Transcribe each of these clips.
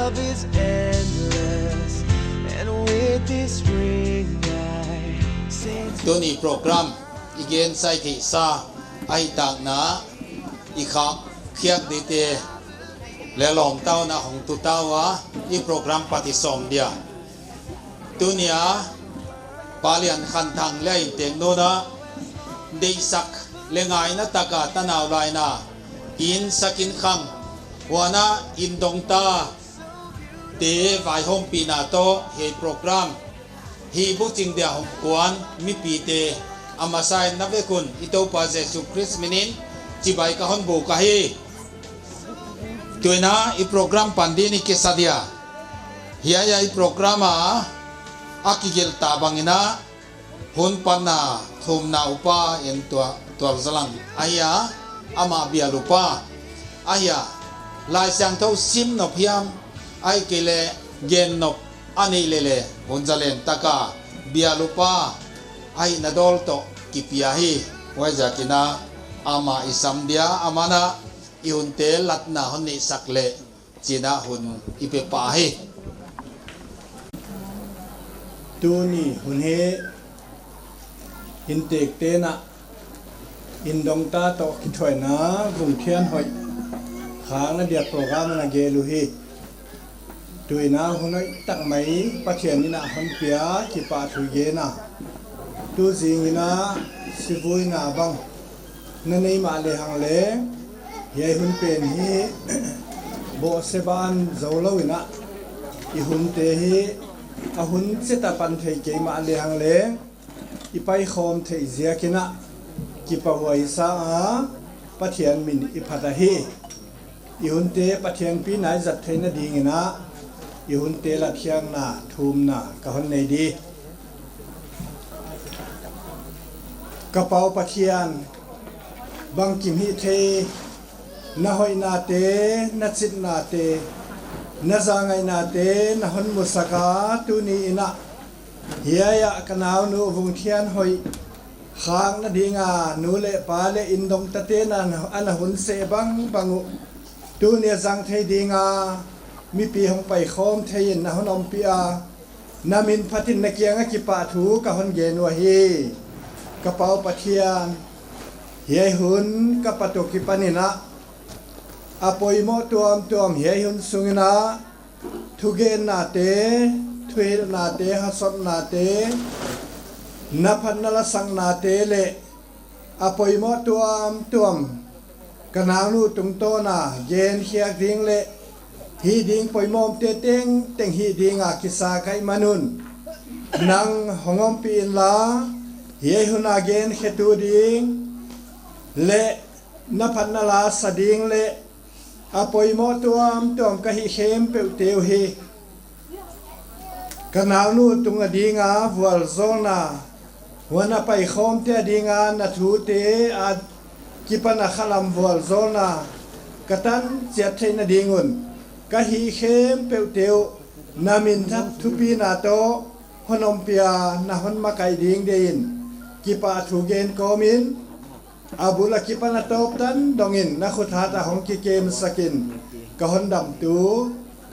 love is endless, and with this ring I say ตัวนี้โปรแกรมอีเกนไซติซาไอตากนาอีกครับเคียกดีเตและหลอมเต้านะของตุเต้าวะอีโปรแกรมปฏิสมเดียตัวนี้ปาเลียนขันทางเล่นเต็งโนนะเดซักเลงไงนะตากาตนาวไลนะอินสักินขังวานะอินดงตาเตไวฮอมปีนาโตเฮโปรแกรมฮีบุจิงเดียหงกวนมีปีเตอามาไซนับเวกุนอิโตปาเจสุคริสมินินจิบายกะฮอนบุกะฮีตัวน่ะอีโปรแกรมปันดีนิเคสัดยาเฮียยาอีโปรแกรมอากิเกลตาบังอินะหุนปันนาทุมนาอุปาเอ็นตัวสลังอายาอามาเบียลุปาอายาลายเสียงเท่าซิมนบยามไอเกเลเกนนบอันนี้เลหุนจะเล่นตะกาเบียลุปาไอนาดอลโตกิปิยาฮีไว้จากินาอามาอิสัมเดียอามานะอิหุนเตลัดนาหุนนิสักเลจีนาหุนอิเปปาฮีตูนี่หุ่นเฮอินเตกเตนะอินดงตาโตคิดถอยนะvùngเทียนหอยขางนะเดียโปรแกรมนะเกลูเฮตุยนะหุ่นน้อยตั้งไหมปัจเจียนนี่นะหุ่นเปียจิปาถุยเยนะตูสิงนะสิบุยนะบังนั่นนี่มาเลยหังเลเฮียหุ่นเป็นเฮโบเซบานเจ้าเลวินะอีหุ่นเตเฮอาหุ่นเสตปันเทเกมาเลยหังเลอีไปคอมเทเจียกินะกิปะหวยสาปะเทียนมินอีพัดาฮีอีหุ่นเตปะเทียนปีไหนจัดเทนดีงินะอีหุ่นเตละเทียงนาทุมนากะหุ่นในดีกระเป๋าปะเทียนบังกิมฮิเทนะหอยนาเตนะจิตนาเตนะจางไงนาเตนะหุ่นมุสกาตุนีอินะเฮียยะกะนาวนูวงเทียนหอยขางนะดีงานูเลปาเลอินดงตะเตนันอันหุ่นเสบังบังุตูเนียจังเทดีงามีปีหงไปโคมเทยินนะหุ่นอมปีอานามินพัทินนะเกียงกิปาถูกะหุ่นเยนัวฮีกระเป๋าปะเทียนเฮียหุ่นกะปะตุกิปานินะอาปอยโมตัวมเฮียหุ่นสุงินะทุเกนนาเตทวีนาเตฮัสนาเตนับพันนละสังนาเตเลอปอยโมตัวมกนางนูตุงโตนาเย็นเขียกดิ้งเลฮีดิ้งปอยโมมเตเต็งฮีดิ้งอากิสาไกมานุนนางหงอมปีนลาเฮียหุนาเกนเขตูดิ้งเลนับพันนละสดิ้งเลอปอยโมตัวมกะฮิเข้มเปวเตวฮีกนางนูตุงอดีงาวัวโซนาวันไปคอมเตดีงานนัทูเตอากิปนาขลำวัวโซนากตันเจียเทนดีงุนกะฮีเข้มเปวเตวนามินทับทุปีนาโตฮนอมเปียนาฮนมาไกดิงเดินกิปาทูเกนโกมินอาบุลกิปนาโตปตันดองอินนักขุดหาตาของกิเกมสกินกะฮนดำตู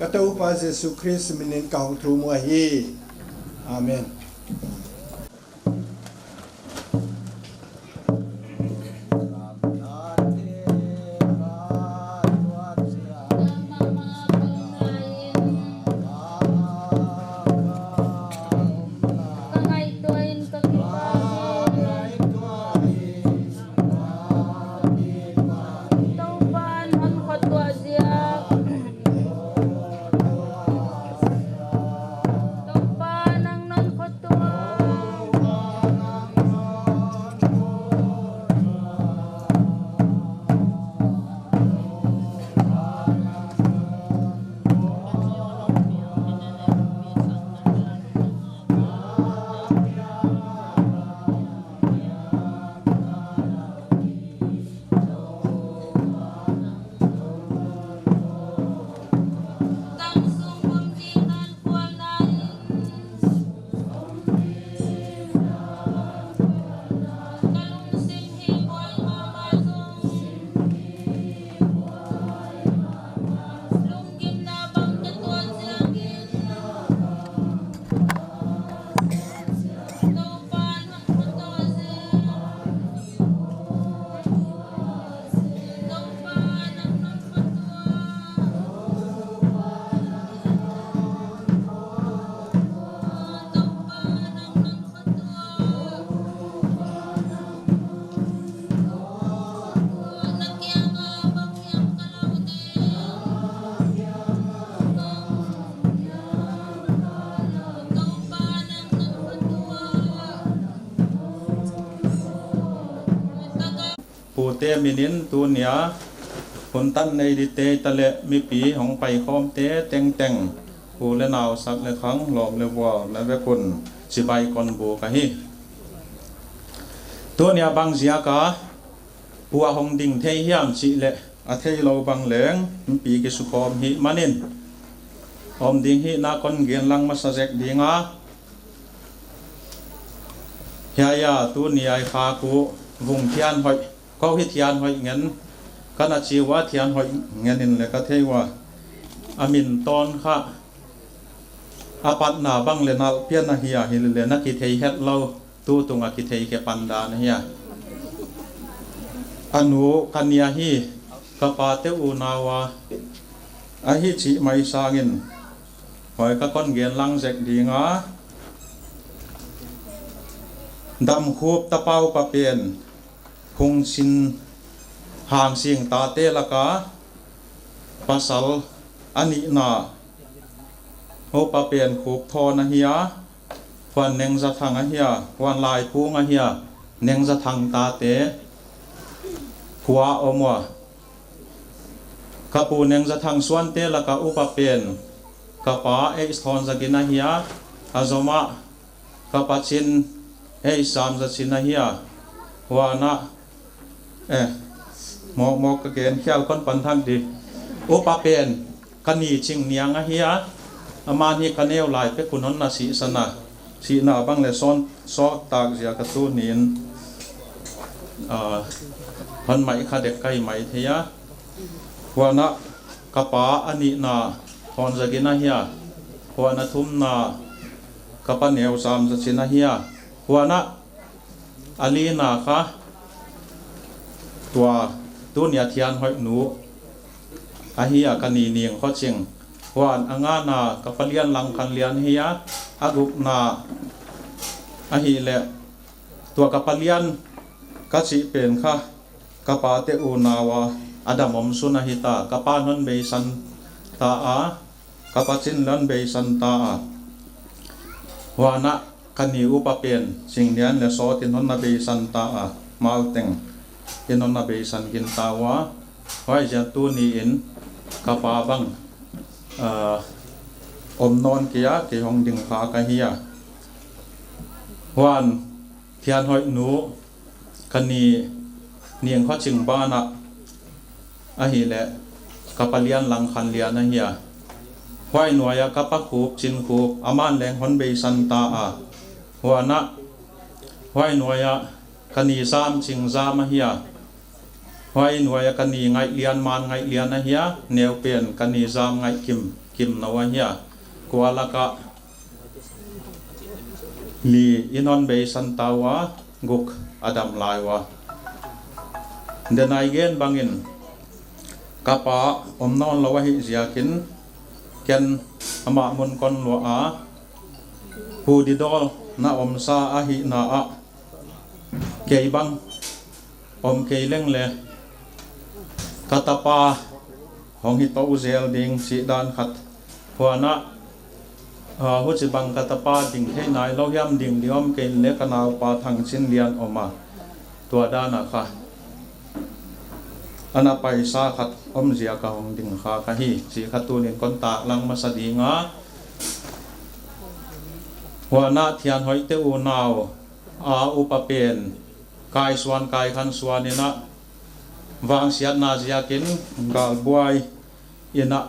กะตูปาเจสุคริสมินินกะฮงทูมัวฮีอาเมนTumpa ng non ko to เตมินินตูเนียคนตั้นในดิเตตะเลมีปีของไปคอมเตเต็งเต็งผู้และนาวสักและครั้งหลอมและวัวและเวคนสิใบกอนบูกะฮีตัวเนียบางเสียกาปัวหงดิ่งเทียมสิเลอาเทยเราบางเหลงปีกิสุคอมหิมานินอมดิ่งหินาคนเกียนลังมาสะเจกดิ่งาเฮียตัวเนียไอคากูวงเทียนหอยเขาหิเทียนหอยเงินกันอาชีวะเทียนหอยเงินนินเลยก็เทว่าอามินตอนค่ะอาปัตนาบังเลนาเพียนนาเฮียฮิเลนักกิเทยเฮ็ดเราตัวตรงอากิเทยเกปันดานะเฮียอนุกัญญาฮีกปาเตอูนาวาอาฮิจิไมสางินหอยก็ก้อนเกียนลังเจกดีงาดำคูบตะเป้าปะเปียนคงชินห่างเสียงตาเตละกาภาษาอันนี้นาโอปะเปียนคูบทอนะเฮียวันเนงจะทางเฮียวันลายพูงเฮียเนงจะทางตาเตหัวอมัวกปูเนงจะทางส่วนเตละกาอุปะเปียนกปาเอสทอนจะกินเฮียอาจมากปะชินเอสามจะชินเฮียวานะมอกเกณฑ์เขี้ยวคนปันทังดีอุปะเปียนกันนีชิงเนียงเฮียอามานี่กันเอวลายเป็กุนนนาสีสนะสีนาบังเลซ้อนซอกตากเสียกระตูนินพันไหมขาเด็กไก่ไหมเทียวานะกปาอันนี้นาทอนจะกินเฮียวานะทุ่มนากปะเนวสามจะชินเฮียวานะอาลีนาค่ะตัวเนียเทียนหอยหนูอาเฮียกันนีเนียงข้อเชิงวานอ่างานากปะเลียนลังคันเลียนเฮียอากุนาอาฮีเลตัวกปะเลียนกัจิเป็นค่ะกปาเตอูนาวาอดามอมสุนาหิตากปานนเบสันตาอากปะจินลันเบสันตาวานะกันนีอุปเปียนสิ่งเนียนเลโซตินนนเบสันตาอามาลเต็งตินนเบสันกินตาวาไว้จะตูนีอินกปาบังอมนอนเกียเกี่ยงดึงขากะเฮียวานเทียนหอยหนูกันนีเนียงข้อจึงบ้านะอาฮีแหละกปะเลียนลังคันเลียนนะเฮียไว้หน่วยกปะคูบจินคูบอามานแรงฮอนเบสันตาอาหัวนะไว้หน่วยกันนีซามจิงซามเฮียไว้หน่วยกันนีไงเลียนมันไงเลียนนะเฮียแนวเปลี่ยนกันนีซามไงกิมนะวะเฮียกัวละกะลีอินอนเบสันตาวะกุกอดัมลายวะเดนไอเกนบังอินกปะอมนอนละวะฮิเสียกินเกนอมามุนกอนลัวอาผู้ดิดอลนาอมซาอาหินาอะเกยบังอมเกยเล่งเลกตาปาของฮิตอูเซลดิงสีดานขัดหัวนะหัวจิบังกตาปาดิ่งให้นายเราย่ำดิ่งดิอมเกยเล็กนาวปาทางชิ้นเลียนออกมาตัวด้านนะคะอันนั้นไปซาขัดอมเสียกะหงดิ่งขาคาฮีสีขัดตัวเนียนก้นตาลังมาสดีงาหัวหน้าเทียนหอยเตอูนาวอุปเปียนกายสวนกายขันสวนนี่นะวางเสียนาเสียกินกาลบวยอินะ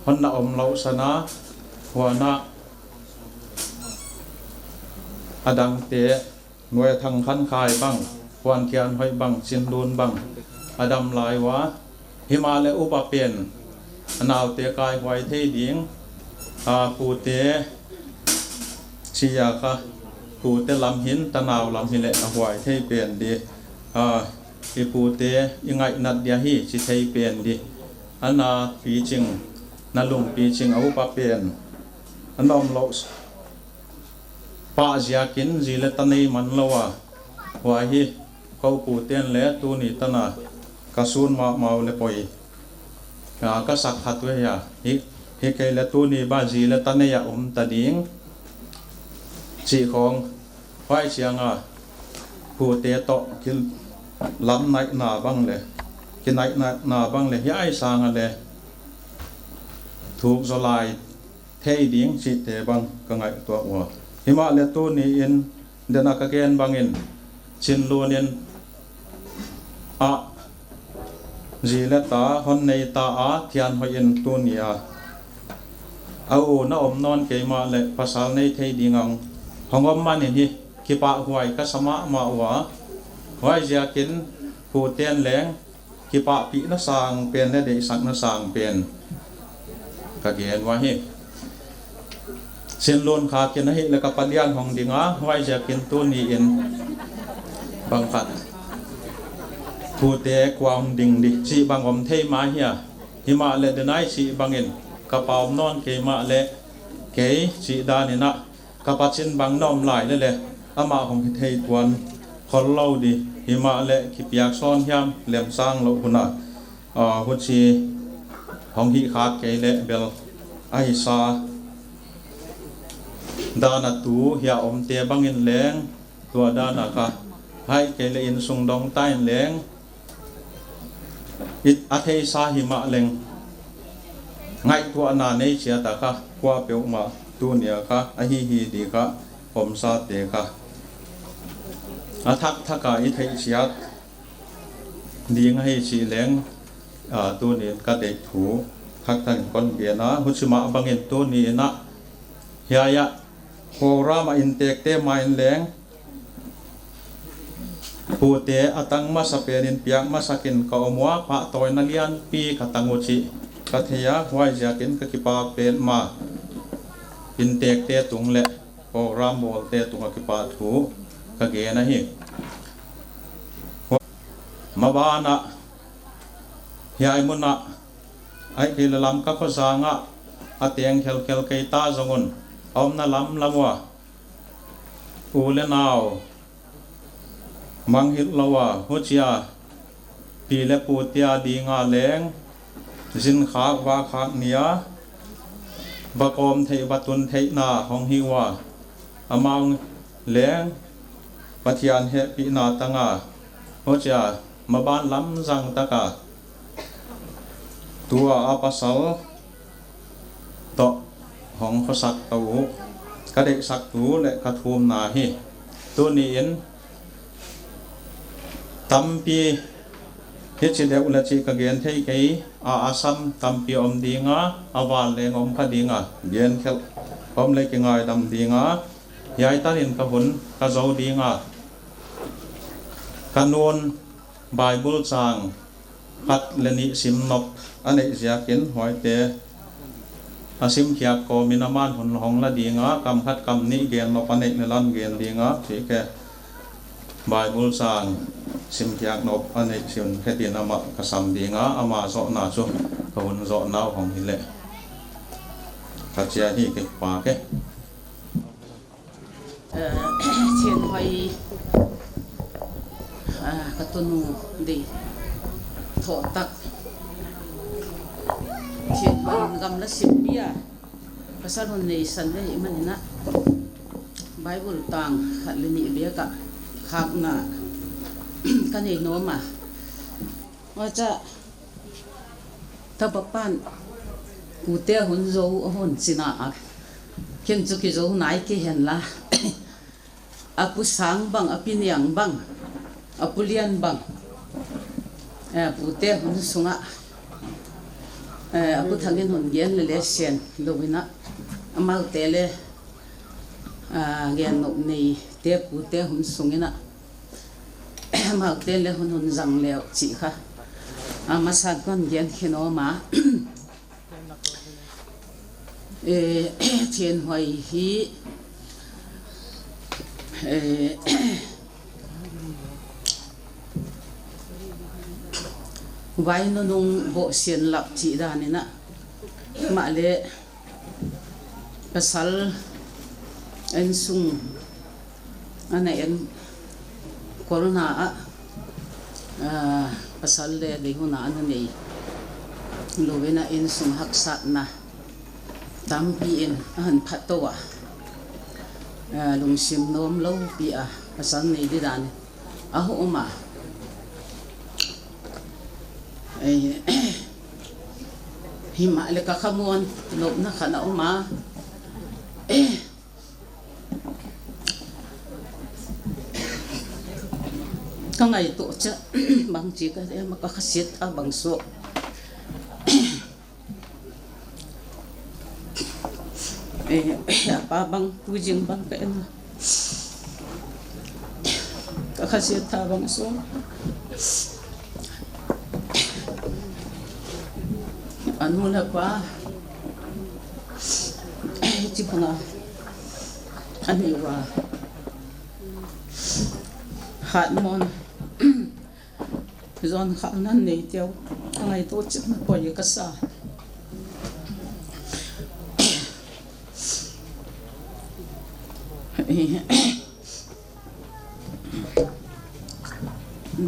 หันนาอมเหลาสนะหัวหน้าอดังเตะหน่วยทางขันคายบังวันเทียนหอยบังสินดูนบังอดัมลายวะหิมาเลอุปเปียนนาวเตะกายไว้เทดิงปูเตชียาค่ะปูเตลำหินตะนาวลำหินเละหวยเทเปลี่ยนดีอีปูเตยังไงนัดเดียฮีชิเทเปลี่ยนดีอันนาปีจิงนาลุงปีจิงอุปเปลี่ยนอันนอมโลสปาเสียกินจีเลตันนีมันละวะวาฮีเขาปูเตียนเละตัวนี้ตะนากระสุนมาเลปอยก็สักขัดไว้ยาเฮเกเลตัวนี้บ้าจีเลตันนียตะดิงสีของไว้เชียงผู้เตะโตกิล ลำไหนหนาบ้างเลยกินไหนหนาบ้างเลยย้ายสางอะไรถูกสลายเทดิ้งสิเตบังก็ไงตัวหัวหิมะเลตูนี่อินเดนักเกนบังอินชินลูนินอะจีเลตาฮอนในตาอาเทียนหอยินตูนี่อาเอาหน้าอมนอนเกมาเลภาษาในเทดิ้งห้องอมมันนี่คิปะหวยก็สมะมาหัวหวยจะกินผู้เตียนแหลงคิปะปีนัสางเป็นและเด็กสักนัสางเป็นก็เห็นว่าเฮเส้นล้นขากินให้แล้วก็ปัญญาของดิ่งไว้จะกินตัวนี้เองบางขัดผู้เตะความดิ่งดิสีบางอมเทมาเฮียหิมะเลเดนายสีบางเงินกระเป๋านอนเกมาเลเกยสีดานินะกระปัดชินบางน้อมไหลเลยเลยอามาของเทยตวนคนเล่าดีหิมะเลขีปยากซ้อนยามเหลี่ยมสร้างเราคุณน่ะหุ่นชีของหิขาเกยเลเบลไอซาดานาตูเฮียอมเตบังอินแรงตัวดานาค่ะให้เกลอินสุงดองใต้แรงอิดอาเทซาหิมะแรงไงตัวนาในเชียตาค่ะกว่าเปียวมาตัวเนียค่ะอหิฮีดีค่ะผมซาเตค่ะอาทักทักกาอิเทเชียดีงให้ชีแรงตัวนี้ก็เด็กถูทักทันคนเบียนะหุชมาบังอินตัวนี้นะเฮียโครามาอินเตกเตมาอินแรงผู้เตะอตังมาสเปรินเปียกมาสกินก็อมัวพระตอยนัเลียนปีขตังอุชิกัทยาไว้จะกินกกิปาเป็นมาอินเตกเตตุงเละโครามโมเตตุงกกิปาถูกเกนะฮิมาบานะยายมุนะไอ้กิลลำกักษางะอาเตียงเคลเคลเกตาจงุนอมนาลำลำวะอูเลนาวมังฮิลลาวะฮุจยาปีเลปูเตียดีงาแรงจินขากวาขากเนียบกอมเทบัตุนเทนาของฮิวะอามังแรงปัทยานเฮปีนาตังาฮุจยามาบ้านลำจังตะกาตัวอาปัสสาวต่อของเขาสักตูกระเดกสักตูและกระทูมนาฮีตัวนี้เองตัมปีเฮชิเดอุลจิกเกนเทไกอาซัมตัมปีอมดีงาอาวาลเลงอมคดีงาเย็นเข้อมเลกิงายดำดีงายายตันินกหุนกะโจดีงากันวนไบเบิลจางพัดเลนิสิมนบอันนี้จะกินหอยเตอาซิมเขียกมินามานหนหงละดีงากำคัดกำนี้เกียนนปันเอกในลันเกียนดีงาที่แกไบเบิลจางซิมเขียกนบอันนี้สิมแค่ตีนามะกษัมดีงาอามาโซนาชุกหุ่นโซนาวของฮิเลกัจเจียที่เก็บปากเชียนหอยกระตุนูดีโถตักเชียนบันกำละ10 ปีภาษาคนในสันได้มันนะไบเบิลต่างขัดเลนิเบียกะขากหน้ากันเองโน้มว่าจะถ้าปป้านกูเตะหุ่นโจหุ่นสินะเข้มจุกโจไหนกี่เห็นละอาปุสังบังอาปินยังบังอาปุเลียนบังปูเตะหุ่นสุงะอาปุทั้งเงินหุ่นเย็นเลยเสียนลูกนะอามาเตะเลยเงินนกนี่เตะปูเตะหุ่นสุงนะมาเตะเลยหุ่นจังเลี้ยวจีค่ะมาสักก้อนเย็นขี้น้อมาเทียนหอยฮีไว้นนงโบเสียนหลับจีดานี่นะมาเลยภาษาอันซุงอันไหนอันโควิดภาษาเลยดีหัวหน้าอันนี้ลูกน่ะอันซุงหักษะนะตามปีเอ็นหันพัดตัวลุงชิมโน้มเล่าปีภาษาในดิดานหัวมา hima le ka khamuan no na khana uma ka ngai to cha bang chi ka ma ka khasit a bang so apa bang pujing bang ka en ka khasit ta bang so anu la pa chi panga ani wa hat mon zon kham nan nei teo ngai to chit na po ye ka sa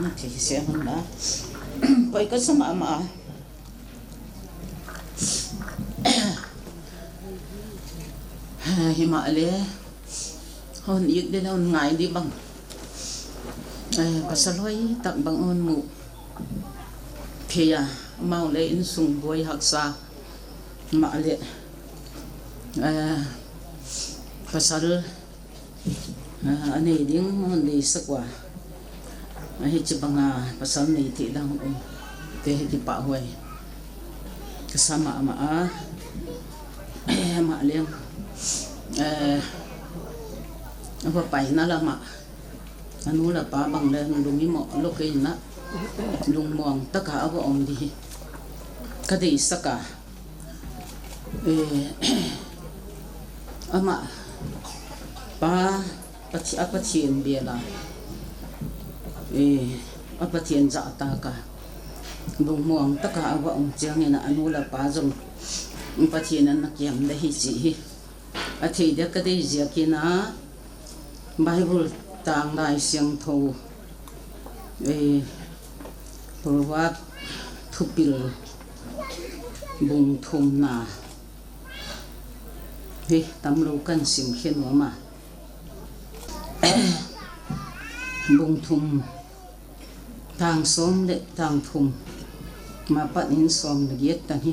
na ke se man da pai ka sama ma hima le hon yit de hon ngai di bang pasaloi tak bang on mu phia mau le in sung boi hak sa ma le pasal ane ding hon di sakwa hi chibanga pasal nei ti dang te hi pa hoi kasama ma ma le apa pai na lama anu la pa bang le lungi mo lo ke na lung mong taka abo om di ka de saka ama pa pachi apa chien bia la apa chien za ta ka lung mong taka abo om chiang ina anu la pa jong pa chien na kiam da hi chi hi a thei de ka de zia kina Bible tang lai siang tho provat thupil bung thum na he tam lo kan sim khen wa ma bung thum tang som le tang thum ma pat in som le yet ta hi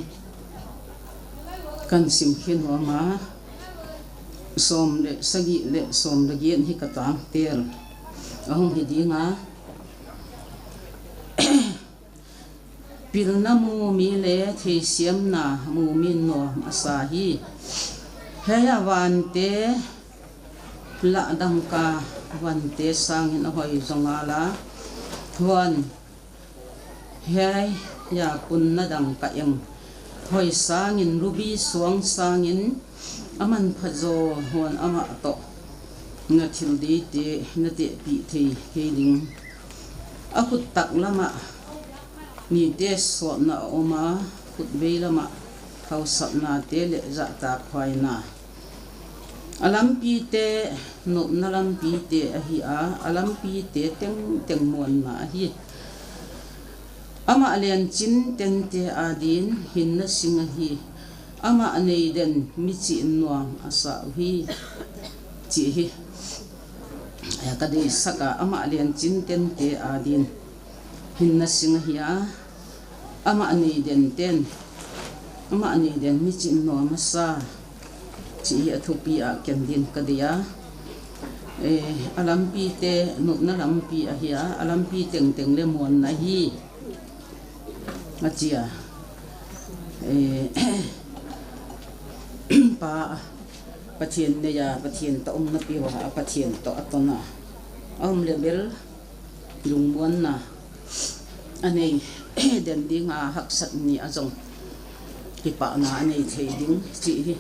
kan sim khen wa ma som le sagi le som le gen hi ka tang tel ahong hi dinga pil na mu mi le the siam na mu min no asahi heya wan te la dang ka wan te sang in hoi zonga la huan hey ya kun na dang ka yang hoi sang in ruby suang sang in aman phazo huan ama to na thil di te na te pi the heling a khut tak lama ni te so na oma khut be lama khau sat na te le za ta khwai na alam pi te no na lam pi te a hi a alam pi te teng teng mon na hi ama alian chin ten te adin hin na singa hi ama anei den mi chi nuang asa hi chi hi ya ka de saka ama alian chin ten te adin hin na singa hi a ama anei den ten ama anei den mi chi nuang asa chi athupi a ken din ka dia alam pi te no na lam pi a hi a alam pi teng teng le mon na hi achia pa pathian ne ya pathian to na pi wa pathian to atona level lungwan na anei den dinga haksat ni azong ki pa na anei thei ding chi hi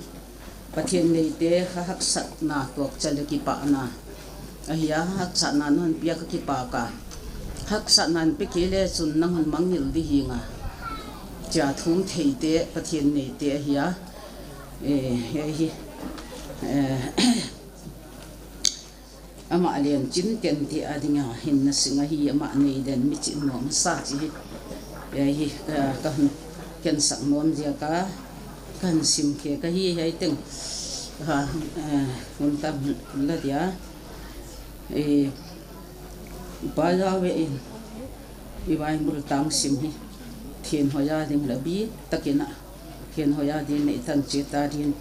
pathian nei te haksat na tok chale ki pa na ahia haksat na non pia ka ki pa ka haksat nan pe ke le chun nang han mangil di hinga cha thum thei te pathian nei te ahia ama alian chin ten ti adinga hin na singa hi ama nei den mi chin nom sa chi hi ka ken sak nom dia ka kan sim ke ka hi hai teng ha mon tam la dia ba ya we in i vai mur tang sim hi thiên hoya ding la bi takina thiên hoya din nei tan cheta din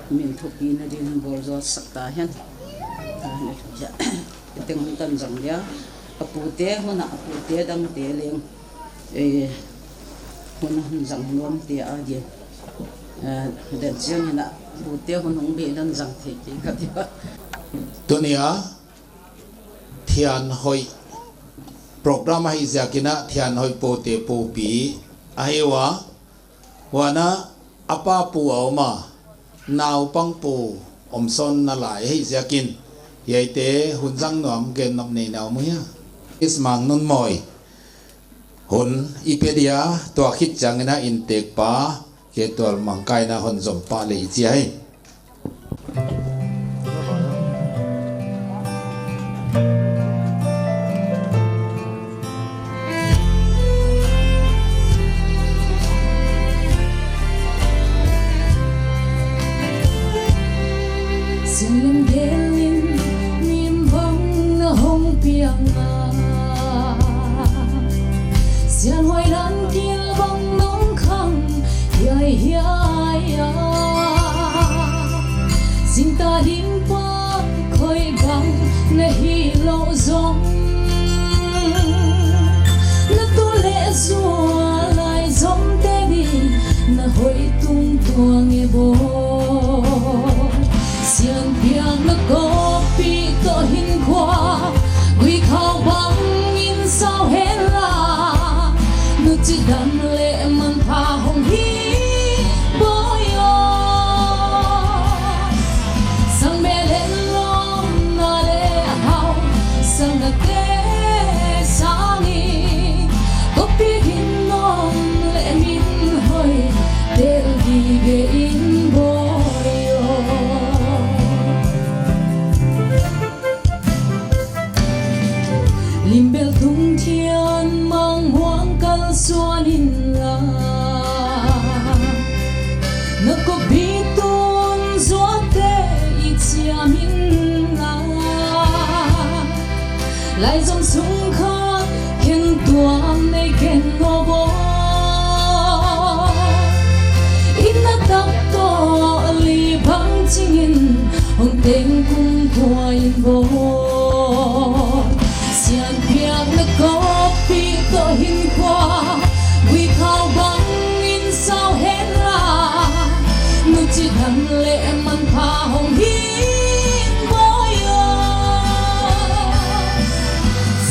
min thupi na din bol zo sakta hen ne ja teng tan jang ya apute hona apute dang te leng e hona jang nom te a je den chen na apute honong be dan jang the ki ka ti ba dunia thian hoi program hai zakina thian hoi pote popi ahewa wana apa pu oma naw pang pu omson na lai hai zakin yaite hunjang nom gen nom nei naw muya ismang nun moi hun ipedia to khit changna intek pa ke tol mangkai na hon zom pa le chi hai Sian hoài lan kia bóng nóng khăng yai yai ya xin ta đến qua khơi bằng nè hi lộ giông nè tu lệ rùa lại giông tê đi nè hồi tung tua nghe bố sian biang nè có pi to hin qua quy khao băng in sao hết chỉ đam lệ man tha hồng hi boy sang mẹ lên lom na lệ hao sang na te sangi có biết hin non lệ min hơi del đi về in boy lim bel tung thiên mang hoang xuân in la nó có biết tuôn gió tê ít chia min la lại dòng sung khát khiến tuôn này khen ngô bố ít na tắc to li băng chinh in hồng tên cung qua in bố xian biếc nó có biết to hin qua quy khao băng in sao hết là nụ chỉ đam lệ man pha hồng hin boy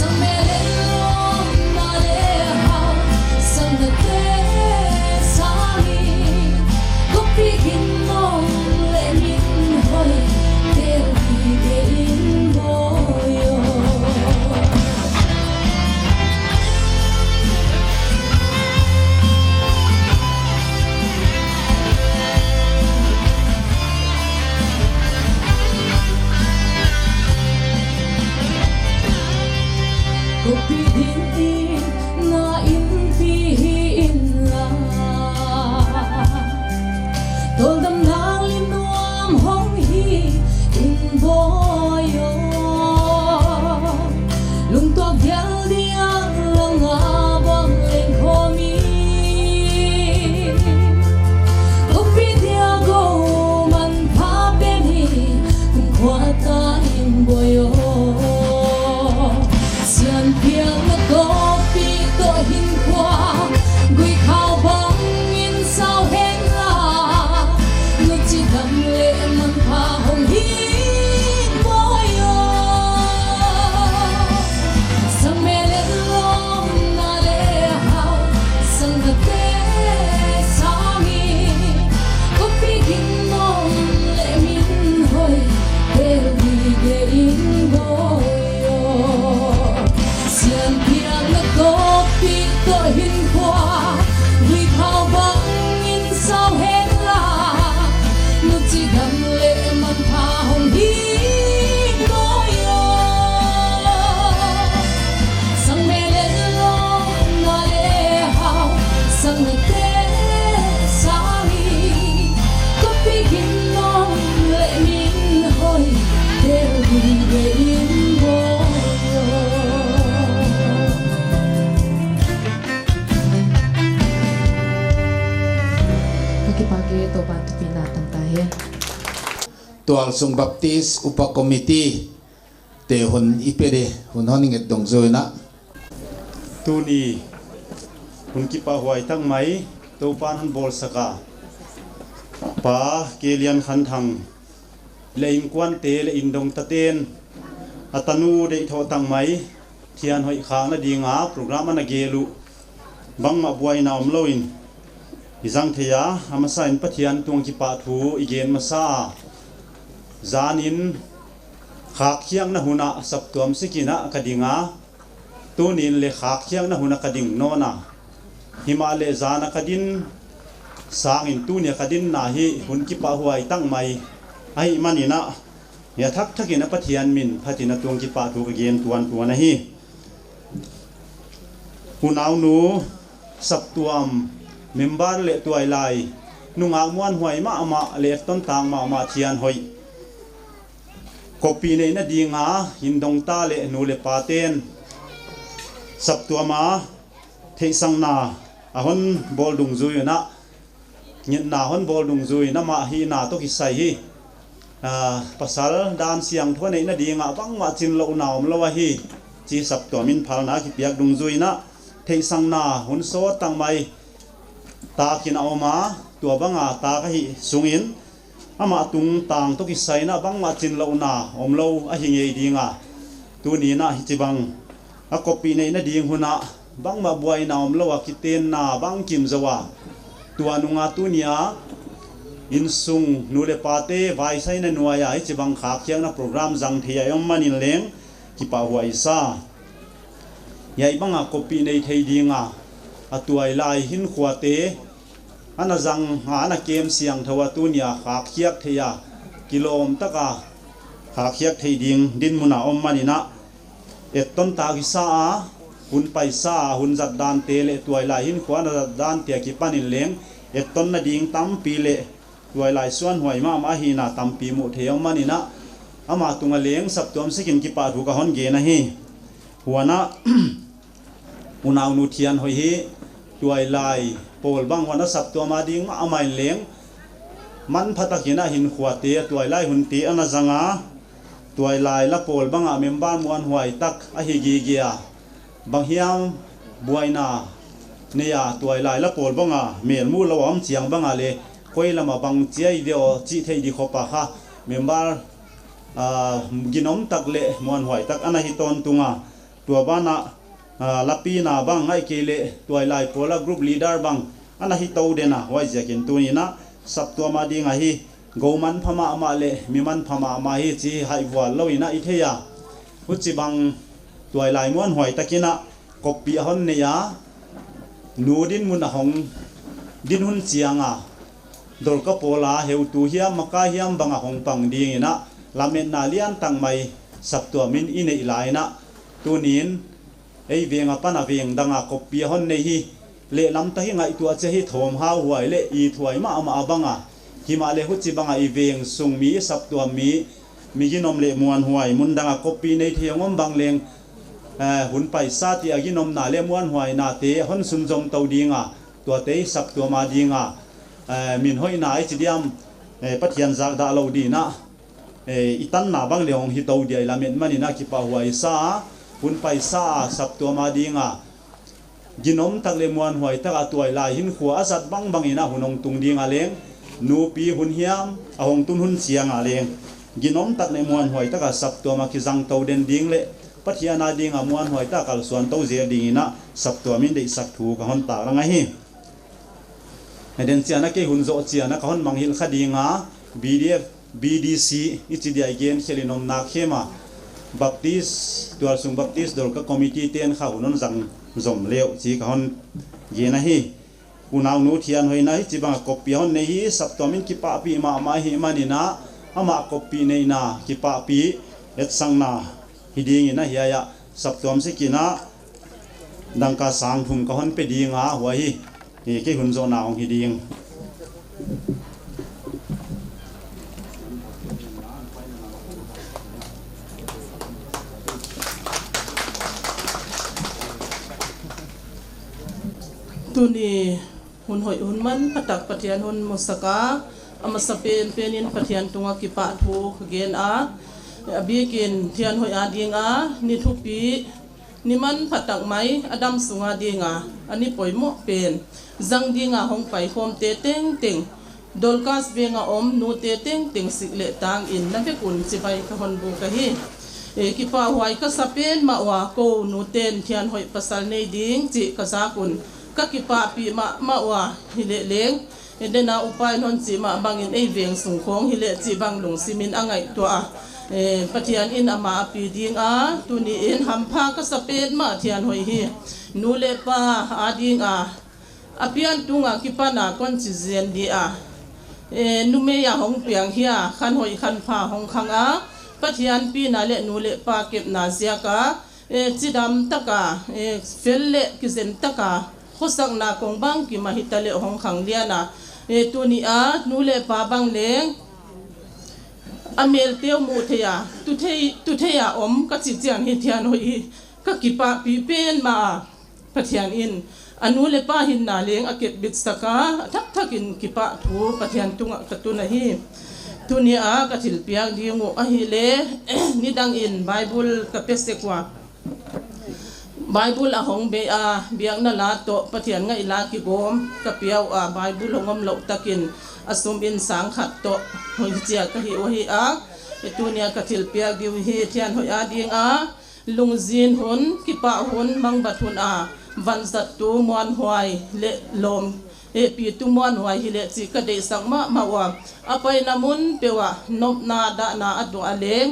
sang mẹ lên lom na lệ hao sang na te sani có biết hin non lệ min hơi del ตัวสงบัพติสอุปคอมมิตี้เตหุนอีเปเดหุนฮอนิงเอ็ดดงโซยนะตูนีหุนกิปะหวยตั้งไหมตัวปานหันบอลสกาป้าเกลียนขันทังเลอินกวนเตเลอินดงตะเตนอัตนูเดทอตั้งไหมเทียนหอยขางนะดีงาโปรแกรมมันเกลุบังมาบวยนามโลอินอิจังเทียอามาสายปะเทียนตวงกิปะทูอีเกนมาซาจานินขากเคียงนะหุนะสับตัวมสิกินะกดิงาตูนินเลขากเคียงนะหุนะกดิงโนนะหิมาเลจานะกดินสางอินตูเนี่ยกดินนาฮีหุนกิปะหวยตั้งไม่ไอ้มันนี่นะอย่าทักกินะปะเทียนมินพัตินะตวงกิปะทูกเกนตัวนะฮีหุนเอาหนูสับตัวมเมมบาร์เลตัวไอไลนุ่งอามวนหวยมาเลต้นตางมาเทียนหอยกปีในนาดีงาหินดงตาเลนูเลปาเตนสับตัวมาเทสังนาอาหนบอลดุงซุยนะเงินนาหนบอลดุงซุยนะมาฮีนาตกิใส่ฮีภาษาดานเสียงทั่วในนาดีงาบังมาจินโลนาวมลวะฮีจีสับตัวมินพาลนากิเปียกดุงซุยนะเทสังนาหุนโซตังไม่ตากินเอามาตัวบังอาตากะหิสุงินอามาตุงตางตุกิไซนะบังมาจินเลานาอมเลาอะหิงเอดีงาตัวนี้นะฮิจิบังอะกปีในนะดีงหุนะบังมาบวยนาอมเลากิเตนนาบังกิมจวาตัวนุงาตัวเนียอินซุงนูเลปาเตไวไซนะนัวยาฮิจิบังขาเคียงนะโปรแกรมจังเทียยมมันอินเลงกิปะหวยซาใหญ่บังอะกปีในเทดีงาอะตัวไอไลหินขวเตอันจังหานะเกมเสียงทวตุเนียขาเคียกเทียกิโลมตะกาขาเคียกเทีดิงดินมุนาอมมานินะเอ็ดต้นตากิซาหุ่นไปซาหุ่นจัดดานเตเลตัวไอไลหินขวานจัดดานเตียกิปันินเลงเอ็ดต้นนาดิงตั้มปีเลตัวไอไลส่วนหวยมาฮีนาตั้มปีมุเทียมมานินะอามาตุงเลงสับตัวมสิกินกิปาถูกหอนเกนะฮีหัวนะอุณาวนุเทียนหอยฮีตัวไอไลโปลบังวันสับตัวมาดิ้งมาเอาไม่เลี้ยงมันพัตกินะหินขวดเตียตัวไล่หุ่นตีอันจังอาตัวไล่ละโปลบังอาเมมบ้านมวนหวยตักอหิกีเกียบางเฮียมบวยนาเนี่ยตัวไล่ละโปลบังอาเมียนมูละวอมเสียงบังอาเลคอยละมาบังเจียเดียวจีเทดีขบปะฮะเมมบ้านกินอมตักเละมวนหวยตักอันหิตอนตุงาตัวบ้านะลับปีนาบังไอเกเลตัวไล่โพลากรุ๊ปลีดเดอร์บังอันนั้นฮิตเอาเดนะไว้จะกินตัวนี้นะสับตัวมาดีไงฮีโกมันพม่ามาเลมีมันพม่ามาฮีจีไฮวอลเลวินะอิเทียพุจิบังตัวไล่ม้วนหอยตะกินะกบปีฮอนเนียนูดินมุนหงดินหุนเจียงดอลก็โพลาเฮวตูเฮียมมกาเฮียมบังหงปังดีนะลาเมนนาเลียนตังไม่สับตัวมินอินเอไลนะตัวนี้ไอเวียงปันเวียงดังกบปีฮอนในฮีเละลำตะหิงไอตัวเจฮิทอมฮาวหวยเละอีถวยมาบังหิมาเลหุจิบังไอเวียงส่งมีสับตัวมีกินอมเละมวนหวยมุนดังกบปีในเทียงบังเลงหุ่นไปซาติอากินอมนาเละมวนหวยนาเตฮอนสุนจมเตาดีงาตัวเตสับตัวมาดีงามินห้อยนาไอจิเดียมปัทยันจากดาเราดีนะอีตันนาบังเลงฮิตเอาดีละเม็ดมันนี่นะกิปะหวยซาหุ่นไปซาสับตัวมาดีงากินอมตักเลมวนหวยตักตัวไล่หินขัวอาสัดบังอินะหุ่นองตุงดีงาเลงนูปีหุ่นเฮียมอาหงตุนหุ่นเสียงอาเลงกินอมตักเลมวนหวยตักสับตัวมาคิจังเตาเด่นดิงเลปัทยานาดิงมวนหวยตักส่วนเตาเสียดิงนะสับตัวมินได้สักถูกหอนตากละไงฮีเด่นเสียนักเกหุ่นโจเสียนักหอนมังหิลคดีงา BDC อิจิเดียเกนเชลินอมนักเข้มาบัพติสตัวสุงบัพติสดอลก็คอมมิตี้เตียนข้าหุ่นนจังจมเลี้ยวจีกหอนเยนะฮีอุณาวนูเทียนหอยนะฮีจีบังกบปีหอนในฮีสับตัวมินกิปะปีมาฮีมานินะอามากบปีในนากิปะปีเอ็ดสังนาฮิดีงินะเฮียสับตัวมิสิกินะดังกาสังทุมก็หอนไปดีงาหัวฮีนี่กี่หุ่นโซนาของฮิดีงตุนีหุ่นหอยหุ่นมันปตักปะเทียนหุ่นมุสกา ama sapen penin pathian tunga ki pa thu gen a abikin thian hoi ading a ni thupi niman phatak mai adam sunga dinga ani poimo pen zang dinga hong pai khom te teng teng dolkas benga om nu te teng teng sikle tang in na ve kun sipai ka hon bu ka hi ki pa huai ka sapen ma wa ko nu ten thian hoi pasal nei ding chi ka sa kun ka ki pa pi ma wa hi le leng edena upai non chi ma bangin ei veng sung khong hi le chi bang lung simin angai to a pathian in ama pi ding a tuni in hampha ka sapen ma thian hoi hi nu le pa ading a apian tunga ki pa na kon chi zen di a nu me ya hong piang hia khan hoi khan pha hong khang a pathian pi na le nu le pa kep na zia ka chidam taka fel le ki zen taka khosak na kong bang ki mahita le hong khang lia na tuni a nu le pa bang leng amel teo mu theya tu theya om ka chi chiang hi thian hoi ka ki pa pi pen ma pathian in anu le pa hin na leng akep bit saka thak thakin ki pa thu pathian tunga ka tu na hi tuni a ka thil piang dingu a hi le ni dang in bible ka pese kwa bible a hong be a biang na la to pathian nga ila ki gom ka piau a bible hongom lo takin asum in sang khat to hoi chia ka hi o hi a tunia ka thil piang diu hi thian hoi a ding a lungzin hun ki pa hun mang bathun a van zat tu muan huai le lom pi tu muan huai hi le chi ka de sang ma wa apai namun pewa nop na da na adu aleng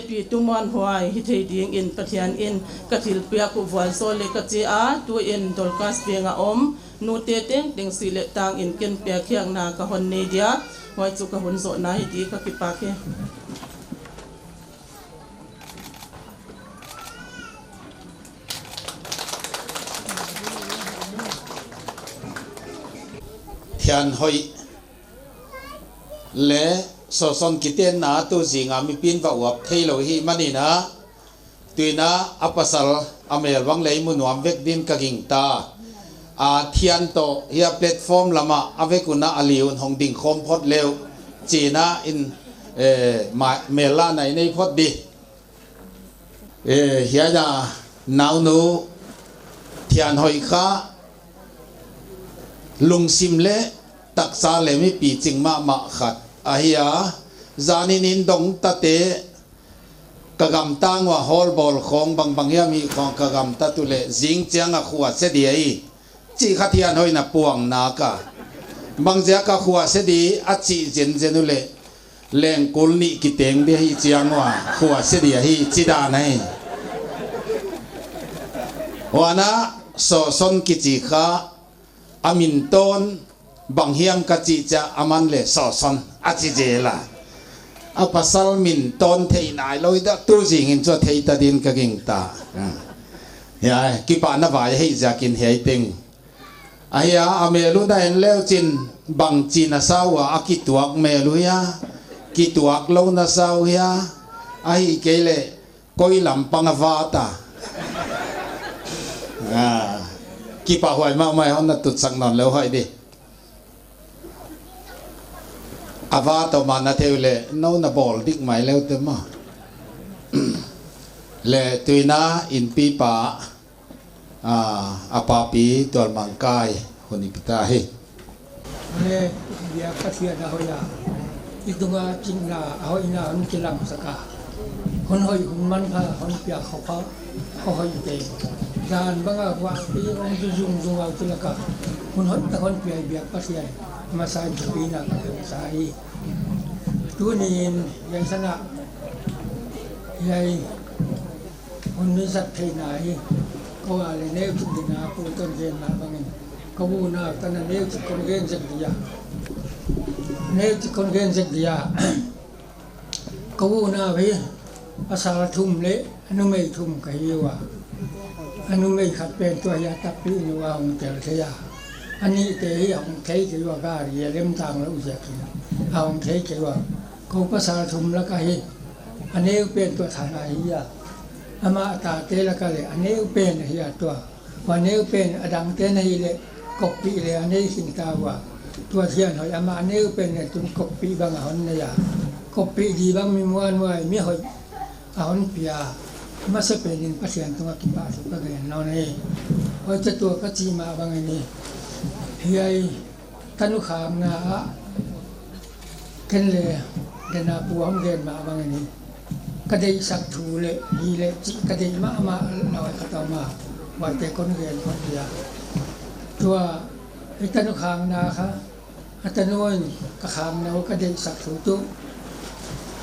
pi tu muan huai hi thei ding in pathian in ka thil pia ku wal so le ka chi a tu in dolkas penga om nu te teng teng si le tang in ken pia khiang na ka hon ne dia hoi chu ka hun zo na hi di ka ki pa ke thian hoi le so son kiten na tu zinga mi pin va wap thailo hi manina tuina apasal amel wang lei munuam vek din ka ging ta a thian to hia platform lama avekuna aliun hong ding khom phot leu china in mela nai nei phot di hia ja nau nu thian hoi kha lung sim le taksa le mi pi ching ma khat ahia zanin in dong ta te kagam tang wa hol bol khong bang ya mi khong kagam ta tu le jing chiang a khuwa se di ai chi khathian hoi na puang na ka bang ja ka khuwa se di a chi jen jenu le leng kul ni ki teng de hi chiang wa khuwa se di hi chi da nai wana so son ki chi kha amin ton bang hiam ka chi cha aman le so son a chi je la a pasal min ton thei nai loi da tu jing in cho thei ta din ka ging ta ya ki pa na vai hei ja kin hei teng aya amelu da en leo chin bang chin a sawa akituak melu ya kituak lo na saw ya ai kele koi lam pangawa ta ki pa huai ma mai on na tut sang non leo hai di ava to mana theule no na bol dik mai leo te ma le tuina in pi pa apa pi tol mangkai honi pita he le dia kasia da hoya itunga chingla hoina un kilam saka hon hoi hun man pha hon pia kho hoi te dan banga wa pi on dung au tilaka hun hon ta hon pia bia kasia masai pina ka sai tunin yang sana yai on ni sat thei nai ko ale ne chindina ko ton jen na bangin ko na tan ne chi kon gen jek dia ne chi kon gen jek dia ko na ve asara thum le anu mei thum ka hiwa anu mei khat pen to ya ta pi ni wa hong tel thaya ani te hi hong thei ki wa ga ri lem tang la u ja ki hong thei ki wa ko pasara thum la ka hi ane pen to thana hi ya ama ta te la ka le ane pen hi ya to wa ne pen adang te nei le kok pi le ane sin ta wa ตัวเทียนหอยอามานี่เป็นจุ่มกบปีบางหอนเนี่ยกบปีดีบางมีมวนไว้มีหอยหอนเปียมาสเปนินปัสยันตัวกิบาสุกเกนเราเนี่ยหอยจะตัวก็จีมาบางนี่เฮียท่านุขามนาเคนเลยเดนาปูหอมเกนมาบางนี่ก็ได้สักถูเลยดีเลยจีก็ได้มาเราขัดมาว่าแต่คนเกนคนเดียตัวไอ้ท่านุขามนาค่ะอัตโนนกะขามนาก็ได้สักถูตุ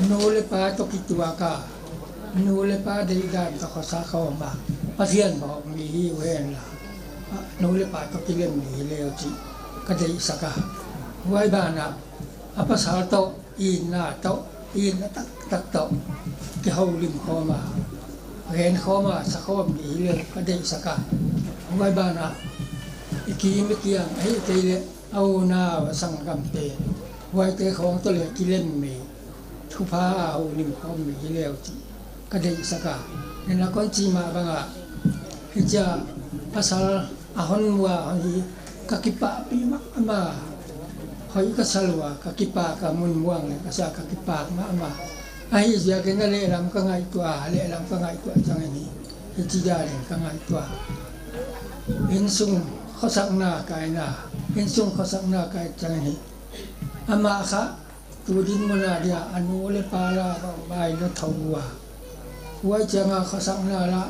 นูเลปาตกิตัวกานูเลปาได้ด้านตะขอสาเข้ามาพระเทียนบอกมีเวนล่ะนูเลปาตกิเล่มมีเลวจิก็ได้สักไว้บ้านะอภาษาโตอินนาโตอินตักโตที่เขาลิมเข้ามาเห็นเข้ามาสักเข้ามีเลวก็ได้สักไว้บ้านะอีกทีไม่เกี่ยงให้ใจเลยเอาหน้าสังกัมเตไว้เตะของตัวเล็กกิเล่มมีทุพาเอาลิมเข้ามีเลวจิก็ได้สักในนักคนจีมาบางฮิจาภาษาอาหอนว่าอันนี้กักิปะปีมากมาหอยก็สลัวกักิปะกับมุนม่วงเลยภาษากักิปะมาไอ้เสียกันนั่นเลยลำก็ง่ายตัวเลยลำก็ง่ายตัวจังนี้ฮิจิดาเลยก็ง่ายตัวเห็นซุ่มเขาสักหน้ากายหน้าเห็นซุ่มเขาสักหน้ากายจังนี้อามาคะตัวดินมันอะไรอนุเลปาลาใบแล้วทว่าไว้จังเขาสักหน้าละ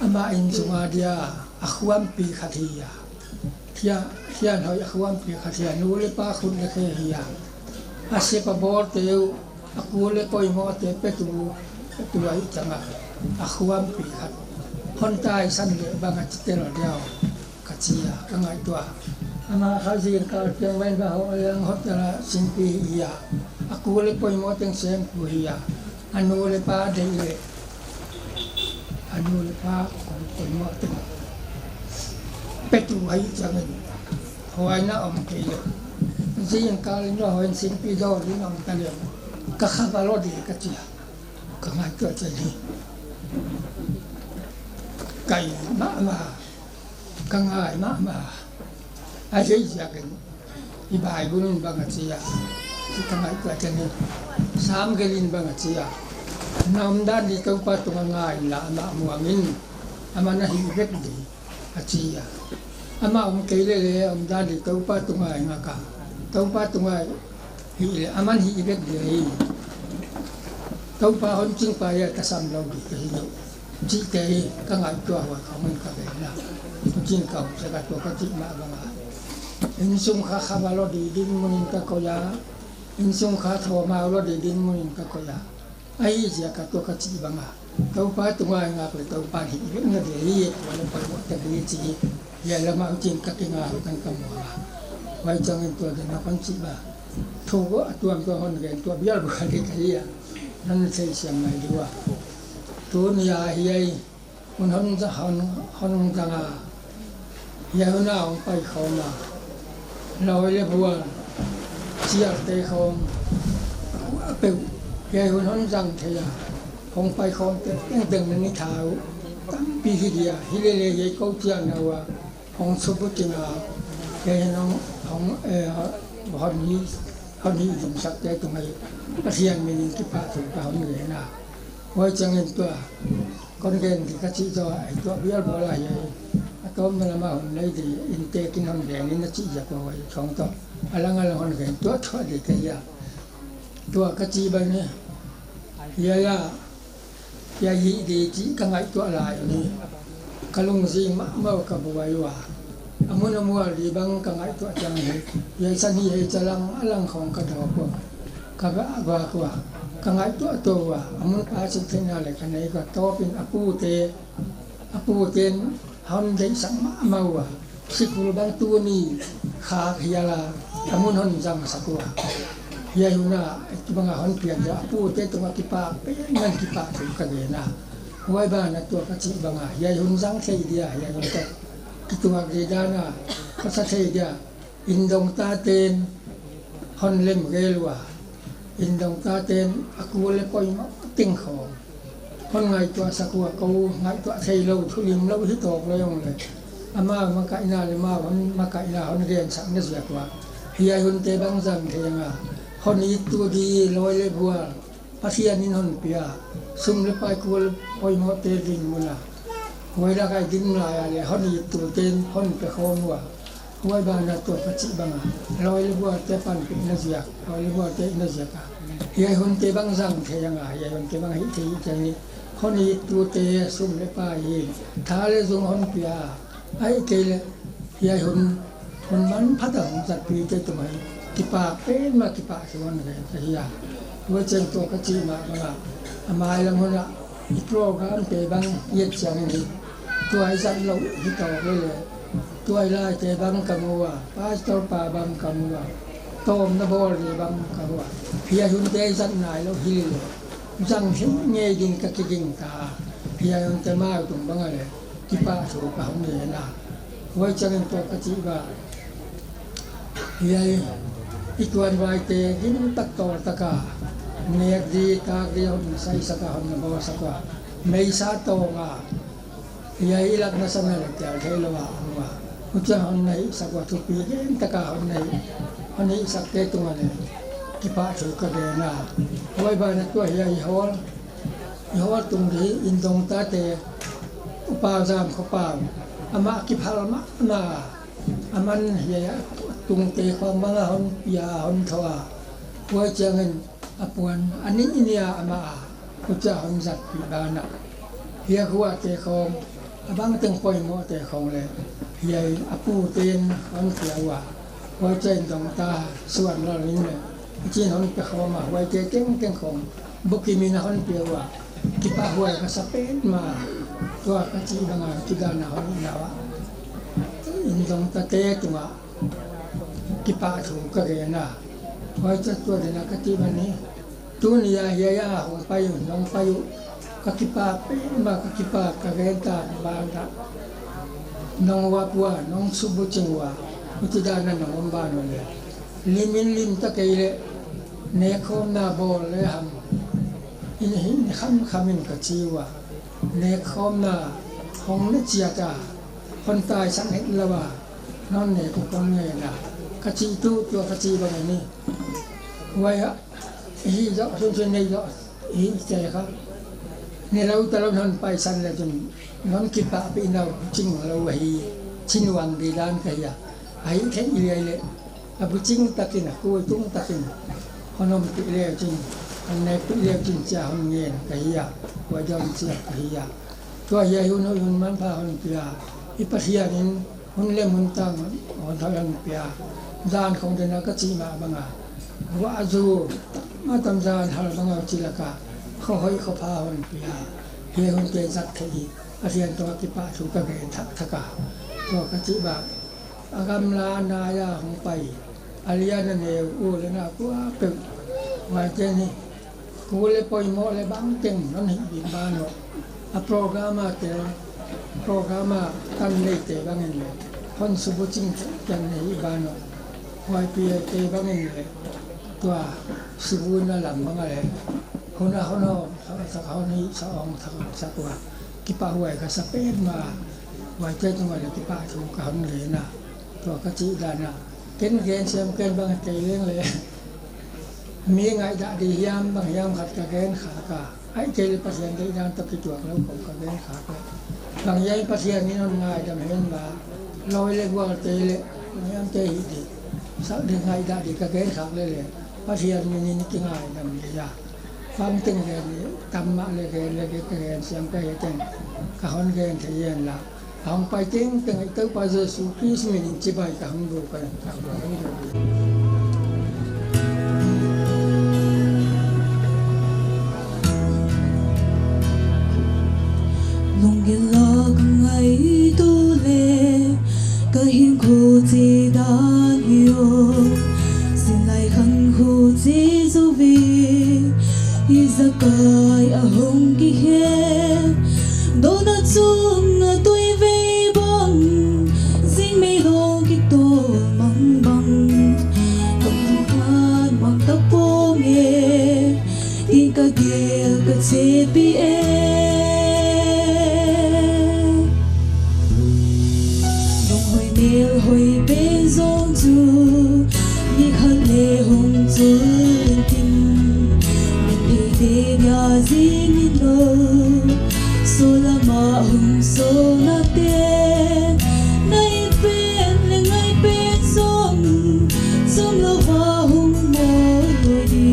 อามาอินสุมาเดียอควมปีขัดเฮียเทียนหอยอควมปีขัดเฮียนูเลปาคุณเลเคเฮียอาเซปบอลเตียวอกูเลปอยมอเตเปตัวไอ้จังอควมปีขัดคนตายสั้นเลยบางอาทิตย์ละเดียวกัจจิยาก็ง่ายตัวอามาข้าศึกเขาเพียงไว้บ่าวยังหดละสิงปีเฮียอกูเลปอยมอเตงเซมกูเฮียอนูเลปาเดเลอนุเลปาของคนมอตึงเป็ดไว้จังเลยหอยน่าอมเกลือสิ่งการเรื่องหอยสิ่งปีโดหรือน้องตะเลียงก็ข้าบาลดีก็เจียก็ง่ายเกิดจะดีไก่มาก็ง่ายมาไอ้เหี้ยกันอีบ่ายบุญบางเจียที่ก็ง่ายเกิดจะดีสามกลินบางเจียน้ำด้านที่ต้องปัดตรงง่ายละมาหมวงินอามานะฮิเวตดีอาชียอามาเกลเลยอาด้านที่ต้องปัดตรงง่ายงากาต้องปัดตรงง่ายฮิเลอามันฮิเวตดีต้องปัดคนจริงไปแต่ซ้ำเราดีก็ฮิโยจิเตยก็ง่ายตัวว่าเขามันก็เป็นนะจริงเขาจะกัดตัวก็จิมาบางอินซุงข้าข้าบาลดีดินมุนินก็โกยาอินซุงข้าทวมาลดีดินมุนินก็โกยาไอ้เสียกับตัวกจีบังอ่ะตัวป้าตัวงานงาเลยตัวป้าหิเงินเดียร์วันละไปหมดแต่ดีจีอย่าละมาจริงกับงานกันกับหมอไว้จังตัวเดินนักคนจีบ้าถูกตัวคนเก่งตัวเบี้ยบุคลิกเฮียนั่นใช่เสียงไหนดีว่าตัวนี้เฮียมันจะหันจังอ่ะเฮียหน้าไปเขามาเราเรียกว่าเชียร์เตะเขาเปยายคนนั้นจังเทียคงไปคงเต็งนั้นนิทาวตั้งปีที่เดียฮิเลเลยายเขาเทียนเอาว่าของสุภกินายายน้องของคนนี้สมศักดิ์ใจตรงไหนประเทียนมีนิกิปาถูกเขาเหนื่อยนะไว้จังเงินตัวคนเก่งที่กระชิตัวไอตัวเบี้ยบ่อะไรยายต้มมันมาหุ่นเลยดีอินเตกินห้องแดงนี่น่าจีจะกว่าสองตัวอะไรคนเก่งตัวเด็กเฮียตัวกจีบันเนี่ยยายีดีจีกังไงตัวลายนี่กลุงซิงมาเมื่อกับบัวอยู่ว่าอมุนมัวดีบังกังไงตัวจังเลยยายสันยายจะลังของกระดอกว่ากับว่ากังไงตัวว่าอมุนอาชิตนาเลยกันไหนก็โตเป็นอปูเตนฮันได้สังมาว่าสิกุลบังตัวนี้ขาขยาลาอมุนหันจังสักว่ายายน่ะที่บางคนเปลี่ยนจะพูดเรื่องกิปาเป็นนั่นกิปาถึงกันเลยนะไว้บ้านนะตัวกระชิบางยายหุ่นสังเทียดียายหุ่นแต่กิตัวเรดานะภาษาเทียอินดงตาเตนฮอนเล่มเกลว่าอินดงตาเตนอากูเลยปล่อยมาติ้งของคนไงตัวสักว่ากูไงตัวเทียเราทุลิมเราที่ตกเลยองเลย ama makaina le ma makaina hon gen sang ne zia kwa hiya hun te bang jang the nga hon i tu di loi le bua pasian in hon pia sum le pai kul poi mo te ding muna hoi la kai din la ya le hon i tu ten hon pe khom wa hoi ba na to pachi banga loi le bua te pan pi na zia loi le bua te na zia ka hiya hun te bang jang the nga hiya hun te bang hi the jang ni hon i tu te sum le pai tha le zung hon pia ai ke le hiya hun man phát động giật vì cái tụi mình kipa bên mà kipa thì con này thì với trênตัวcái chi mà mai là con ạ program để bằng nhiệt chẳng này tôi ai dặn lâu thì tàu đây là tôi lại để bằng cầm hoa ba tàu pa bằng cầm hoa tôm nó bò để bằng cầm hoa phía chúng tôi dặn này lâu hi rằng hiện nghe đình các cái đình ta phía chúng tôi mai tụi bằng này kipa số cả không này là với trênตัวcái chi và hiya ikuan vai te gin tak to taka nek di tak di hon sai saka hon na bawa sakwa mei sa to nga hiya ilak na sana le tia thelo wa ucha hon nei sakwa thu pi gin taka hon hon nei sak te tu ngale kipa chu ka de na hoi ba na to hiya i hol tung di in dong ta te upa jam kho pa ama kiphal ma na aman hiya tung te khom banga hon ya hon thawa wa changen apuan anin inia ama ucha hon zat pi bana hiya huwa te khom abang teng poi mo te khong le hiya apu ten hon khiawa wa chen dong ta suan la rin le chin hon pe khom ma wa te teng khong bukimi na hon piawa kipa huwa ka sa pen ma tua ka chi banga kidana hon nawa in dong ta te tunga kipa thu ka ge na hoi cha tu de na ka ti ba ni tu ni ya hong pa yu nong pa yu ka kipa pe ma ka kipa ka ge ta ba da nong wa pua nong su bu ching wa uti da na nong ba no le lim ta ke le ne khom na bo le ham in hin khamin ka chi wa ne khom na hong ne chia taคนตายสังเห็นแล้วว่านั่นเนี่ยกูก็เงยนะกะจีตู้ตัวกะจีบางนี่ไว้อะฮีเจาะส่วนในเจาะฮีใจครับเนี่ยเราแต่เราทนไปสั้นแล้วจนน้องคิดปะไปเราจริงเราฮีชินวันดีด้านกะยาไอ้แค่อีเลยเลยอาบุจริงตะกินกูตุ้งตะกินคนนมติเลี้ยจริงอันในติเลี้ยจริงจะหงเงินกะยาว่าจะมีเสียกะยาตัวใหญ่หุ่นมันพาหุ่นเปียipasian in hun le mun tang on thalan pia dan khong de na ka chi ma banga wa zu ma tam jan hal banga chi la ka kho hoi kho pha hon pia he hun te zat thei asian to ki pa thu ka ge thak thaka to ka chi ba agam la na ya hong pai alian ne u le na ku a pe wa je ni ku le poi mo le bang teng non hi bi ba no a programa te programa tan nei te bangin le hon subu ching tan nei ba no hoi pi te bangin le tua subu na lam banga le hona sa honi sa ong sa tua ki pa huai ka sa pe ma wai te tu ma le ki pa thu ka hon le na tua ka chi da na ken sem ken bang te leng le mi ngai da di yam bang yam khat ka gen kha ka ai ke le pasien dei dan ta ki tuak lo ko ka gen kha ka bang yai pasien ni non ngai da men ba loi le gwa te le yam te hi di sa de ngai da di ka gen kha le pasien ni ni ki ngai da mi ya phang ting ge ni tam ma le ge siam ka ye ten ka hon gen the yen la hong pai ting teng ai tau pa je su kris mi ni chi bai ka hong do ka lòng ghiền lo ngày tu lệ cả hiền khổ chỉ đã hiểu xin lại khăn khổ chỉ dù vì ý ra cài ở hồng kỳ khen đô đã chung tôi về bằng xin mấy lo kích tô mang bằng cầm khăn mang tóc bố nghe tin cả kia cả chế bi te ya zing no sola ma hum so na te nai pen le ngai pen som lo wa hum mo di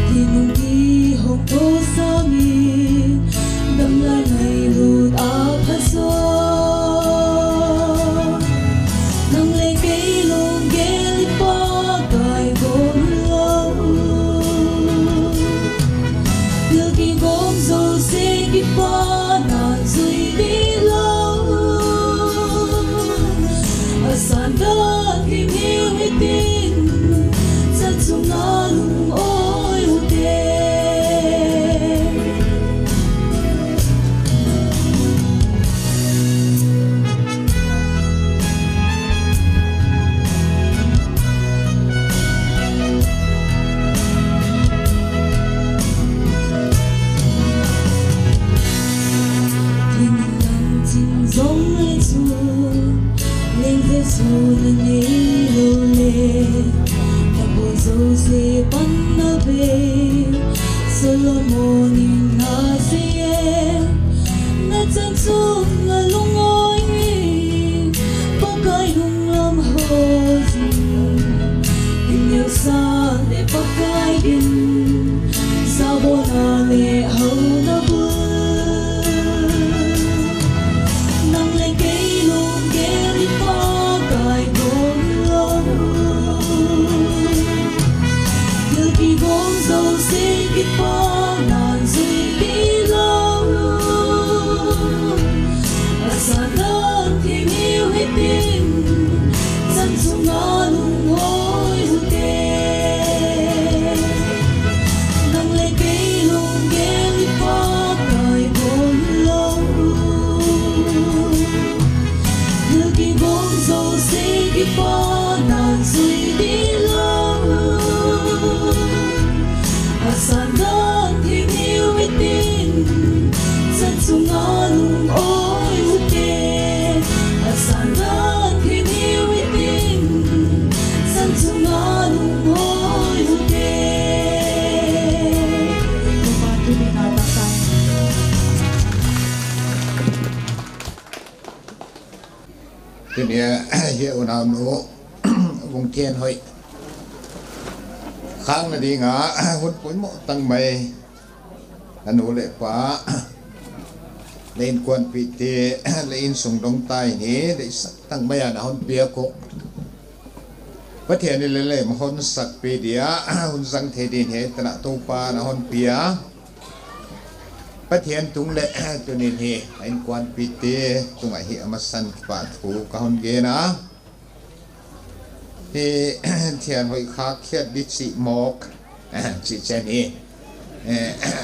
kinung di hong to sami dam la ngai lut a phaso nang le ke long ge li pa kai go lo you ki gom so se ki pa na zui di lo asan da ki hiu hi tin sa chung na lung oi u te giống lên xuống lên thế xuống lên đi lâu lệ ta bộ dấu dê bắn nó về Solomon na siye na chân xuống là lung ôi bao cái hung lâm hồ gì hình nhiều xa để bao cái đinh sao bộ na lệ hầu na bơ ki pa nan zui di lo asanan ki hiu hi tin san sung na lung hoi hu te nang le ke lung ge li pa kai bon lo you ki bom zo se ki pa nan zui di lo asanan ki hiu hi tin san sung na lung oi hu te asanan ki hiu hi tin san sung na lung oi hu te Patu ni natakan Thế này hiệu nào nữa vùng thiên hội khang là đi ngã hút cuối mộ tăng mày anh nô lệ quá lên quan vị thì lên sùng đông tai nhé để tăng mày là hôn bia cũng bất thiện lên lên mà hôn sặc bia đĩa hôn răng thế đi hết ta tu pa là hôn bia bất thiện tung lệ cho nên hè lên quan vị thì tung ai hiện mà săn phạt thú cả hôn ghê na thì thiền hội khác khiết đi chị mọc chị chen hi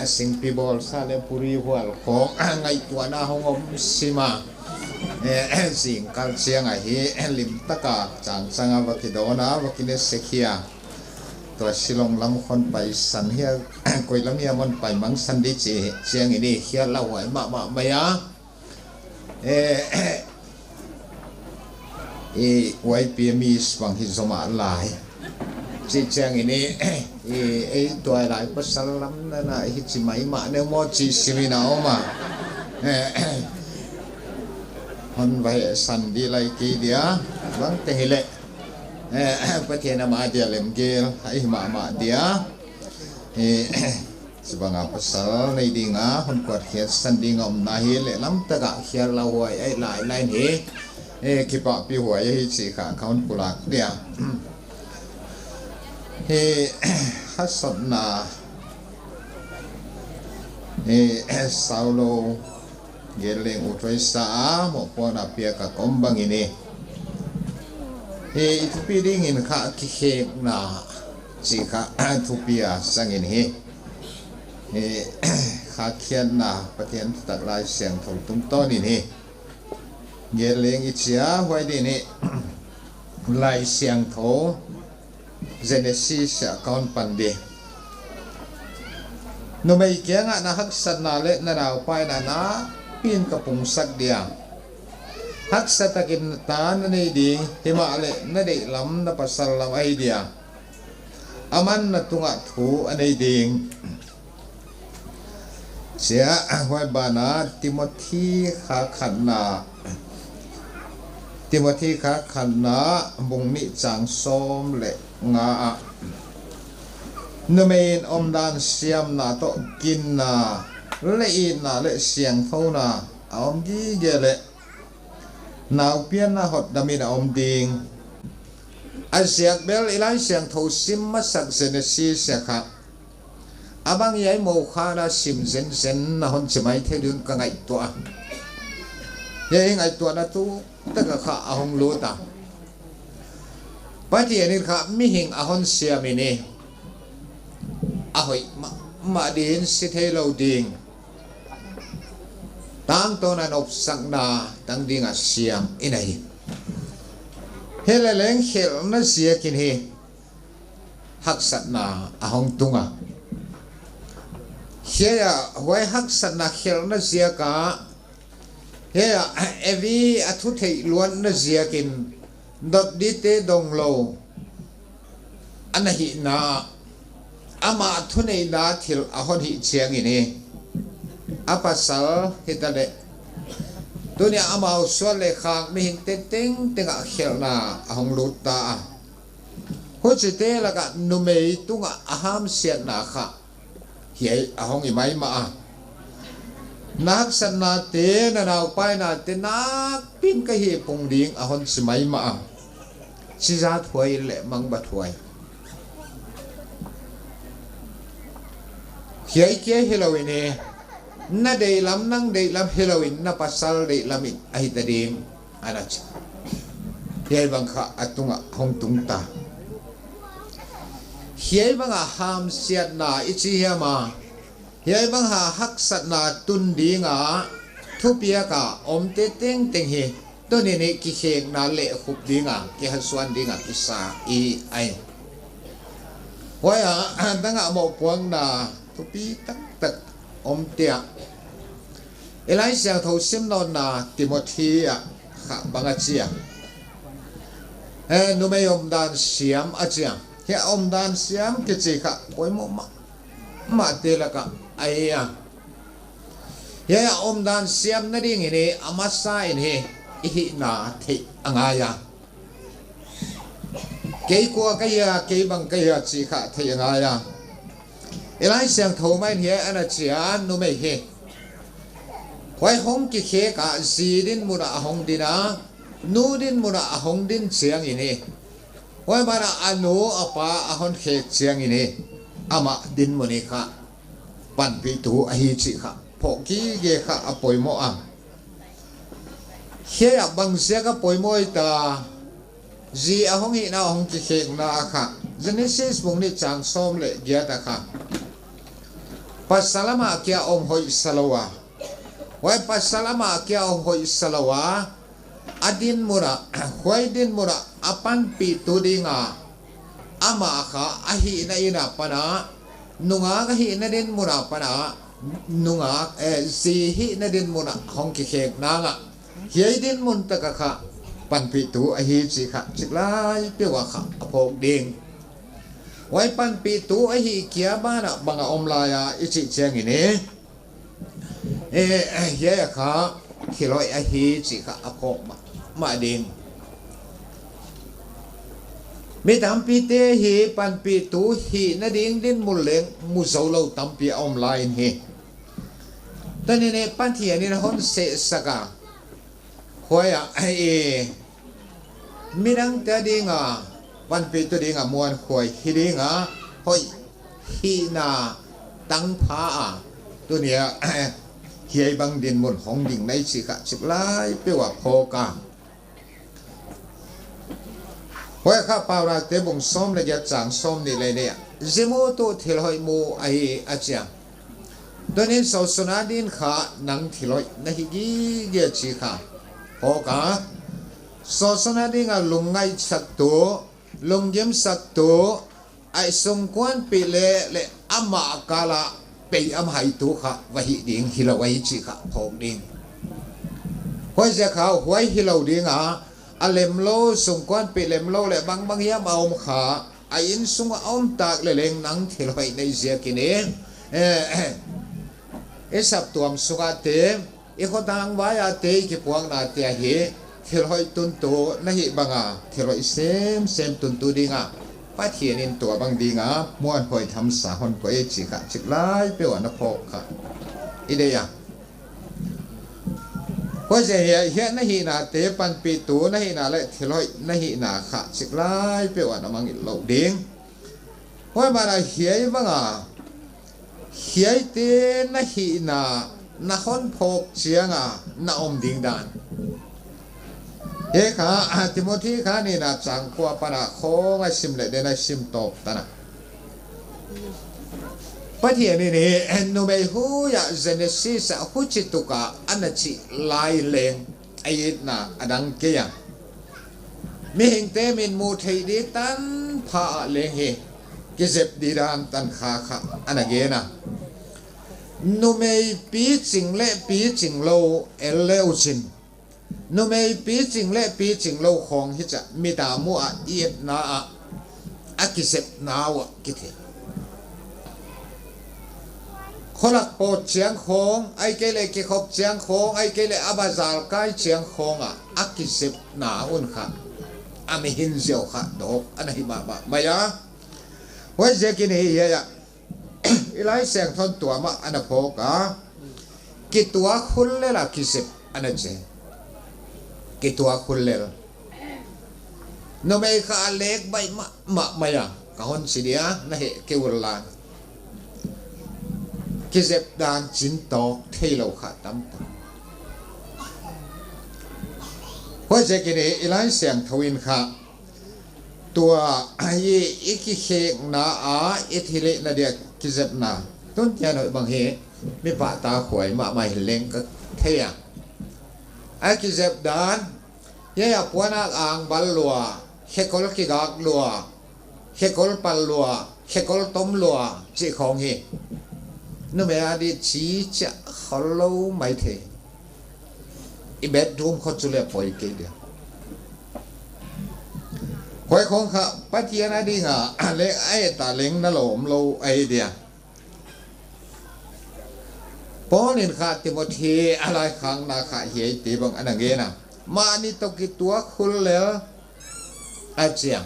sinh pi bol sa le puri hual khong ngay tua na hong om sima sing kal chiang ai hi lim taka chang changa vakidona vakine sekhia to silong lam khon pai san hia koi lam hia mon pai mang san di chi chiang ini hia la hoi ma maya YPMI bằng hình dung lại chỉ chăng ini tuổi lại bất sanh lắm nên là chỉ mấy mà nếu mà chỉ xem nào mà hôn vậy sanh đi lại kia dia vắng thế lệ bất thiện mà dia làm kia hay mà dia sebang apa sal này đi ngã hôn quạt khiết sanh đi ngom nahi lệ lắm tất cả khiết lâu hoài ấy lại lại thế khi bảo bị hoài ấy chỉ cả con của lạc địa hát sập na sau lâu ghé lên u trôi xa một con là bia cả con bằng ini itu pi đi nghìn khá khi khe na chỉ cả thu bia sang ini khá khen na bắt hiện đặt lại xem thầu tung to ini ghé lên ít chia hoài đi nè lại xem thầu Genesis account pande no mai kia nga na hak sat na le na raw pai na pin kapung sak dia hak satakin ta na nei ding hima le na dei lam na pasal lam ai dia aman na tunga thu anei ding เสียไว้บานาติโมธีขาขันนาติโมธีขาขันนาบุงนิจังส้มเละงานเมนอมดานเสียมนาโตกินนาเละอินนาเละเสียงเท่านาอมดีเกเลนาวเปียนนาหดดามินาอมดิงอาเสียกเบลอีไลเสียงเท่าซิมมาสักเซนซีเสียค่ะอาบังยัยโมคานาซิมเซนเซนนะฮอนจะไม่เท่าดุนกันไงตัวยังไงตัวนั้นตู้ตั้งแต่ข้าอาหงรู้ตาปัจจัยนี้ข้าไม่เห็นอาหงเสียมินีอาหอยมาดินสิเทเราดิ่งตั้งตัวนั้นอบสักนาตั้งดิ่งอาเสียมอินัยเฮลเลงเขลนั่นเสียกินเฮหักสัตนาอาหงตุงะเฮียไว้หักสัตนาเขลนั่นเสียกะเฮียเอวีอัทุเทล้วนนั่นเสียกินดดดิเตดงโลอันนั้นหินาอามาทุนในนาทิลอาหอนหิเชียงอินี่อาปัสสาวหิตาเลตัวนี้อามาสวดเลขาไม่เห็นเต็งเต็งอาเขลนาอาหงลุตาหัวจิตเตละกันนุเมย์ตุงอาหามเสียนาค่ะเฮียอาหงอิไม่มานักสันนาเตนนาวไปนาเตนักปิ้งกะเฮปงดิ่งอาหอนสมัยมาชิจาถวยเละมังบัถวยเฮียเกี่ยเฮโลวินน่าได้ลำนั่งได้ลำเฮโลวินน่าปัสสาวะได้ลำอินไอตาดีมอันนั้นเฮียบังค่ะอัตุงะหงตุงตาเฮียบังอ่ะหามเสียนาอิจิเฮียมาเฮียบังหาฮักสัตนาตุนดีงาทุเปียกะอมเตเต็งเต็งเฮตัวนี้นี่กิเขงนาเละขุบดีงากิฮัสวนดีงากิสาอีไอว่าอย่างตั้งอ่ะหมกพวงนาทุปีตักตักอมเตียเอไลเสียงทูซิมนอนนาติโมธีอ่ะข้าบังอาเจียนุไม่ยอมดานเสียมอาเจียเฮียอมดานเสียมกิจิข้าโอยโมมาเตละกะไอ้อะเฮียอมดานเสียมนั่นเองนี่อามาสายนี่อินาทิอ่างายาเกี่ยกัวกะยาเกี่ยบังกะยาจิข้าทิอ่างายาเอไลเสียงทูไม่เฮียอันนั้นเจียนุไม่เฮไว้ห้องกิเคกะจีดินมุระห้องดินะนูดินมุระห้องดินเสียงอินี่ไว้มาอนุอปาห้องเคเสียงอินี่อามาดินมุนิค่ะปันปิตูอหิจิค่ะพอกี้เกค่ะอป่วยโมอ่ะเฮียบังเสียก็ป่วยโมยตาจีอาห้องหินาห้องกิเคกนาค่ะGenesis วงนี้จางส้มเลยเกียร์ตะค่ะปัสสลามาเกียอมหอยสลาวะไว้ปัสสลามาเกียอมหอยสลาวะอดินมุระหวยดินมุระอปันปีตูดิงาอามาค่ะอหินาอินาปนะนุงากหินาดินมุระปนะนุงาสีหินาดินมุระห้องกิเคกนางะเฮียดินมุนตะกะค่ะปันปีตูอหิจิค่ะจิกลายเปียวค่ะอภกดิงไว้ปันปีตูไอหิเกียบ้านะบังอมลายาอิจิเชียงอินี่เฮียค่ะขิลอยไอหิจิค่ะอภกมาดิงมีตามปีเตหีปันปีตูหีนาดิงดินมุลเลงมุโซโลตามปีอมลายนี่ตอนนี้เนี่ยปันเทียนี่นะฮอนเสสกาหวยมีดังแต่ดิงวันปีตัวดิงมวนหวยฮิดิงหอยฮีนาตังพาตัวเนี้ยเฮียบังดินมุนของดิ่งในสิกะสิบลายเปียวโพกาหวยข้าปาวราเตบุงส้มเลยจะจางส้มนี่เลยเนี่ยจิโมโตเทลอยมูไออาจารย์ตัวนี้สาวสนาดินขานังเทลอยนะฮิกิเกียจิขาโพกาสาวสนาดิงลุงไงสักตัวลุงเยี่ยมสักตัวไอสงควนปีเล่อามาอากาละไปอามหายตัวค่ะวะฮิดิงฮิลาวายจิค่ะพงดิงหวยจะเขาหวยฮิลาวดิงอเลมโลสงควนปีเลมโลเลยบางเฮียมาอมขาไออินสงอมตากเลยนังฮิลาวายในเสียกินเอง sap tuam suka te e khodang waya te ki puang na te hi thilhoi tun tu na hi banga thilhoi sem tun tu dinga pathian in tua bang dinga muan hoi tham sa hon ko e chi kha chik lai pe wa na phok kha ideya ko je hi na hi na te pan pi tu na hi na le thilhoi na hi na kha chik lai pe wa na mang lo ding hoi ma na hi banga hiai te na hi na hon phok chianga na om ding dan he kha Timothy kha ni na chang kwa para kho nga sim le de na sim top ta na pathian ni no me hu ya Genesis hu chi tu ka anachi lai leng ai na adang ke ya mi hing te min mu thei di tan pha leng he ke zep di ran tan kha anage na nu mei pi ching le pi ching lo el leu chin nu mei pi ching le pi ching lo khong hi cha mi ta mu a iet na a ki sep na wa ki the kholak po chiang khong ai ke le ki khop chiang khong ai ke le abazal kai chiang khong a ki sep na un kha a mi hin zio kha do anahi ma ya wa je ki ni ya ilai seng thon tua ma ana phoka ki tua khul le la ki sep ana che ki tua khul le no me kha lek bai ma ya ka hon sidia na he ke urla ki sep dan chin to thei lo kha tam ta ho je ki ni ilai seng thawin kha tua ai iki khek na a ithile na dia ki zep na ton tia noi bang he mi pa ta khoi ma mai leng ka thea a ki zep dan ye ya puana ang bal lua khekol ki gak lua khekol pal lua khekol tom lua chi khong hi no me adi chi cha kholo mai the i bedroom kho chule poi ke dia khoi khong kha pathian adi nga le ai ta leng na lom lo ai dia ponin kha Timothy alai khang na kha hi ti bang anage na ma ni to ki tua khul le achia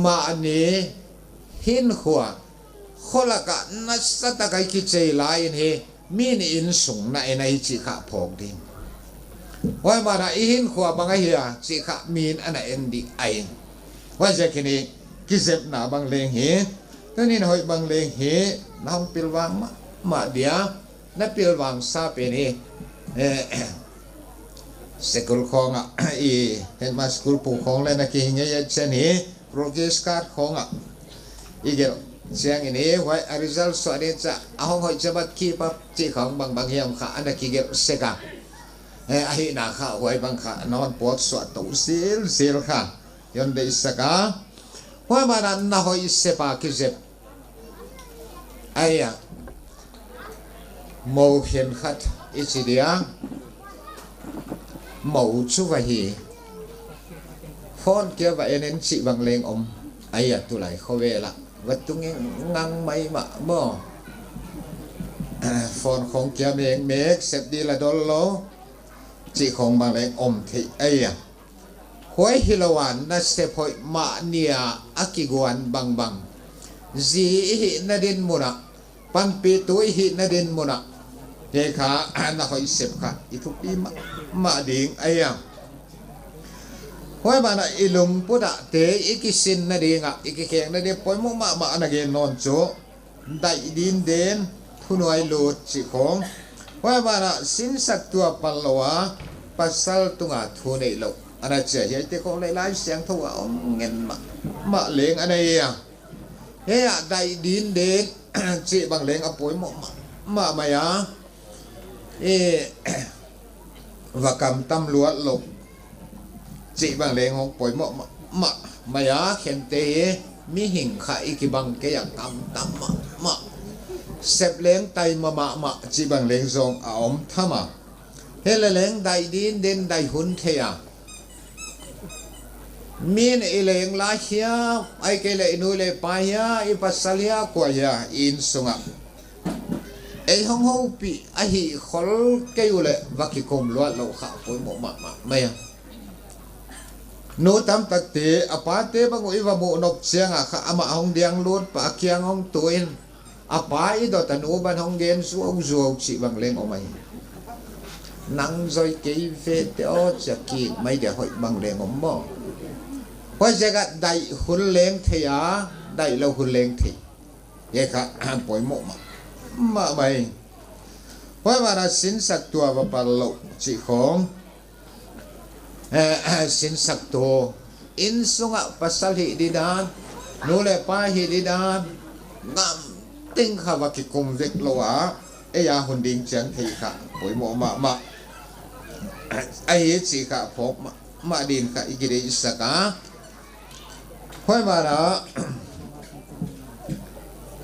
ma ni hin khwa kholaka na sata kai ki chei lai he min in sung na enai chi kha phok din wai ma na hin khwa banga hi chi kha min ana endi ai wa je kini ki zep na bang leng he tanin hoi bang leng he nang pilwang ma dia na pilwang sa pe ni sekul khong i hen ma school pu khong le na ki nge ya chen hi progress card khong i gel siang ini wai result so ade cha ahong hoi chabat ki pa chi khong bang hiam kha ana ki gel seka ahi na kha wai bang kha non pot so to sil kha yon de saka wai ma na hoi sepa ki zep aya mo hian khat ichidia mo chu va hi phone kia va enen chi bang leng om aya tu lai khowe la vật tung ngang may mà mò phone không kia miếng miếng xếp đi là đôi lố chỉ không bằng lại ôm thì ấy à khối hilowan na xếp hội mạ nia akiguan bang gì hi na din muna pan pi tuổi hi na din muna thế khá na hội xếp khá itu pi mạ điên ấy à hoi mana ilung puda te ikisin na dinga ikikeng na de poi mo ma na ge non cho dai din den thunoi lut chi khong hoi mana sin sak tua palwa pasal tunga thu nei lo ana che ye te ko lai lai siang thu om ngen ma leng anai ya he ya dai din den chi bang leng apoi mo ma ya vakam tam luat lok chị bằng lệ ngọc bồi mọ mà ya khen tế mi hình khai cái bằng cái dạng tam mà xếp lên tay mà chị bằng lệ rong ống tham à thế là lên đại điên đến đại hun thế à min ileng la hia ai cái lệ nuôi lệ pa hia i pasalia kwa hia in sunga ไอ้ห้องห้องปีไอ้หิขอลเกี่ยวเลยวักกิคมล้วนเราข่าวคนหมกมาไม่อะโน้ตำตัดเตะอปาเตะบางอีว่าโมนกเสียงอะค่ะอามาห้องเดียงล้วนปากเคียงห้องตัวเองอปาอีดอตันโอบันห้องเกนสวงสวงสิบางเลงออกมานังซอยเกี่ยวเฟตอจะกีไม่เดี๋ยวหอยบางเลงออกมาเพราะจะกัดได้หุ่นเลงเทียได้เราหุ่นเลงทีเยค่ะปล่อยหมกมาไม่เพราะว่าสินสักตัวว่าปลาโลจีของสินสักตัวอินสุงะปัสสาวะดีดานนูเลป้าหิดีดานงามติ้งข้าวกิคุมเวกโลวะเอยาหุ่นดิ่งเจียงทีค่ะปล่อยหมกมาไอ้จีค่ะพบมาดินค่ะอีกิริสกาเพราะว่า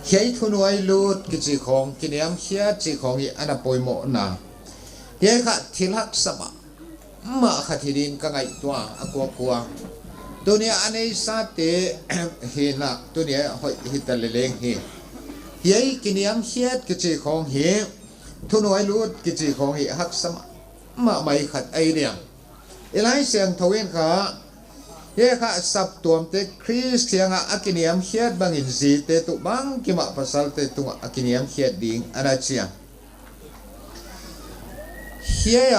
เฮียทุนไว้ลูดกิจของกินยามเฮียจีของอีอันปอยโมนาเฮียค่ะทิลักสมะมาขัดดินกังไอตัวกัวตัวนี้อันนี้สัตย์เห็นนะตัวนี้หอยหิตเลเลงเฮียกินยามเฮียกิจของเฮียทุนไว้ลูดกิจของอีหักสมะมาไม่ขัดไอเดียอีไลเสียงทวินค่ะเยค่ะสับตัวเตคริสเสียงอากินิยมเขียดบางอินซีเตตุบางกิมาภาษาเตตุอากินิยมเขียดดิ่งอันนั้นเชียเฮีย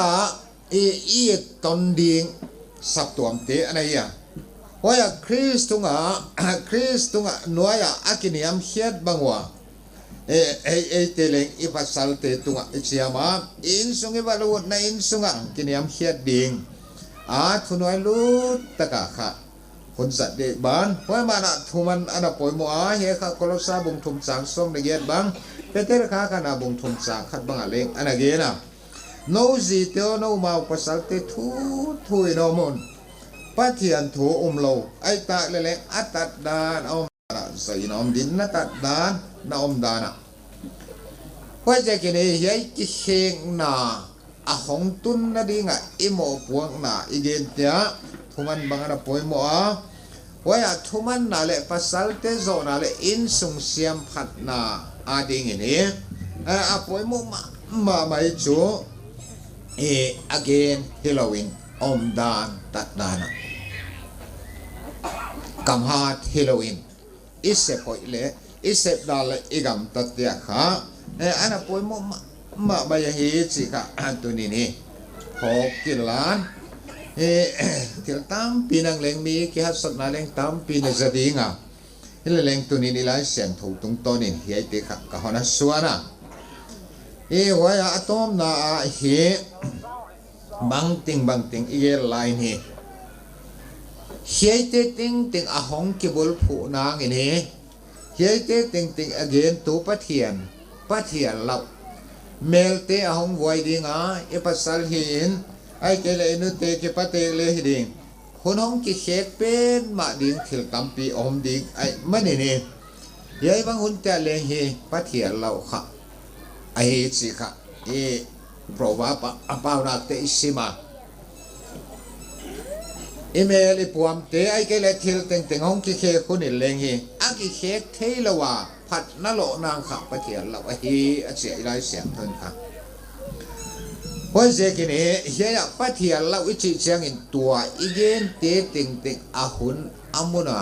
อีตอนดิ่งสับตัวเตอันนี้ว่าคริสตุงนัวอากินิยมเขียดบางว่าเตเลงอีภาษาเตตุเชียมาอินสุงอีบาลูดในอินสุงกินิยมเขียดดิ่งทุนไว้ลูดตะกะค่ะคนสัตว์เด็กบ้านเพราะมันทุมันอันดับปอยมัวเฮค่ะกลสาบุงทุมสังส่งในเกียรบังเป็นเตระค่ะกันบุงทุมสังขัดบังอะไรอันนั้นเกียนะโนจีเตียวโนมาภาษาเตทุยโนมุนปัจเจียนถูโลไอตาเล็กอัตดานอมใส่นอมดินนัตดานนอมดานะเพราะจะกินเฮียกิเชงนาหงตุนนาดิ่งอิโมปวงนาอีเกนเตียทุมันบางอันปอยมัวว่าทุมันนาเลภาษาเตโซนาเลอินสุงเสียมพัดนาอาดิ่งนี่ปอยมัวมาไม่จูagain Halloween อมดานตัดดานะกำฮาด Halloween อิเสปอยเลอิเสปดาเลอีกำตัดเดียค่ะอันปอยมัวมาใบเหตุค่ะตัวนี้หกกิลานที่ตามปีนังเลงมีกี่ฮัสนาเลงตามปีนักจะดีงาเลงตัวนี้นี่ไล่เสียงถูกตรงต้นนี่เหตุค่ะก็ฮอนัสส่วนว่าอะตอมนาเหบางติงอีไลน์นี่เหตุติงหงกิบุลผู้นางนี่เหตุติงagain ตัวปะเทียนเราเมลเตอหงไว้ดิ่งเอปัสสัลหินไอเกลนุเตกิปะเตเลหิดิ่งคนหงกิเชตเป็นมาดิ่งถิลตัมปีอมดิ่งไอมันนี่ยัยบางคนแต่เลหิปะเทียเราค่ะไอสิค่ะเพราะว่าปาวนาเตอิสิมาอีเมลปวมเตไอเกลถิลติงหงกิเชคนนี่เลหิอากิเชตเทลว่าพัดนโลนางขับปะเทียนเราเสียไรเสียงเพิ่นค่ะเพราะเสียกินเฮียปะเทียนเราวิจิเชียงอินตัวอีเกนเตติงอาหุนอามุนา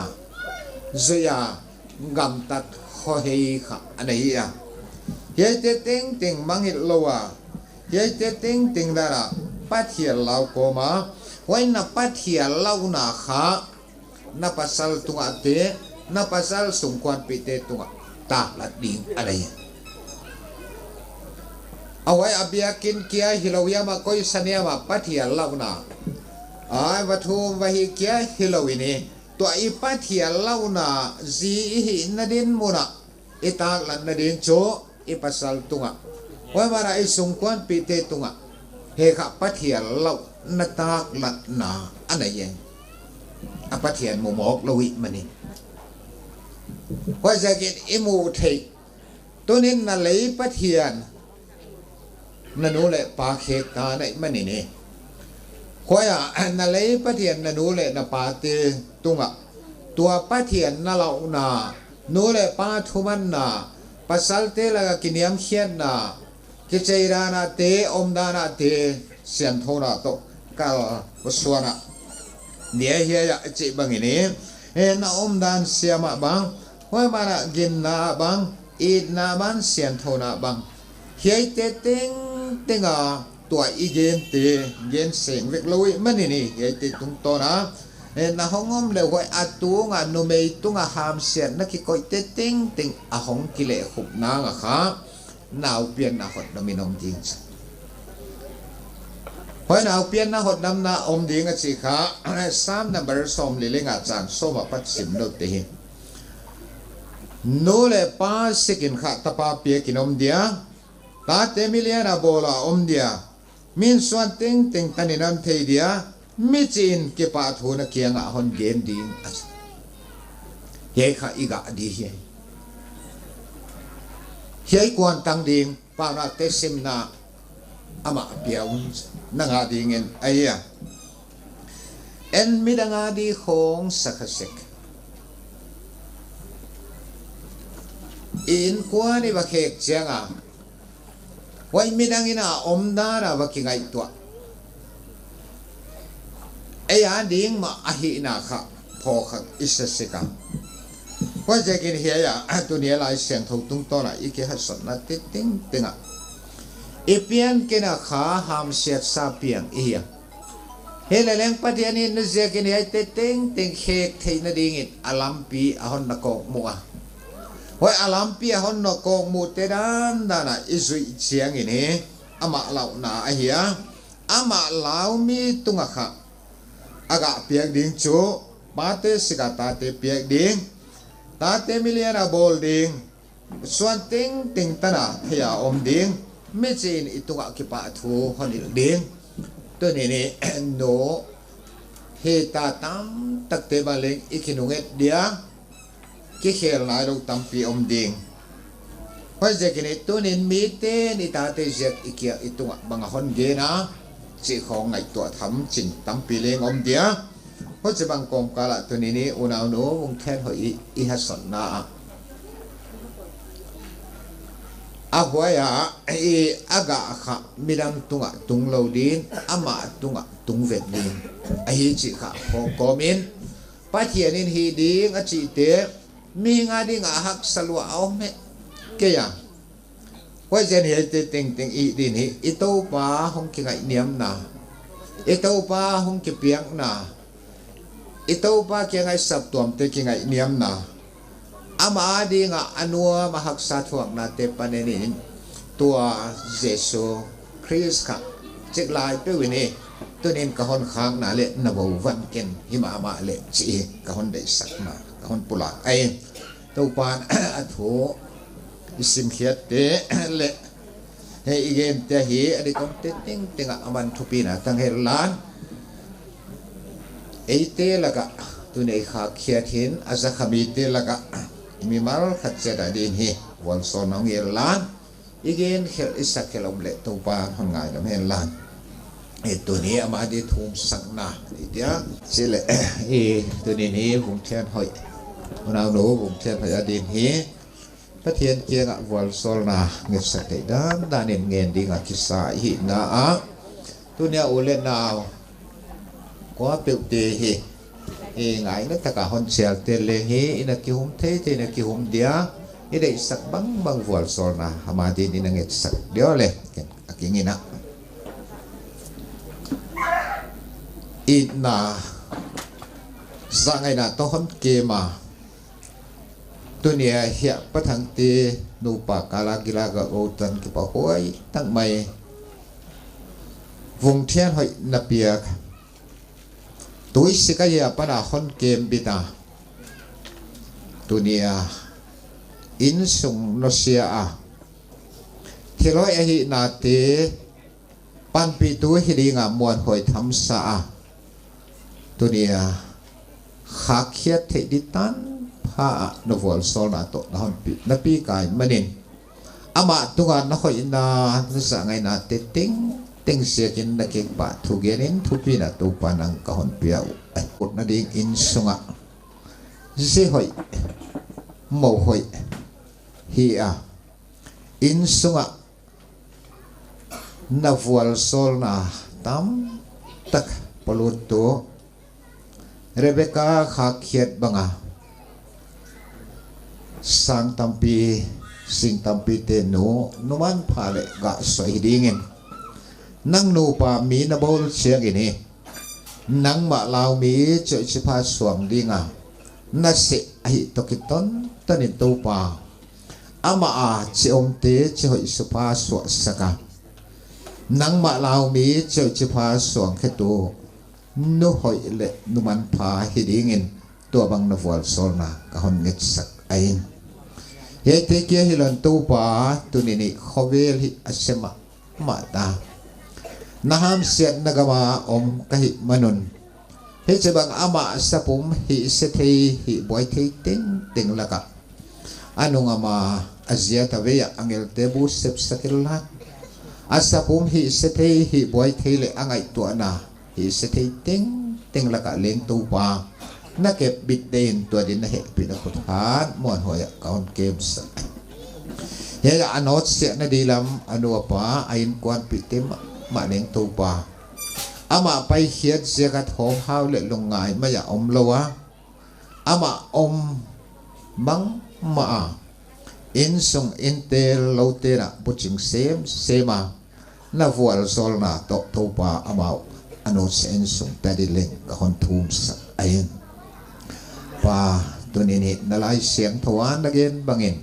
เสียกำตัดขอเฮียค่ะอันนี้เฮียติงมังหิตโลวะเฮียติงดาราปะเทียนเราโกมาไว้นับปะเทียนเราหนาค่ะนับภาษาตุงเตนับภาษาสงควรปิเตตุงตาลัดดิ่งอะไรเอาไว้อเบียกินเกียฮิโลวีมาก็ยสัญญามาปะเทียนเล่านาวัตถุวิหิเกียฮิโลวีนี่ตัวอีปะเทียนเล่านาจีหินดินมุนะอิตาลันนดินโจอีปัสสัลตุงะไว้มาไอสงควรปิเตตุงะเฮขะปะเทียนเล่านตาลัดนาอันไหนยังอปะเทียนมุมอกลวิมันนี่ว่าจะกินอิมูเทตัวนี้นั่นเลยปะเทียนนั่นนู้นแหละปาเขตตาในมันนี่ขวายนั่นเลยปะเทียนนั่นนู้นแหละน่ะปาเตตุงะตัวปะเทียนนั่นเราหนานู้นแหละปาทุมันนา pasal te laga kiniam khian na ke cheira na te omda na te sian thona to kal waswana dia hia ya chi bangini na omdan siama bang hoi mana gin na bang id na ban sian thona bang hiai te ting tinga tua igen te gen seng vek loi manini hiai te tung to na na hongom le hoi atu nga numei tunga ham sian na ki koi te ting ting a hong kile khup na nga kha naw pian na hot na minom ding hoi naw pian na hot nam na om ding a chi kha sam number som li lenga chan soma pat sim no te hi no le pa sekin kha tapa pie kinom dia ta te miliana bola om dia min swan ting ting taninam thei dia mi chin ke pa thuna kianga hon gen ding he kha iga di he he kwan tang ding pa na te sim na ama piaun nanga ding en aya en midanga di khong sakhasek in kwani ba khek changa wai midangina omda ra ba ki ngai tua aya ding ma ahi na kha pho kha isasika wa jekin hiya ya tunia lai siang thau tung to na ike ha sot na te ting tinga ipian kena kha ham siat sa piang iya hele leng patiani na jekin hiya te ting ting khek theina ding it alampi ahon na ko muwa hoi alampi ahon na ko mu te dan dana izui chiang ini ama lau na ahia ama lau mi tunga kha aga piak ding chu pate sikata te piak ding ta te miliana bol ding suan ting ting tana thea om ding me chin itunga ki pa thu honil ding to ni ni no he ta tam tak te baleng ikinunget dia ki khel na ro tampi om ding hoi je kini tunin mi te ni ta te jet ikia itunga banga hon ge na chỉ khong ngày tuổi thắm chỉnh tắm pi lên om dia hoi che bang kom kala tu ni ni unau no mung then hoi I ha son na a hoya e aga kha midang tunga tung lo din ama tunga tung vet din a hi chi kha ko komin pa thianin hi ding a chi te mi nga ding a hak salwa au me ke ya hoi jen hi te ting ting I din hi ito pa hong ki ngai niam na ito pa hong ki piang na ito pa ki ngai sap tuam te ki ngai niam na ama di nga anua mahak sa thuak na te panenin tua Jesu Christ ka chik lai pe wini tunin ka hon khang na le na bo van ken hima ma le chi ka hon dei sak ma ka hon pula ai to pan athu isim khiat te le he igen te hi adi kom te ting tinga aman thupina tang her lan eite laga tunei kha khiat hin aza khami te laga mi mal khat che da din hi wal so nong yer lan igen khel isak khelom le to pa hon ngai dam hen lan e tu ni ama di thum sak na dia sile e tu ni ni hum thian hoi nào nô vùng trên phải adin hi phát hiện kia ngạ vual sol na nghiệp sạch đấy đa nên nghe đi ngạ kisa hi na á tu nia ulen nào có biểu đề hi ngài nó ta cả hòn chèl tiền lệ hi ina ki hum thế thế ina ki hum dia i dei sak bang vual sol na hamadi ni na nget sak dio le akingina na za ngai na to hon ke ma tunia hia pathang te nu pa kala gila ga otan ki pa hoi tang mai vùng thiên hội na piak túi sikaya pana hon kem bita tunia in sung no sia a thiloi a hi na te pan pi tu hi dinga muan hoi tham sa a tunia khakhiat the ditan pha no vol sol na to na hon pi na pi kai manin ama tunga na hoi na sa ngai na te ting ting sia kin na ke pa thu genin thu pi na tu panang ka hon piau ai ut na ding in sunga si hoi mo hoi hi a in sunga na vual sol na tam tak palut tu Rebecca khakiat banga sang tampi sing tampi te no numan phale ga soi dingin nang nu pa mi na bol chiang ini nang ma lau mi choi chipa suang dinga na se ai tokiton tanin tu pa ama a chi om te chi hoi supa su saka nang ma lau mi choi chipa suang khetu nu hoi le numan pha hidingin tua bang na vual sol na ka hon nget sak ain ye te kia hilan tu pa tunini khovel hi asema ma ta naham siat nagama om kahi manun he chebang ama sapum hi sethei hi boy thei ting laka anung ama azia taveya angel tebu sep sakilat asapum hi sethei hi boy thei le angai tu ana hi sethei ting laka leng tu pa na kep bit den tu din na he pi na khuthan mon hoya kaun games he anot se na dilam anu apa ain kwan pi tem ma leng tu pa ama pai hiat zekat hom hau le lungai ma ya om lowa ama om bang ma in sung intel lote na puching sema na vual sol na to tu pa ama ano sen sung tadileng ka hon thum sa ayin pa tunini nalai siang thawan again bangin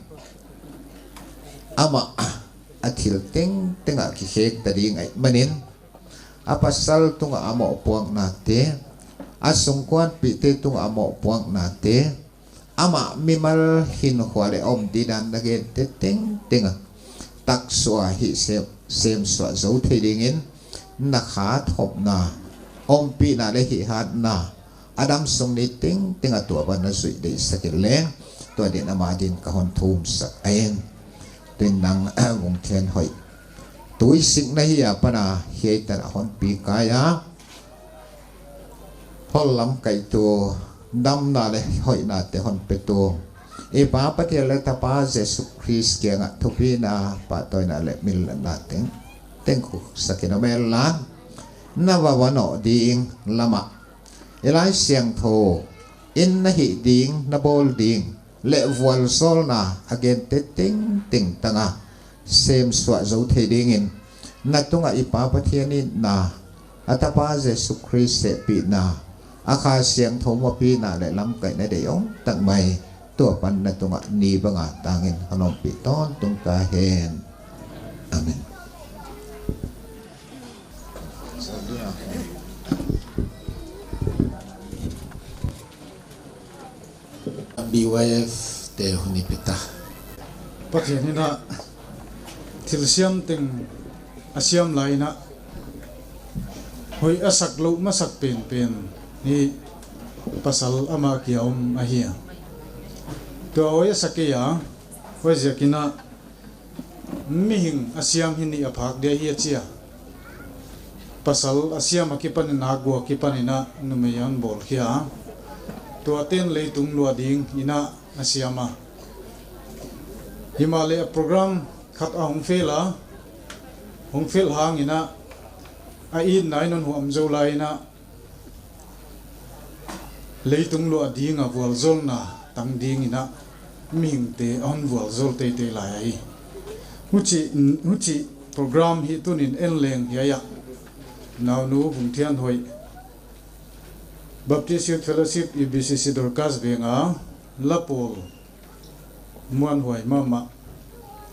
ama athil tenga ki hek tading ai manin apasal tunga amo puang nate asungkwan pite tunga amo puang nate ama mimal hin khwale om dinan again tenga tak swa hi sem swa zo thedingin na kha thop na om pi na le hi hat na Adam song ni tinga tua ba na sui de sakileng tua din amadin kahon thum sak ayen tin nang wong then hoi tui sing na hiya pana hiya tan hon pi kaya hol lam kai tu dam na le hoi na te hon pe tu e pa patia le ta pa Jesus Christ ke nga thupi na pa toy na le mil na teng ku sakina mel la na wa wano ding lama elai siang tho in na hi ding na bol ding le vual sol na again te ting tanga sem swa zo the dingin na tunga ipa pathianin na atapa Jesus Christ se pi na akha siang tho mo pi na le lam kai na de ong tang mai to pan na tunga ni banga tangin hanom pi ton tung ka hen amen. BYF te hunipita pathian na thilsiam ting asiam laina hoi asak lo masak pen ni pasal ama kiaum ahia to oi sakia hoi jakina mihing asiam hini aphak de hi chia pasal asiam akipan na go akipanina numeyan bol khia to aten leitung lua ding ina asiama Himalaya program khat a hong fel hang ina a in nai non huam zo lai na leitung lua ding a wal zol na tang ding ina ming te on wal zol te lai huchi program hi tunin enleng ya now nu hung thian hoi Baptist Youth Fellowship UBCC Dorcas benga lapol muan hoi mama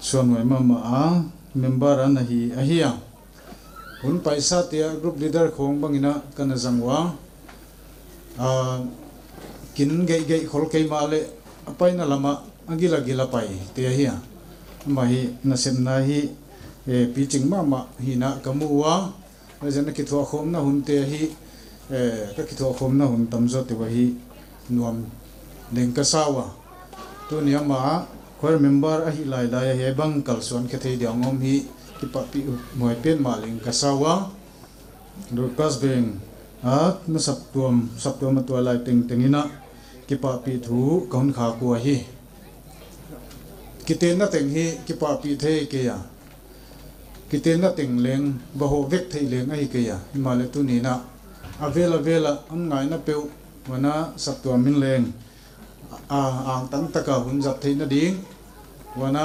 suan hoi mama a member an hi ahia hun paisa tia group leader khong bangina kana jangwa kin gei khol kei male apai na lama agila pai te ahia mahi nasem na hi pitching mama hina kamuwa rajana ki thwa khom na hun te hi ka kitho khom na hun tamzo te wahi nuam leng ka sawa tu niama khor member a hi lai he bang kalson ke thei diangom hi ki pa pi moi pen ma leng ka sawa Dorcas beng a na saptuam tu lai tengina ki pa pi thu kaun kha ko hi kiten na teng hi ki pa pi the ke ya kiten na teng leng ba ho vek thei leng ai ke ya himale tu ni na avela an ngai na peu wana saptua min leng ang tan taka hun jap thei na ding wana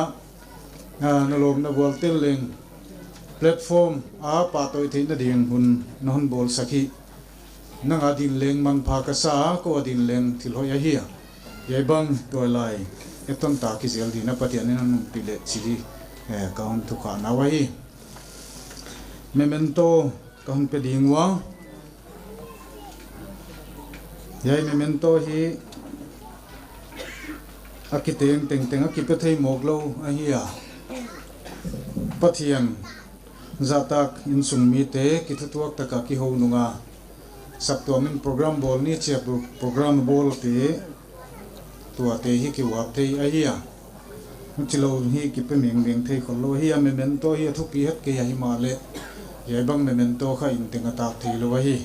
na lom na bol tel leng platform pa toi thei na ding hun na hun bol sakhi nanga din leng man pha ka sa ko din leng thil hoya hi yai bang toi lai eton ta ki zel di na patian nan pile chili kaun tu kha na wai memento kaun pe ding wa yai memento hi akiteng teng akipe thei moglo a hi a pathian zatak in sungmi te kithuak taka ki ho nunga saptuamin program bol ni che program bol te tua te hi ki wap thei a hi a chilo hi ki pe meng thei kholo hi a memento hi thu ki het ke hi ma le yai bang memento kha in tenga tak thei lo hi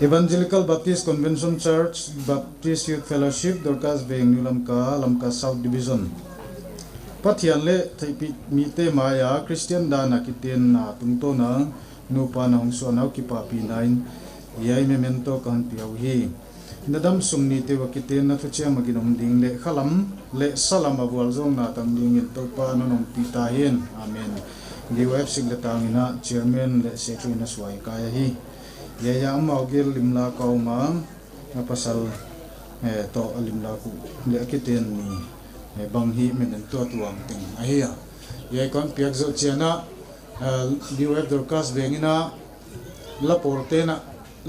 Evangelical Baptist Convention Church Baptist Youth Fellowship Dorcas Beng Lamka South Division pathian le theipi mi te maya Christian dana kiten na tungto na nupa na hongso na ki pa pi 9 yai memento kan piau hi nadam sungni te wakiten na thuchia maginom ding le khalam le salam awal zong na tam ding in to pa no nom pi ta hen amen diwaf sing le tangina chairman le secretary na swai kaya hi yaya amau gel limla kauma pasal to limla ku le kiten ni bang hi men to tuang ting ahia ye kon piak zo chiana diwaf dorcas bengina la portena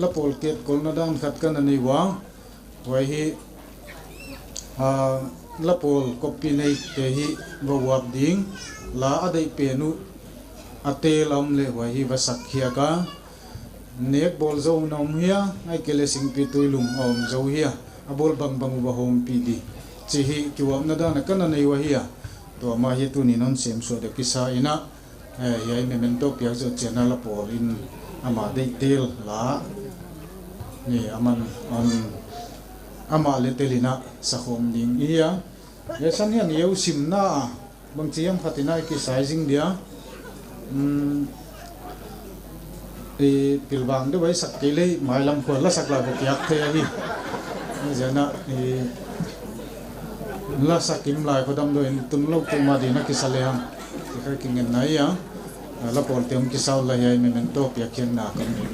la polket kolna dan khat kan ani wa wai hi la pol copy nei te hi bawap ding la adai penu atelam le wai hi wasak khia ka nek bol zo nom hia ai kele sing pi tuilum om zo hia abol bang ba hom pi di chi hi kiwam na da na kana nei wa hia to ma hi tu ni non sem so de kisa ina yai memento pia zo channel pol in ama dei tel la ni aman ama le telina sa khom ding ia ye san hian yeu sim na bang chiam khatina ki sizing dia pilbang de wai sak kele mailam khol la sakla ko piak the hi jana la sakim lai khodam do in tun lok tu ma dina ki saleham ka kingen nai ya la pol tem ki saw la yai memento piak ken na kam ni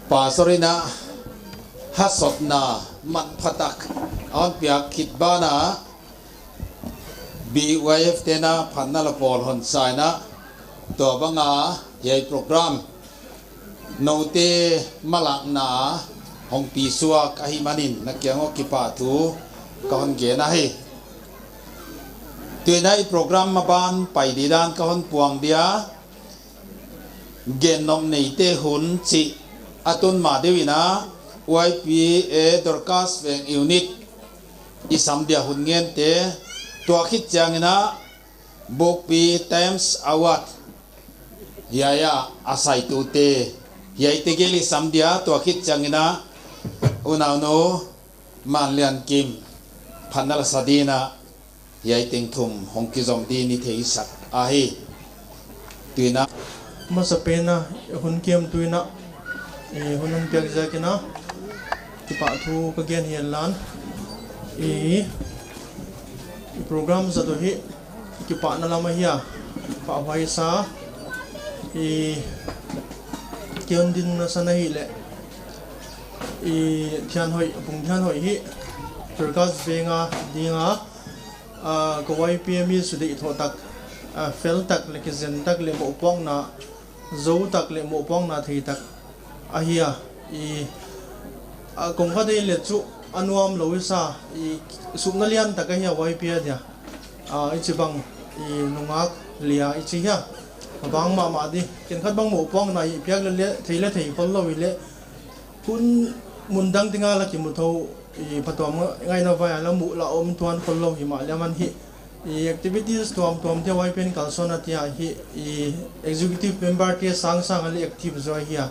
Pasorina hasotna man phatak on piak khitbana BYF tena phanna pol hon saina to banga yai program note malakna hong pisua kahimanin nakyang kipa tu kahon ge na hi tuinai program maban paididan kahon puang dia genom neite hun chi atun madewina YPA Dorcas Veng Unit isam dia hun ngen te tua khit changina bokpi times awat yaya asai tu te yai te geli sam dia tua khit changina unauno manlian kim phanal sadina yai ting thum hongki zom di ni thei sak ahi tuina masapena hun kem tuina hunung piak zakina kipa thu kagen hian program zato hi kipa na lama hiya pa hwai sa kion din na sana hi le thian hoi pung thian hoi hi Dorcas venga dinga kawai PME sudi thotak fel tak le kizen tak le mo pong na zo tak le mo pong na thei tak ahia kong ka dei le chu anuam loisa sumna lian ta ka hiya YPA dia ichibang nungak lia ichia bang ma di ken khat bang mo pong na piak le theile thei pol lo le kun mundang tinga la ki mu tho patom ngai na vai la mu la om tuan pol lo hi ma le man hi activities tom te YPN kalsona tia hi executive member ke sang ali active zo hiya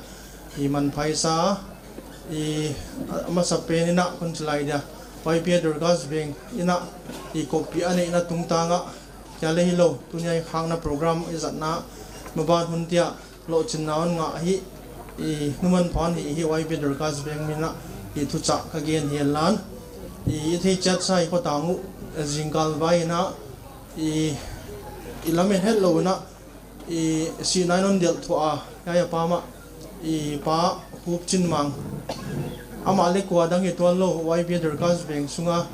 man phaisa masapen ina konslai dia YPA Dorcas Veng ina copy ane ina tungtanga kyale hilo tunyai khangna program izatna maban huntia lo chinnaon nga hi numan phon hi YPA Dorcas Veng mina thucha kagen helan thi chat sai ko tangu jingkal baina ilamen hello na si nainon del thua ya pama pa hup chin mang ama le ko adang etwal lo YPA Dorcas Veng sunga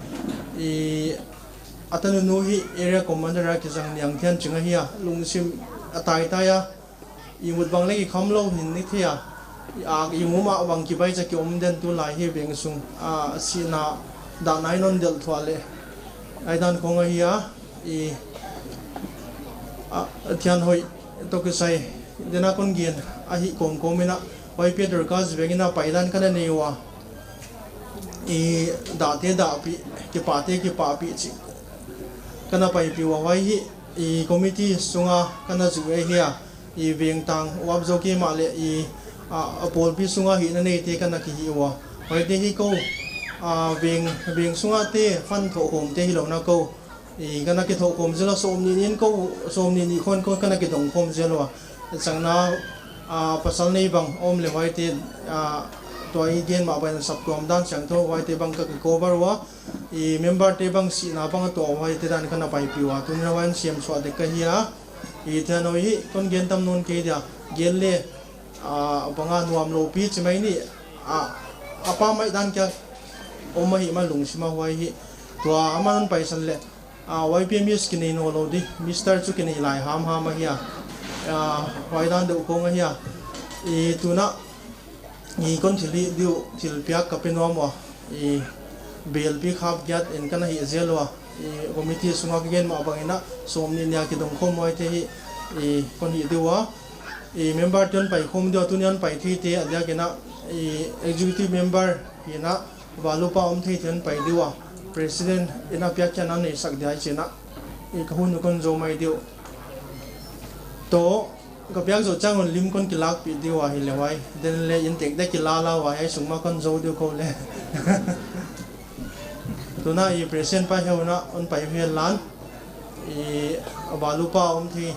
atanu no hi area commander ra ki jang nyang thian chinga hiya lungsim atai ta ya imut bang le ki khamlo hin ni thia imuma bang ki bai cha ki omden tu lai hi beng sung si na da nainon del thua le aidan konga hiya thian hoi to ke sai dena kon gien ahi kom komina YPA Dorcas Vengina paidan kana newa da pi ke pa pi chi kana pai pi wa wai hi committee sunga kana ju e hiya veng tang wab zo ki ma le pol pi sunga hi na nei te kana ki hi wa wai te hi ko veng sunga te fan tho hom te hi lo na ko kana ki tho kom zela som ni khon kana ki dong kom zelo changna pasal nei bang om le wai te to i gen ma ban sap tom dan chang tho wai te bang ka cover wa member te bang si na bang to wai te dan kana pai pi wa tun rawan siam so de ka hiya thian noi hi kon gen tam non ke dia gel le banga nuam lo pi chimai ni apa mai dan kya oma hi ma lung sima wai hi tua aman pai san le YPMS kini no lo di Mr. chu kini lai ham ma hiya wai dan de ko nga hiya I tuna I kon thili diu thil piak ka penwa mo I bel pi khap gyat en kana hi zelwa I committee sunga gen ma bangina somni nya ki dong khom moi te hi kon hi diwa I member ton pai khom dio tunian pai thi te adya kena I executive member hina walupa thei ten pai diwa president ina piak chana nei sak dai chena I kahun kon zo mai diu toก็เพียงสุดจ้างคนลิมคนกีฬาปีดีว่าเห็นเลยไว้เดินเลยยันเด็กได้กีฬาแล้วไว้ให้ส่งมาคนโจเดียวเขาเลยตัวน่ะอีเพรสเซนต์ไปเฮวนะอันไปเพียนล้านอีบาลูป้าที่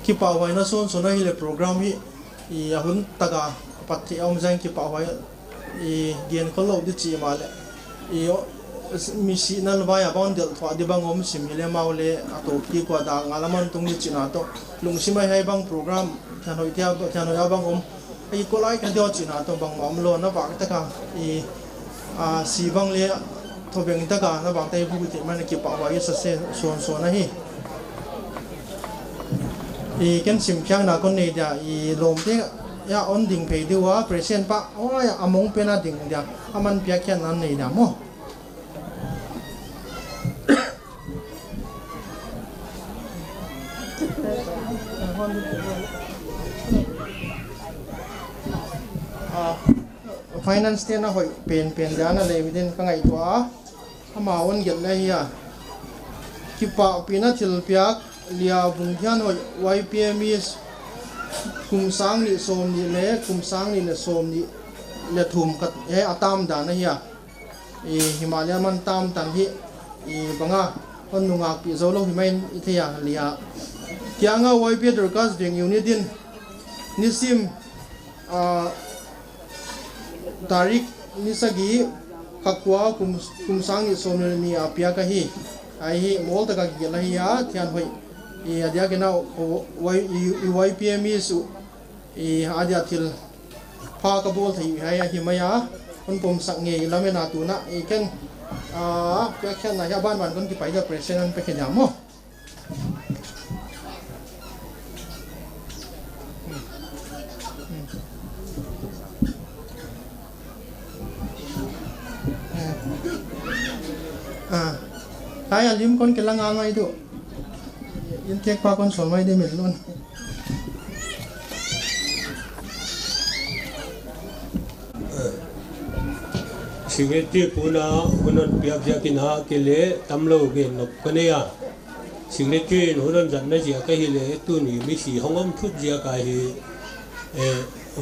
คิดป่าวไว้นะส่วนนั้นเลยโปรแกรมที่อีหุ่นตะกาปัตย์เอามาแจ้งคิดป่าวไว้อีเกียนเขาเล่าดิจีมาเลยอีมีสีนั่นว่าบ้านเดือดถอดดีบางอมสิมีเลมาเลอาตัวพี่กว่าด่างอาลมันตรงนี้จีน่าโตลุงสิไม่ให้บางโปรแกรมแทนหอยเที่ยวแทนหอยบางอมไอ้ก็ไล่กันเดียวจีน่าโตบางอมโลนะบางตะกาสีบางเลทบยังตะกานะบางแต่ผู้ที่มันเก็บเอาไว้สักเส้นส่วนนะฮีกันสิมเพียงนักคนนี้เดียลมที่ยาอ่อนดิ่งเพย์ดีว่าเปรสเซนต์ปะโอ้ยอามงเป็นอะไรดิ่งเดียมันเพียงแค่นั้นนี่เดียมั้งfinance เนี่ยนะหอยเปลี่ยนด้านอะไรไม่ได้ก็ไงตัวถ้ามาวันเกิดเลยอ่ะคิดว่าปีนั้นที่เราเปียกเลี้ยบุญยันหอย YPMS คุมสังนี่โซมนี่เล่คุมสังนี่เนี่ยโซมนี่เลี้ยทุ่มกับให้อาตามด้านนะเฮียหิมาลามันตามตันที่บางอ่ะคนนุ่งอาปีโซโลหิมาอิทยาเลี้ยที่อ่าง YPMS ดอร์กัสเดียงอยู่นี่ดินนิสิมtarik ni sagi kakwa kumsang ni somne ni apia ka hi ai hi mol ta ka gela hi ya thian hoi adia ke na YPMS adia thil pha ka bol thei hai hi maya kon pom sak nge lamena tu na ken pya khan na ya ban kon ki pai da president pe khen ya mo kaya lim kon kailangan mai do yung tek pa kon sol mai de melon Sigeti puna unon piak jakina kele tamlo ge nop kania sigeti nuron janna jia ka hile tu ni mi si hongom thut jia ka hi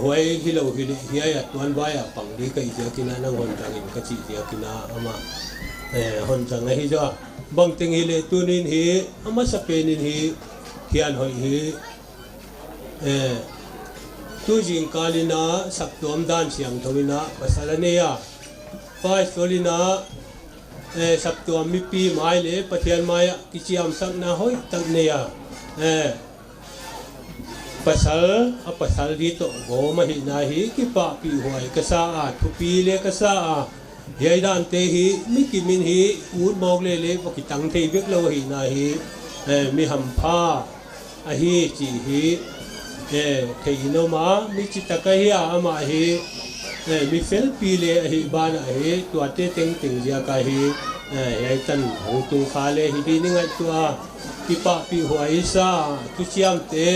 hoi hilo hile hiya tuan ba ya pang di ka jakina nang hon tangin ka chi jakina ama hon chang hi jo bang ting hile tunin hi ama sa penin hi hian hoi hi tu jing kalina saktom dan siang thorina pasalania pai solina saktom mi pi mai le pathian mai kichiam sak na hoi tak neya pasal dito go ma hi na hi ki pa pi hoi ka sa a thu pi le ka sa a yai dan te hi mi ki min hi ud mok le le ki tang thei bek lo hi na hi mi ham pha a hi chi hi thei no ma mi chi ta ka hi a ma hi mi fel pi le hi ba na hi tua te teng teng ja ka hi yai tan hong tung kha le hi di ni ngai tua ki pa pi hoi sa tu chiam te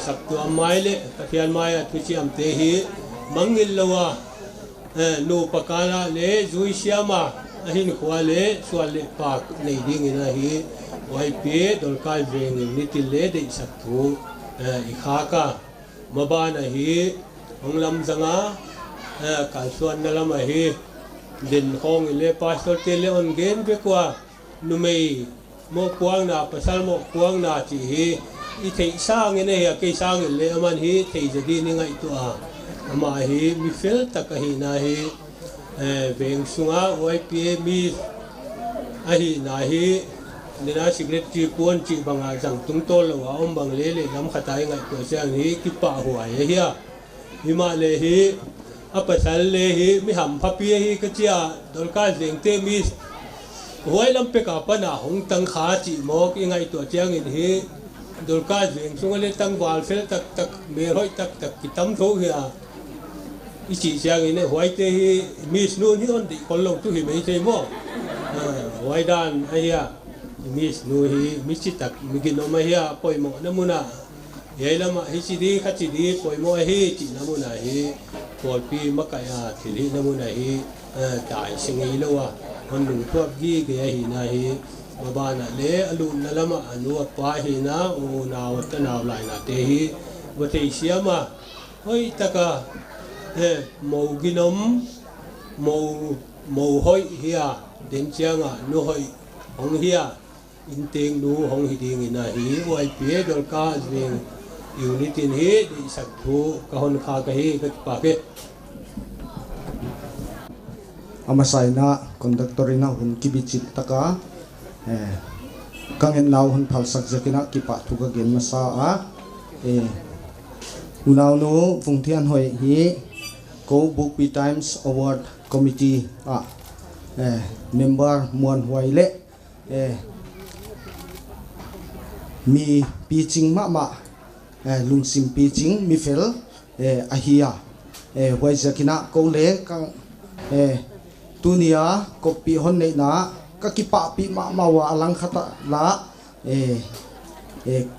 sak tu mai le pathian mai tu chiam te hi mangil lawa no pakala le zui siama ahin khwa le swal le pak nei ding ina hi wai pe dol kai veng ni til le de sak thu I kha ka mabana hi onglam zanga kal suan na lam hi din khong le pastor te le on gen be kwa numei mo kuang na pasal mo kuang na chi hi I thei sang ine ya ke sang le aman hi thei jadi ni ngai tu a ama hi mi fel ta ka hi na hi เวงสุงาไว้เปียมีอาหินาหินี่นะสิกเรตจีปวนจีบางอาจังตุ้งโตลว่าอมบางเล่เล่ลำขตายไงตัวเสียงนี้กิปะหัวเฮียหิมาเลหิอปัสสาเลหิมิหำพับเปียหิกเจียดอลกาเสียงเตมิสหัวลำเปกาปนาหงตังขาจีโมกยังไงตัวเจียงอินหิดอลกาเสียงสุงเลตังวาลเฟลตักเมรอยตักกิตัมโตเฮียอีจีเสียงอินหัวเตหิมิสนูนฮิออนติคนลงตุหิไม่ใช่โมหัวด้านไอ้เฮียมิสนูฮีมิสิตักมิกินอมาเฮียปอยโมน้ำมุนาเฮียละมาฮิสิดีขัดสิดีปอยโมฮีจีน้ำมุนาฮีปอดปีมะกายาสิดีน้ำมุนาฮีตายสิงฮีละวะคนหนุ่มพวกยี่เกียฮีนาฮีมาบ้านเล่อลุนนั่นละมาอนุวัปะฮีนะโอนาวตะนาวลายนาเตฮีวัตเสียมาเฮ้ยตะกะโมกินอมโมหอยเฮียเดินเชียงอ่ะนูหอยของเฮียอินเตงนูของฮิดิงอินาฮีไว้เปียดอลกาเวงยูนิตินฮีดิสักทูกะฮอนคากะฮีกะปาเกAmasayna conductorina hun kibichit taka kangen naw hun phalsak jakina kipa thuka gen masa a unaw no phungthian hoi hi Go Book P Times Award Committee member muan huai le mi pitching ma lungsim pitching mi fel ahia huai jakina ko le kang tunia kopi hon nei na ka kipa pi ma wa alang khata la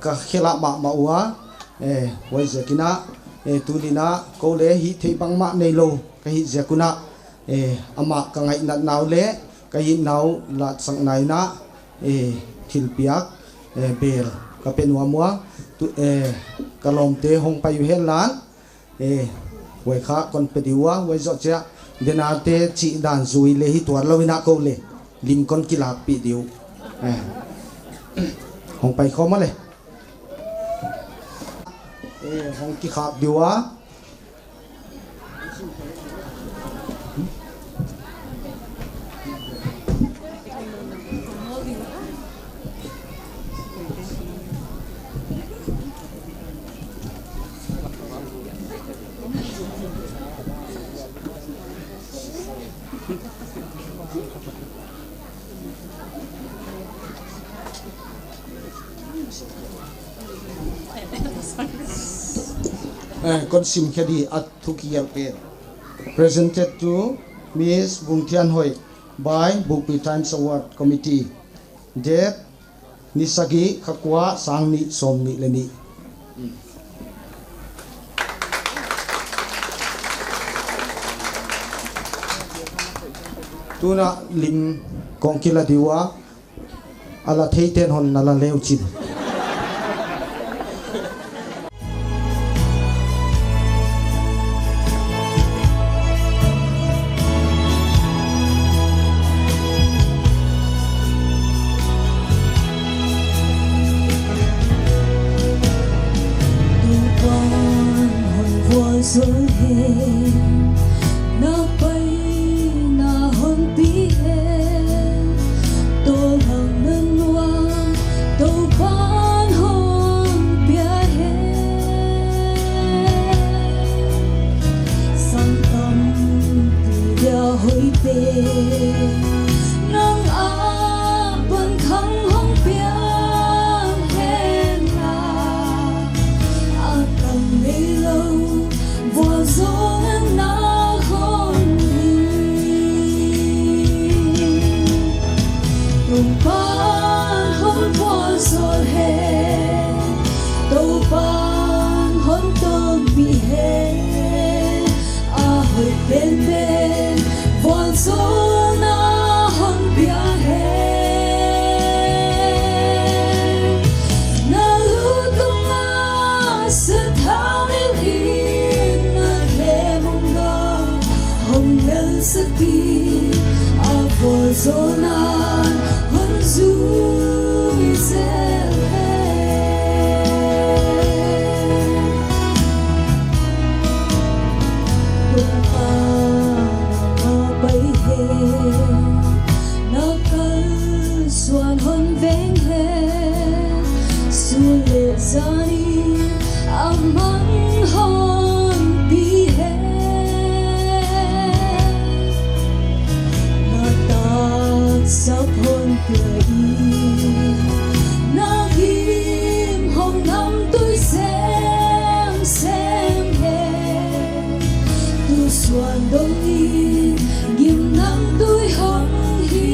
ka khela ma wa huai jakina tunina ko le hi thei bang ma nei lo ka hi jakuna ama ka ngai na naw le ka hi naw la sang nai na thilpiak bel ka penwa muang tu kalom te hong payu helan huai kha kon pediwa huai zo cha denate chi dan zui le hi tuar lawina ko le lim kon kila pi diu hong pai khoma le hong ki khap diwa kon sim khadi at thukial pe presented to Miss Bungthian Hoi by Book P Times Award Committee date nisagi khakwa sangni somni leni tuna lim kongkila diwa ala theiten hon nala leuchin Hãy sani amang hon bihe natak sa phon pai nagim hong nam tôi xem he tu xuân đông đi ghim nam tôi hong hi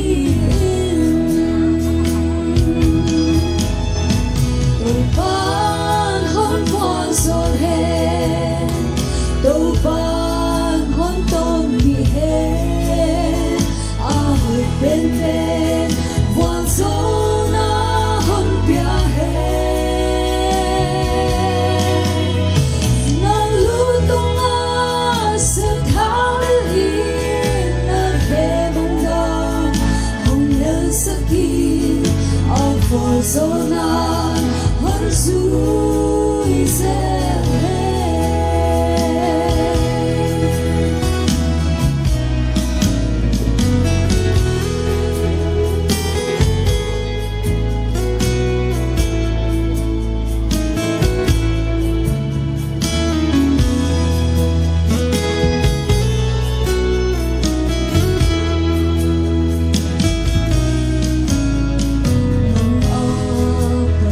tôi ban hon quan son he tôi ban hon tom hi he a hơi bên bên quan son na hon bia he nang lu tung a sa thao li na he mong dang hong le sa ki a for son na hon zui se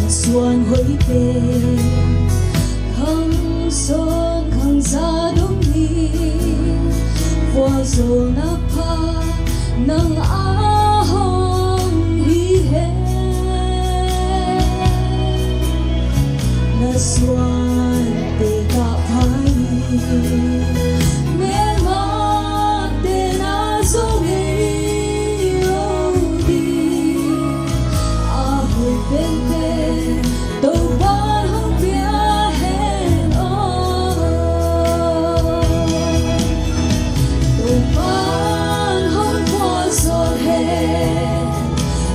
xuân hối về khăng son khăng ra đông đi qua rồi na pa nang a hong hi he na xuân te ka phai me ma te na zo đi a hồi bên bên tôi ban hong bia hen tôi ban hong quan son he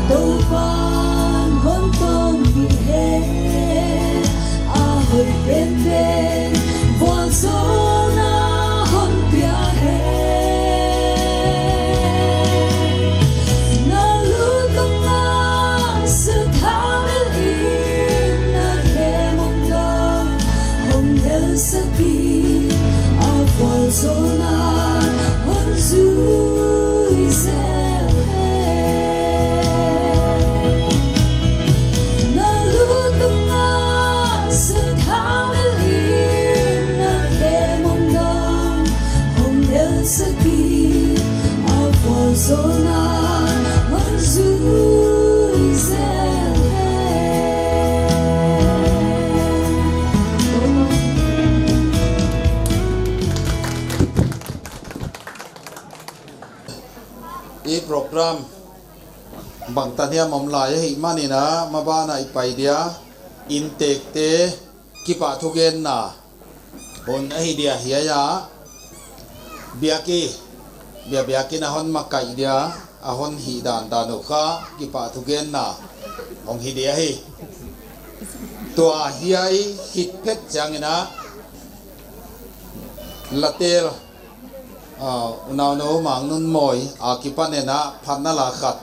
tôi ban hong tom bi he a hồi bên bên quan son na hong bia he na lu tung a sự thao li na he mong dang hong le sa ki a quan son na hon zui se na lu tung a sự thao li na he mong dang hong le sa ki a quan son na hon zui se i program bang tania mom lai hi mani na mabana ipai dia intek te kipa thugen na bon ahi dia hiya biaki na hon makai dia a hon hi dan danu kha kipa thugen na ong hi dia hi tua hiai hit phet changina latel unau no mang nun moi akipane na phanna la khat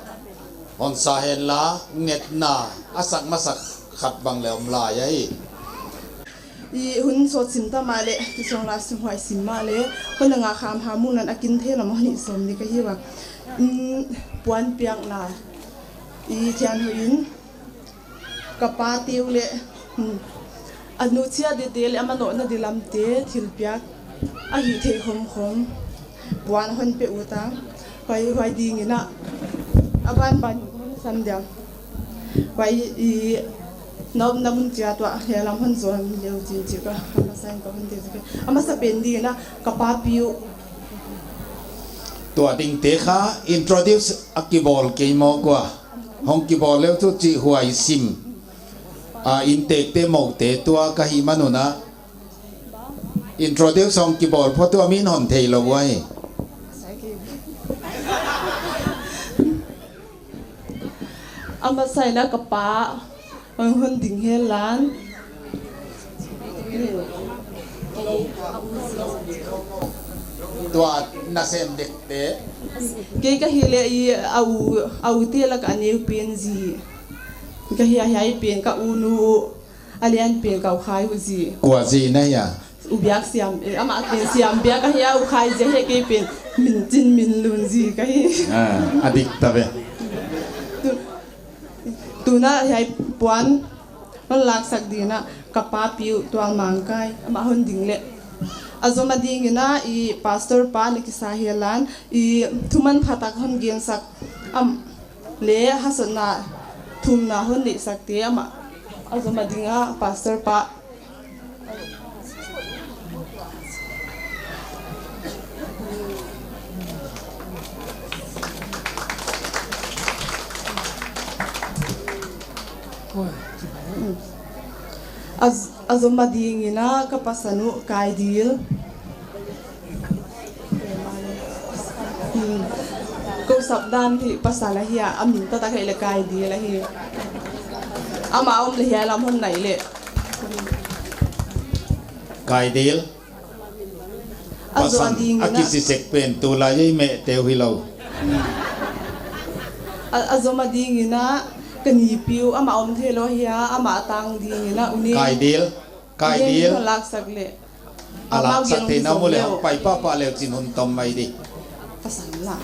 on sahen la net na asak masak khat bang leom la yai i hun so sim ta ma le ti song la sim hwai sim ma le hon nga kham ha mu nan akin the lam ni som ni ka hi wa puan piang la i thian huin ka pa tiu le anu chia de de le amano na dilam te thil piak a hi the khom khom puan hon pe uta hwai ding ina aban ban sam dia hwai i nom namun chia to he lam hon zo leu chin chi ka ama san ko hon de ke ama sa pen di na ka pa piu tua ding te kha introduce akibol ke mo kwa hong kibol leu tu chi huai sim intek te mo te tua ka hi manuna introduce hong kibol pho tua min hon thei lo wai ama sai na ka pa hon ding he lan tua na sem dek te ke ka hile i au te la ka neu pen ji ka hi pen ka unu alian pe kau khai hu ji กว่าจีนะอย่า ubiak siam ama ken siam bia ka ya u khai je he ke pen min tin min lun ji ka hi อดิกตะเว tu na hai puan man lak sak di na kapa piu tuang mangkai ama hon ding le azoma ding ina I pastor pa ni ki sahilan I thuman phatak hon geng sak am le hasana thumna hon ni sak te ama azoma dinga pastor pa azoma ding ina kapasanu kai deal ko sabdan thi pasala hiya amin ta kai le kai deal la hi ama om le hiya lam hon nai le กายดีลภาษาอังกฤษเสกเป็นตัวลายไม่เตวิโล azoma ding ina kani piu ama om thelo hiya ama tang ding ina uni กายดีลกายดีล lak sak le อาลักสักเทน้ำมูลเลยไปป้าป้าเลยจินหุนตอมไม่ดี pasan la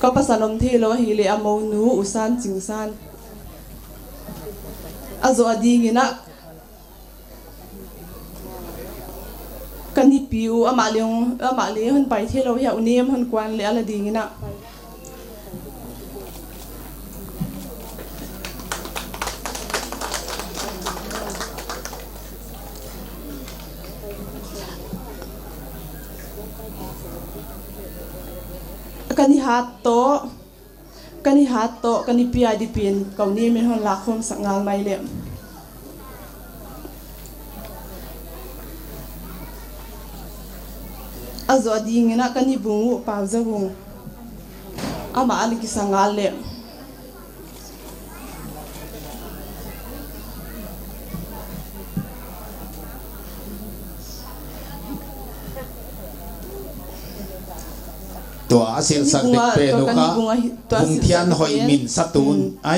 ko pasan om thelo hi le amo nu usan chingsan azo ading ina kani piu ama le hon pai thelo hiya uni am hon kwan le ala ding ina kani hat to kani pia di pin kau ni min hon la khom sangal mai le azo ading ina kani bungu pa za bung ama ali ki sangal leตัวอาศิลสักเด็กเป็นลูกค้าบุงเทียนหอยมินสตูนไอ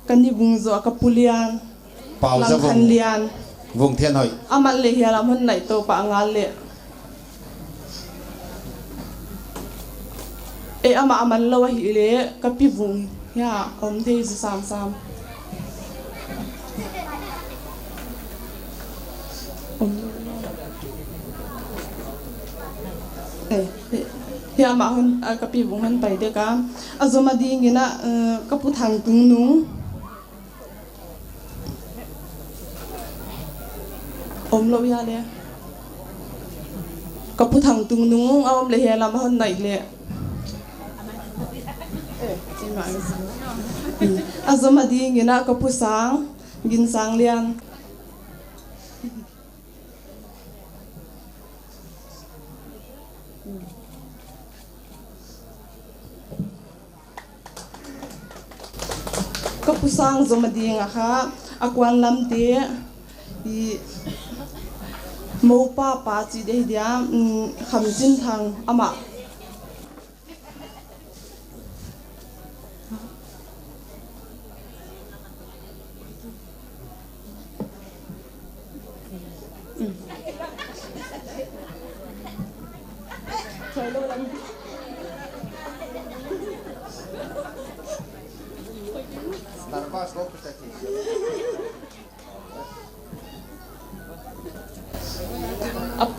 กันนี่บุงโซกับปุเลียน เป่าจะบุง เลียน บุงเทียนหอย อามันเลยเฮียละมันไหนโตปะงานเลยอามันละวะฮิเลกับพี่บุงเฮียอมเทสสามเฮียมาคนกับพี่บุงมันไปเด็กกันอาจมาดีงี้นะกับผู้ทางตุงนุ้งอมเราอย่าเลยกับผู้ทางตุงนุ้งเอาเลยเฮียเรามาคนไหนเลยอาจมาดีงี้นะกับผู้สางกินสางเลียนก็ผู้สร้างสมดีงะค่ะอากวนลำเตะอีโมป้าป้าจีเดียคำจินทางอามา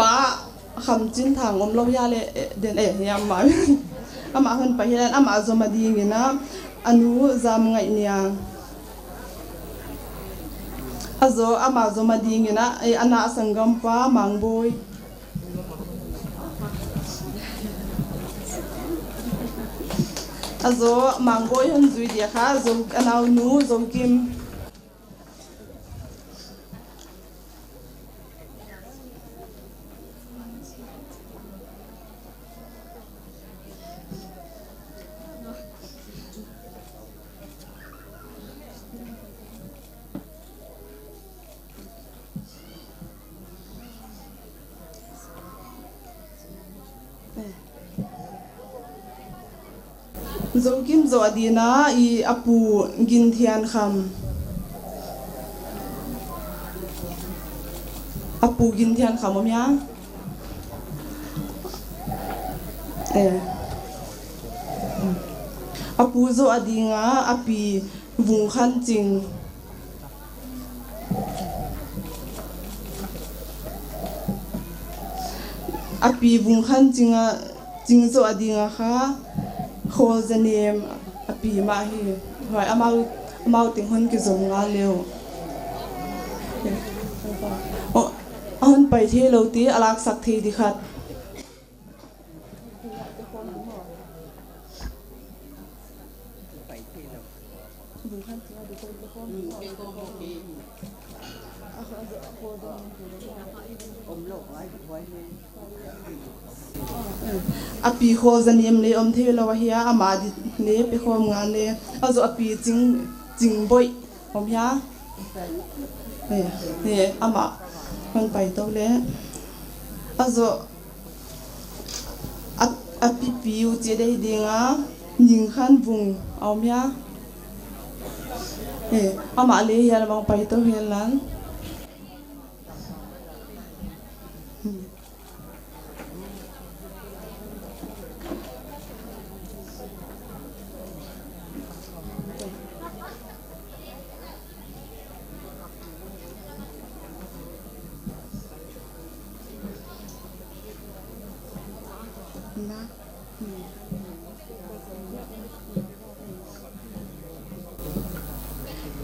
ป้าคำจินทางอมเรายาเลยเดินยามมาอามาคนไปเฮียนอามาจมาดีงี้นะอนุจามไงเนี่ยอามาจมาดีงี้นะอันน่าสังกัมป้ามังบอยมังบอยฮันจุยเดียค่ะอันเอาหนูกิมกิมโซอดีนะอีอปูกินเทียนคำ apu gin thian khamom ya apu zo adinga api vung khan ching api vung khan chinga ching zo adinga kha khol zanem api ma hi hoi amau ting hon ki zom nga leo ahon pai the lo ti alak sak the di khat api khol zanem le om the lo wa hiya ama di ne pe khom nga ne azo api ching boi om ya ne ama man pai to le azo api piu che dei dinga ning khan bung om ya ama le ya bang pai to helan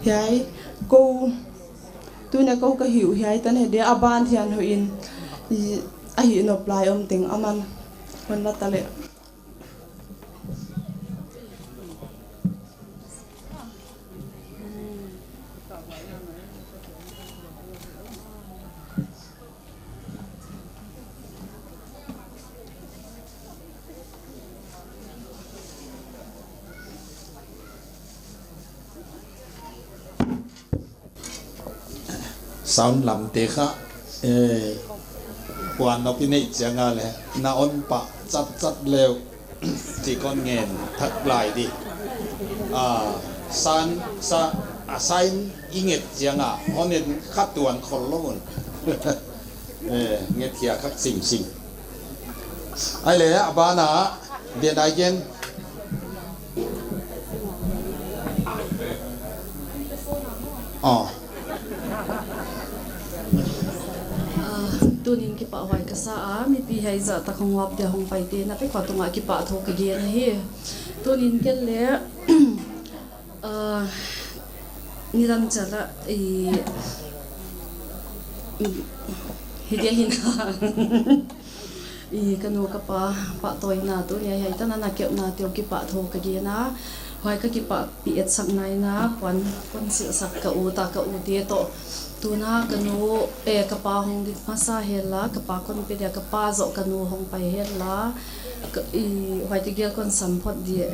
hiai cô tôi nè câu cái hiểu hiai tên hệ để aban thì anh in ai hiểu nộp lại ông tiếng aman mình bắt ta lệ sound lam te kha quan nó pin changa le na on pa chat leo chỉ con nghen thak lại đi san sa sign inget changa onen khat tuan khol lon nghe thia khắc sing ai le abana điện đại gen tunin ki pa hoi ka sa a mi pi hai za ta khong wap de hong pai te na pe kwa tunga ki pa tho ka ge na hi tunin kel le ni ram chala hi dia hin kanu ka pa toy na tu ya hai ta na ke na te ki pa tho ka ge na hoi ka ki pa pi et sak nai na kon si sak ka u ta ka u te to tuna kanu kapa hong di masa hela kapa kon pe dia kapa zo kanu hong pai hela hoi ti gel kon sampot die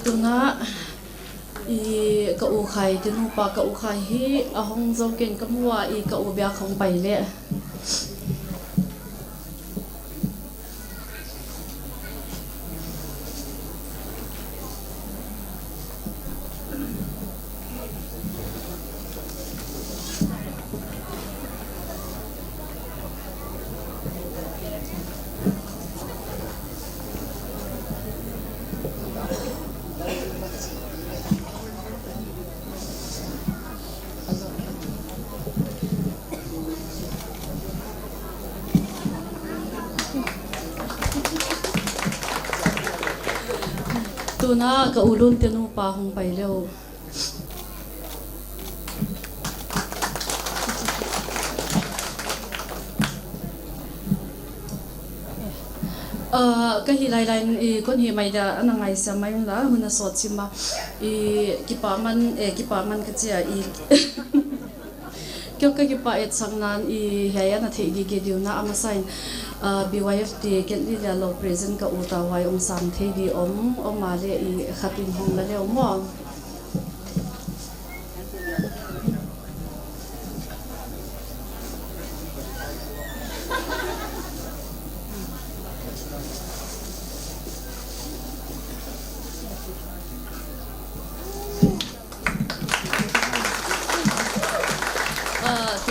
tuna ka u khai tinu pa ka u khai hi a hong zo ken ka muwa ka u bia khong pai le tuna ka ulun tinu pa hong pai leo cái hi lai lai con hi mai da anh ngay xem mai là hun na sốt chim ba kipa man cái gì kêu cái kipa et sang nan hay anh thấy cái điều na ama sign BYFT cái đi là lo present cái uta wai sam thấy đi mà le khapin hong la le mo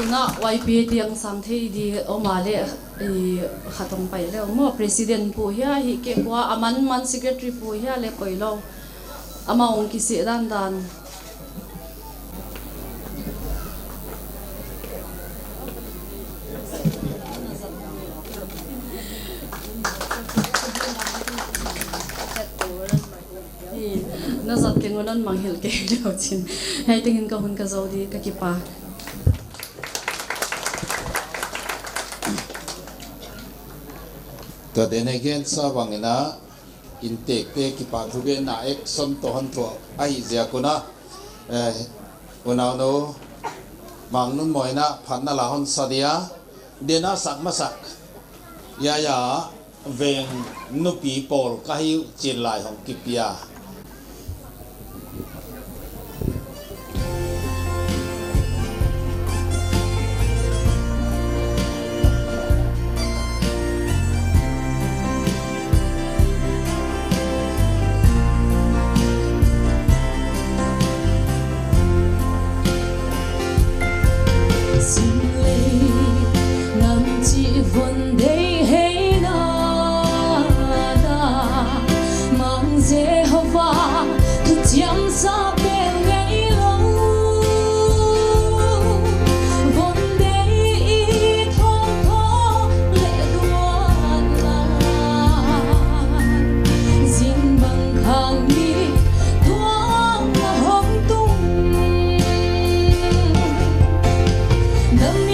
na YP tiang sam thei di omale khatom pai le mo president pu hia hi ke kwa aman man secretary pu hia le koilo ama ong ki se dan na zat ke ngonan manghel ke lo chin hai tingin ka hun ka zodi ka kipa to den again sa bangina intek te ki pa thuge na action to han to ai zia kuna una no mangnun moina phanna la hon sadia dena sak masak ya veng nu pi pol ka hi chin lai hong kipia Năm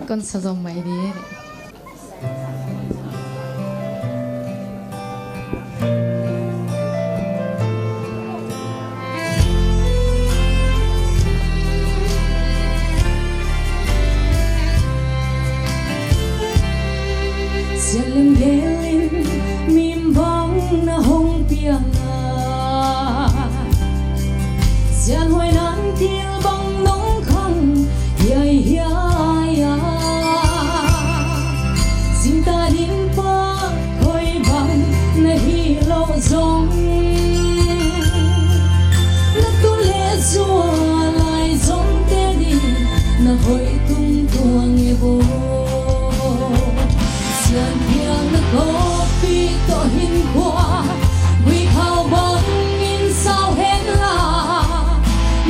con sa zom mai đi Jalan gelin mimbang na hong pianga Jan hoy nan til bang nong khang yai ya Sinta din pa hoy bang na hilo zong Na tu le zua lai zong te din na hoy tung tuang e bo Sian hiang na kopi to hin qua Quy khao bóng in sao hết là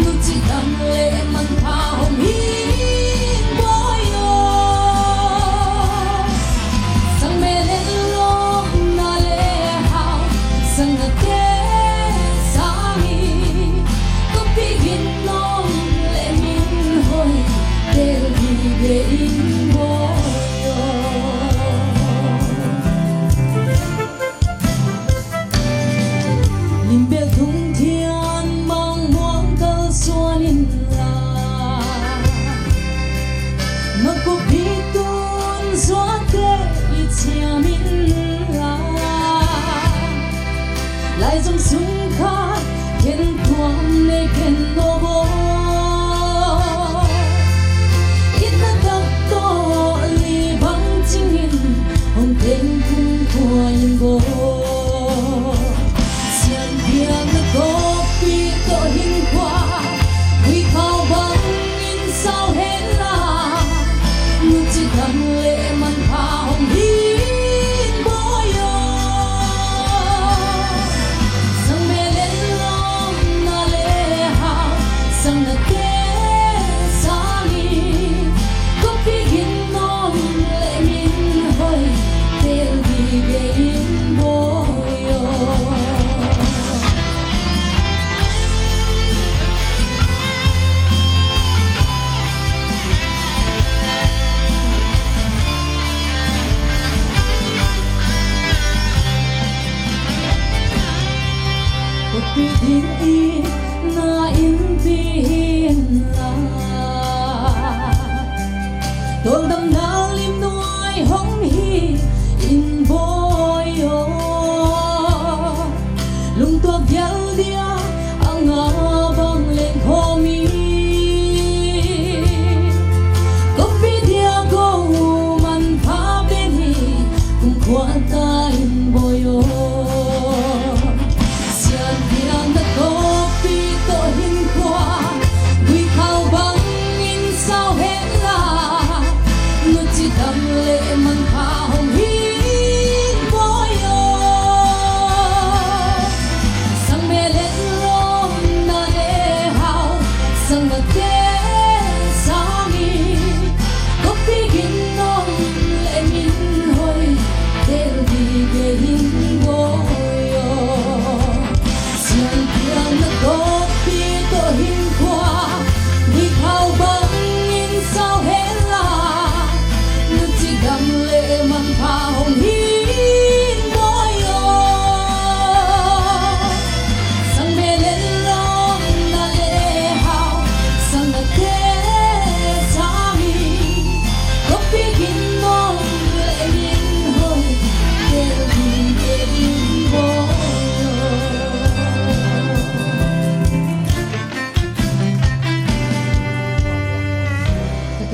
Nụ chỉ đâm lệ mặn thao hiên bói ô Sang mê lên lốp na lệ hào Sang ngạc kê sáng y Kopi hin nông lệ min hồi Del hi ghê in bói Lim bel thung thiên mang muang kal suan in la Nó có bị tuôn gió kê i chia min la Lại dòng sung khát khen tuam nê khen nô bố Ít na tắc to li băng chinh hin Hồng tên cung thua in bố Yang na kopi to hin qua Quy khao băng in sao hết là Nụ chỉ đâm lệ mặn thao hiên bói ô Sang mê lên lom na lệ hào Sang na kê sáng y Kopi hin non lệ min hơi Tel đi ghê in bói ô Kopi din i na in pihin la Tol dam na lim nuai hong hi in boy o Lung tuak yal dia ang abang len komi Kopi dia go man pa beni kung kwanta in boy o Yang na kopi to hin qua Quy khao băng in sao hết là Nụ chỉ đâm lệ mặn thao hiên bói ô Sang mê lên lom na lệ hào Sang ngạc kê sáng y Kopi hin non lệ min hồi Del đi ghê hin bói ô Sian hiang na kopi to hin qua Quy khao băng in sao hết là Nụ chỉ đâm lệ mặn thao hiên bói ô Sang mê lên lom na lệ hào Sang ngạc kê sáng y Kopi hin non lệ min hồi Del đi ghê in bói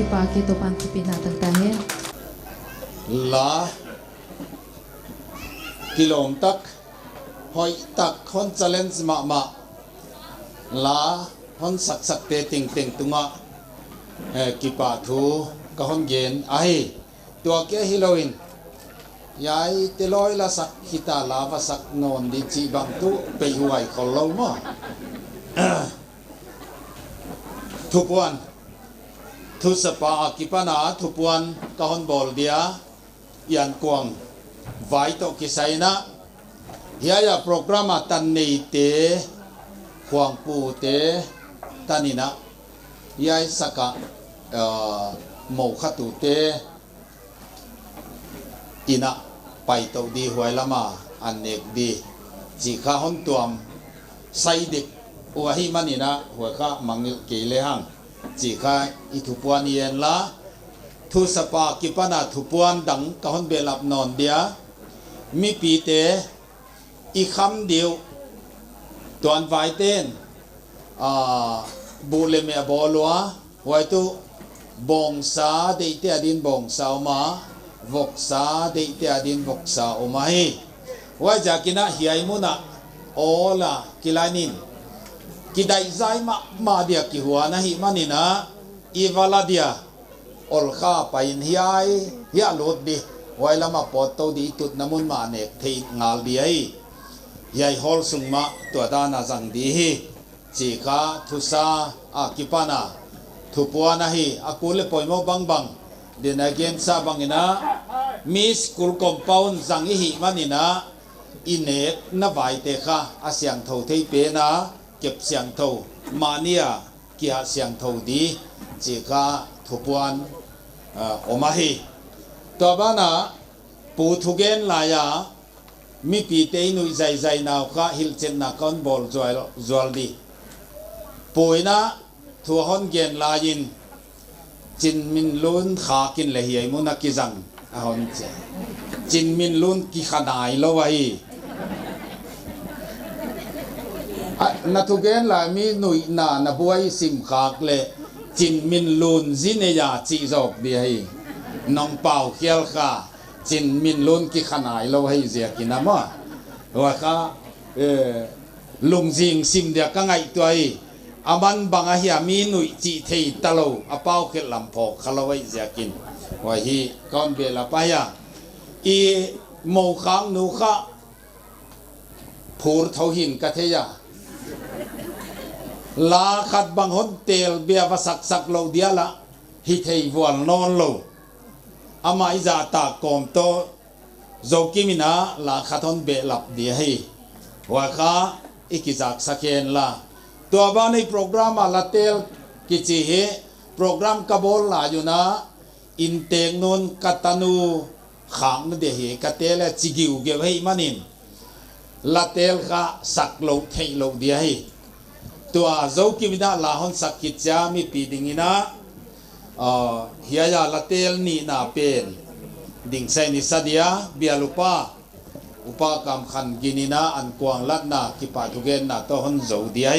Pagi to pan tu pinatang tahe La Kilom tak Hoi tak hon challenge ma La hon sak te ting tunga Kipa thu ka hon gen ai Tua ke hiloin Yai te loi la sak hita lava sak non di chi bang tu pe huai khol ma Thu puan Thu sapa kipana thu puan ka hon bol dia Yan kuang vai to kisaina hiaya programa tan nei te huang pu te tanina yai saka หมู่ขัตุเตอินะไปตัวดีหวยละมาอันเอกดีจีข้าหนตัวมไซดิกว่าให้มันนี่นะหัวข้ามังเกลหังจีข้าอิทุปวนเย็นละทุสปากิปนาทุปวนดังก้อนเบลับนอนเดียมีปีเตอีคำเดียวตัวอันไฟเต้นบุเลเมียบอลัวไว้ตุบงสาเดียเตียดินบงสาวมาวกสาเดียเตียดินวกสาอมาฮีไว้จากกินะเฮียมุนะโอละกิลานินกิได้ใจมาเดียกิหัวนะฮิมันนี่นะอีวาลาเดียอลข้าไปเฮียโลดดีไว้ละมาปอดตัวดีตุดน้ำมันมาเนกที่งาลเดียยายฮอลสุงมาตัวดานาจังดีฮีจีข้าทุสาอากิปานาทุปวานะฮีอากูเลปอยโมบังบังเดินอาเกนซาบังอินะมีสกุลคอมพาวน์จังฮิมันนี่นะอินเนกนับไว้เตค่ะอาเสียงเท่าที่เป็นนะเก็บเสียงเท่ามาเนียกี่เสียงเท่าดีจีข้าทุปวันอมาฮีตัวบ้านะปูทุเกนลายามีปีเตยนุยใจนาวข้าฮิลเจนนักคอนบอลจวลดีปูนะทัวฮอนเกนลายินจินมินลุนขากินเลยเฮียมุนักกิจังฮอนเจจินมินลุนกิขนายโลวายนัทุเกนลามีนุยนาบวยสิมขากเลจินมินลุนจินเนียจีจอกดีให้น้องเป่าเขียลข้าจินมินลุนกิขนายโลวายเสียกินน้ำว่าข้าลุงจิงสิมเดียกังไงตัวอามันบางอาเฮียมีนุยจีเทตะโลอาเป้าเขลำพอกขลาวเสียกินว่าฮีก่อนเบลาไปยาอีโมขังนูข้าพูดเท่าหินกัทยาลาขัดบางหนเตลเบียวสักโลเดียละฮิเทย์วันนอนโลอามาอิจาตากอมโตโจกิมินาลาขัดหนเบลับเดียฮีว่าข้าอิกิจักสักเอนละตัวบ้านในโปรแกรมลาเตลกิจิเฮโปรแกรมกบอลลาอยู่นะอินเตงนนกัตนูขังนั่นเดียเฮกัตเตลจิกิวเกวให้มันนินลาเตลข้าสักโลเทโลเดียเฮตัวโจกิมินาลาหนสักกิจามีปีดิงินะเฮียยาลาเตลนี่นาเป็นดิ่งเซนิสเดียเบียลุปาอุปกรรมขันกินินะอันกวางลัดนากิปาทุเกนนาโตหนโจเดีย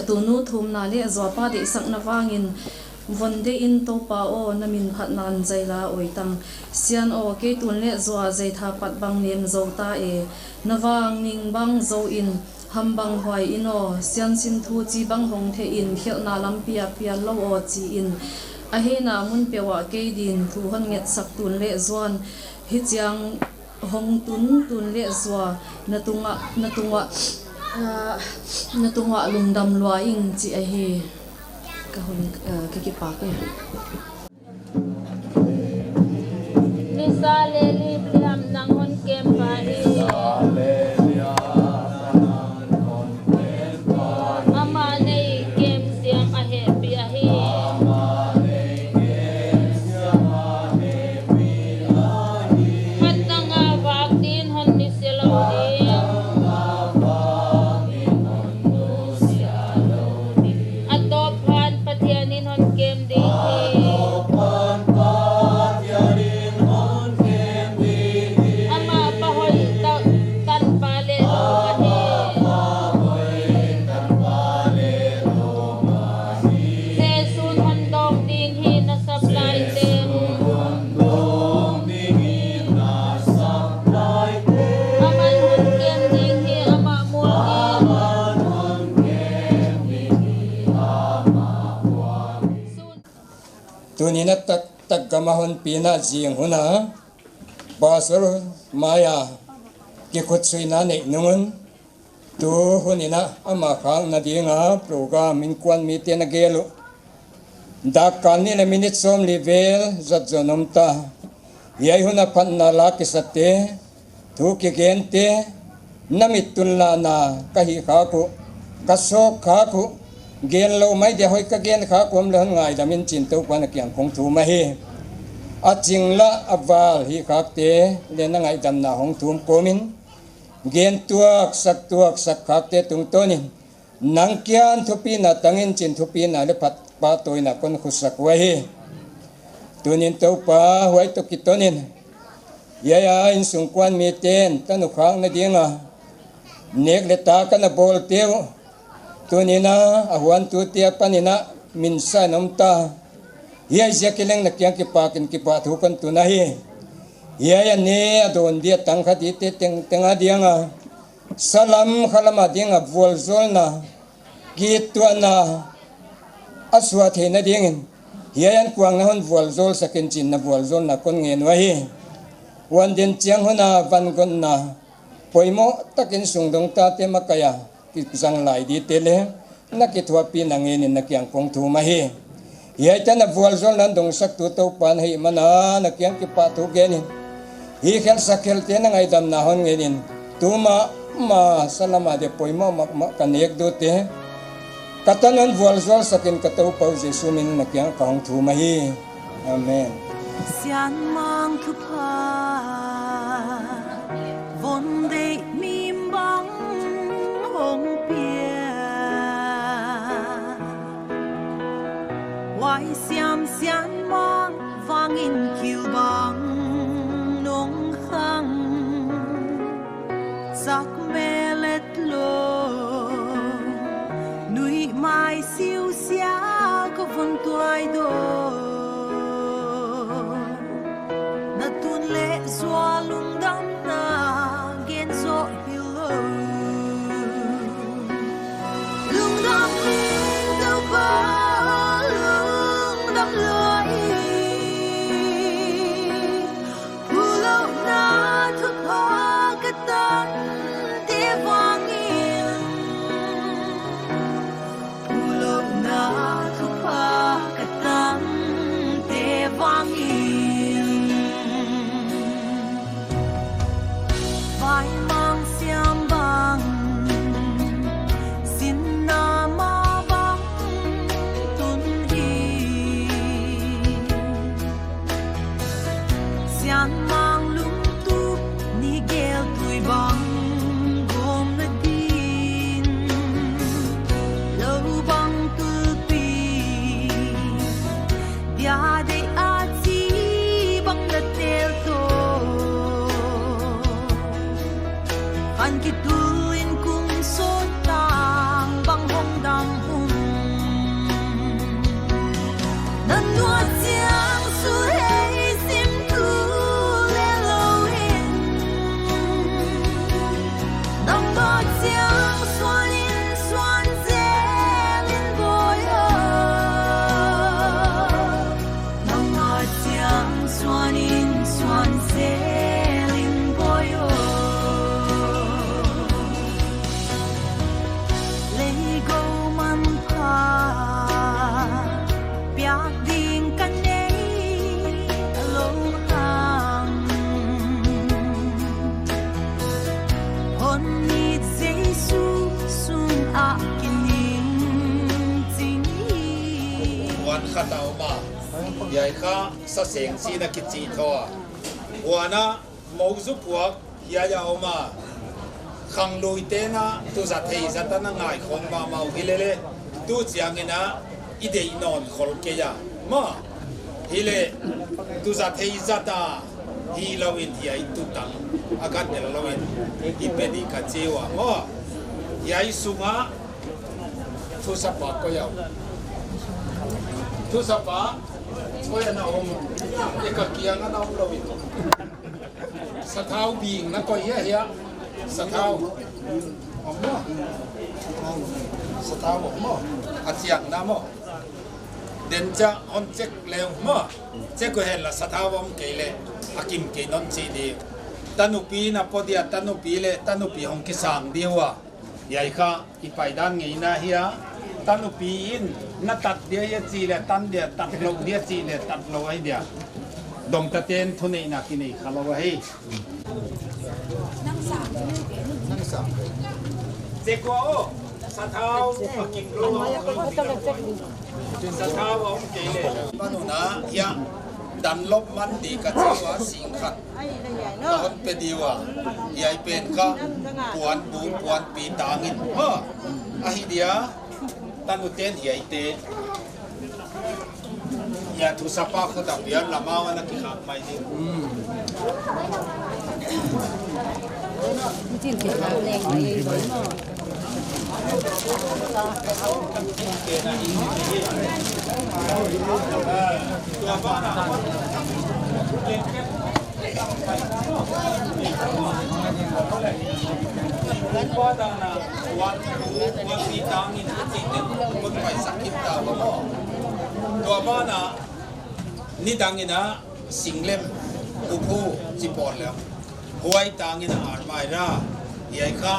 tu nu thum na le zo pa de sak na wangin von de in to pa o namin khat nan zaila oitang sian o ke tun le zo zai tha pat bang nem zo ta e nawang ning bang zo in hambang hoi ino sian sin thu chi bang hong the in khel na lam pia pia lo o chi in a he na mun pewa ke din thu hon nget sak tun le zon hi chiang hong tun le zwa na tunga lungdam lua ing chi a hi ka hon ki pa ke ni sa le li pliam nang hon kem pa hi mama nei kem siam a he pi a hi hat nga wak din hon ni selo di atop han pathianin hon kem di ama pahoy tan pale se sun hon dong ding hi na supply tem aman hon kem ding hi ama tunina tak gamahon pina jing huna basur maya ki khutsui na ne nungun tu hunina ama khang na dinga program in kwan mi te na gelu da kan ni le minute som level zat zonom ta yai huna phan na la ki sate thu ki gente namit tunla na kahi kha ku kasok kha ku gen lo mai de hoi ka gen kha kom le ngai da min chin to kwan kyang khong thu ma hi a chingla aval hi khak te le na ngai dam na hong thum komin gen tuak sak khak te tung tonin nang kyan thupi na tangin chin thupi na le phat pa toy na kon khusak wa hi tunin to pa hoi to kitonin ya in sung kwan mi ten tanu khang na dinga nek le ta kana bol teu tunina ahuan tu tia panina minsa nomta hiya jakileng na kyang ki pakin ki pa thukan tunahi hiya ne adon dia tangkha ti te tenga dianga salam khalama dinga volzol na gitwana aswa thena dingin hiya yan kuang na hon volzol sakin chin na volzol na kon ngen wa hi wan den chiang hona van gon na poimo takin sungdong ta te makaya kisang lai di tele na kitwa pinangin na kyang kong thuma hi yai ta na vualzol nan dong sak tu to pan hi mana na kyang ki pa thu genin hi khel sakhel te na ngai dam na hon genin tuma ma salama de poimo ma kanek do te katanon vualzol sakin ka to pau jesu min na kyang kong thuma hi amen sian mang thu pa von de mim bang hong pia wai siam sian mang vangin kiu bang nong khang sak melet lo nui mai siu sia ko von tuai do na tun le zua lung dam na gen zo hilo lung dam ling đâu ba lung dam loi hulo na thu pa ka tan te wangin hulo na thu pa ka tan te wangin vai mang xiam bang xin na ma bang tun hi xian mang lung tu ni gel tui bang gom na din lâu bang tu pi dia de a chi bang na tel to an ki tuin kung so tang bang hong dam ngõ tiếng xuân in xuân sẽ linh bồi lấy gấu man pha biak ding kan nei lo hang hon ni Giêsu sun a kining tingวันขัดเอามาใหญ่ข้าสเสงสีนักกิจทัวหัวนะมองซุปวกใหญ่เอามาขังลุยเตนะตุจัดเฮจัดนั่งง่ายคงมาเมาฮิเลเลตุเจียงนะอีเดย์นอนขอลเกียมาฮิเลตุจัดเฮจัดฮีลาวินที่ไอตุตังอาการเดลาวินอีเป็นอีกัจเจวะมาใหญ่สุงะทุสับปะก็ยาวทุสับปะก็ยังเอาเอกเกียงก็เอาเราวินสะเท้าบิงนั่นก็เฮียสะเท้าออกมาสะเท้าออกมาอาเจียงน้ำมาเดินจะอันเจ็กเร็วมาเจ็กก็เห็นละสะเท้าว่ามันเกลเลยอากิมเกนนซีดีตันุปีนะพอดีตันุปีเลยตันุปีของกิสังเดียวอ่ะใหญ่ค่ะอีไปด้านไงนะเฮียตันุปีอินนัดตัดเดียจีเลยตันเดียตัดลงเดียจีเลยตัดลงไอเดียดมตะเตียนทุนนี่นักนี่ขลาวให้นั่งสามเจ๊กัวสะเท้ากินรู้สะเท้าเอาเกลี่ยมาหนูนะเฮียดันลบมันดีกับเจ้าว่าสิงขัดตอนเป็นดีว่าใหญ่เป็นก็ปวนบูปวนปีตางินอาฮิเดียตันอุเทนใหญ่เตอย่าทุสปาเขาตับเบียร์ละมาวันนักข่าวไม่ดีจิ้มเผ็ดน้ำแรงเลยเลยเนาะตัวบ้านว่าดังนะวันปีตังอินจิตเนี่ยคนไปสักกิตาบ้าตัวบ้านนะนี่ดังอินะสิงเล่มอุปูจีปอนแล้วหวยตังอินะอาร์มาราใหญ่ข้า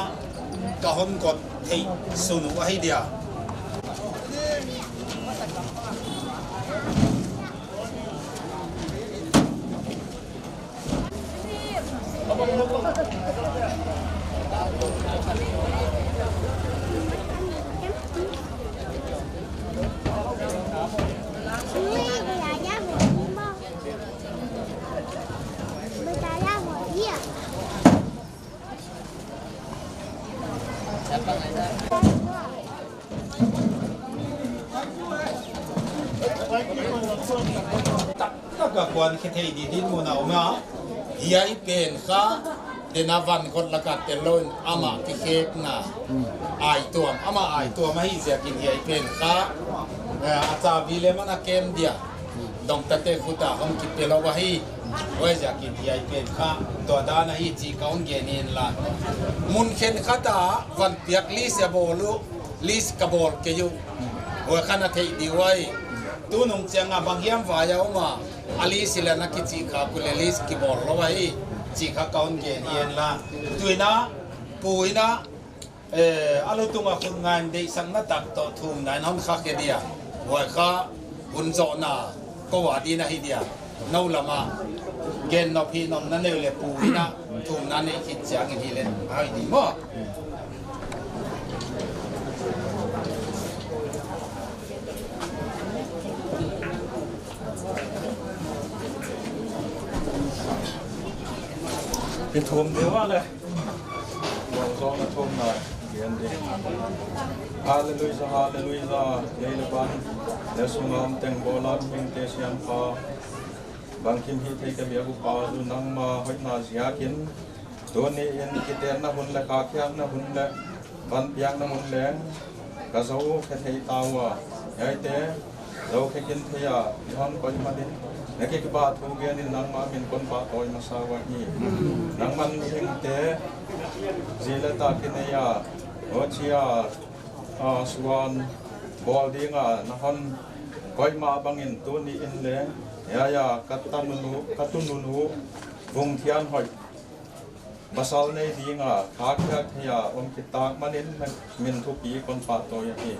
กะหนกดเทสุนุไอเดียตักกวนคิดให้ดีที่มูนเอามาเฮียเป็นข้าเดนาวันคนละกัดเตลอนอามาที่เค้กน่ะไอตัวอามาไอตัวมาให้เสียกินเฮียเป็นข้าอาจารย์วิเลมันเกมเดียดงตะเตคุตาห้องกิเปลวะให้ไว้จะกินเฮียเป็นข้าตัวด้านให้จีเขาเกนินละมุนเข็นข้าตาวันเปียกลิสยาโบลูลิสกบอลเกยูว่าขณะที่ดีไว้ตูนงเจียงบางอย่างฝ่ายเอามาอลิสิลนักจีข้ากุเลลิสกิบอลเราไว้จีข้าเขาเกนินละตัวน่ะปุยน่ะอาลุตุงคนงานได้สังกัดตักต่อทุ่มนายน้องข้าเกเดียว่าข้าบุญโจน่ะก็ว่าดีนะฮิเดียนู่นละมาเกณฑ์นพีนมนั่นเลยปุยน่ะทุ่มนั้นคิดเสียงฮิเลนให้ดีมั้งเป็นทุ่มเดียวเลยบอกสองนะทุ่มหน่อยเขียนดิฮาเลลูยาฮาเลลูยาเลลบันเลสุงามเต็งโบราณมิงเตเซียนปาบางคิมฮิเทกเบียกุปาดูนังมาหอยนาเสียกินตัวนี้เอ็นกิเตนนะหุ่นเล็กขาเขียงนะหุ่นเล็กบันเปียงนะหุ่นแรงกระเซาแค่เทตาวะไอเตเราแค่กินเทียย้อนก่อนมาดินักเก็บบาททุกอย่างนี่นังมาเป็นคนบาทโอยมาสาวนี่นังมันเองเตจีเลตากินเนียโอชิอาสวานบอลดีงานักฮันคอยมาบังอินตัวนี้อินเล ya katununu vung thian hoi basal nei dinga khakha thia kitak manin min thu pi kon pa to ya hi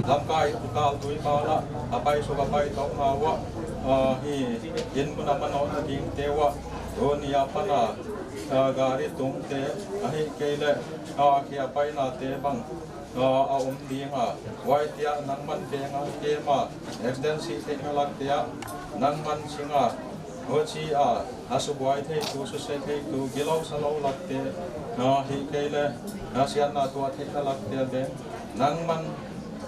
lam kai ka tui pa la apai so ka pai tok ma wa hi yin kuna mano na ding tewa donia pana gari tung te ahi kele kia pai na te bang dinga wai tia nang man te nga ke ma evidence te ngalak tia nang man singa Ochi asubuai thei tu su se thei tu gilau salo lakte hi kele sian na tua thei na lakte de nang man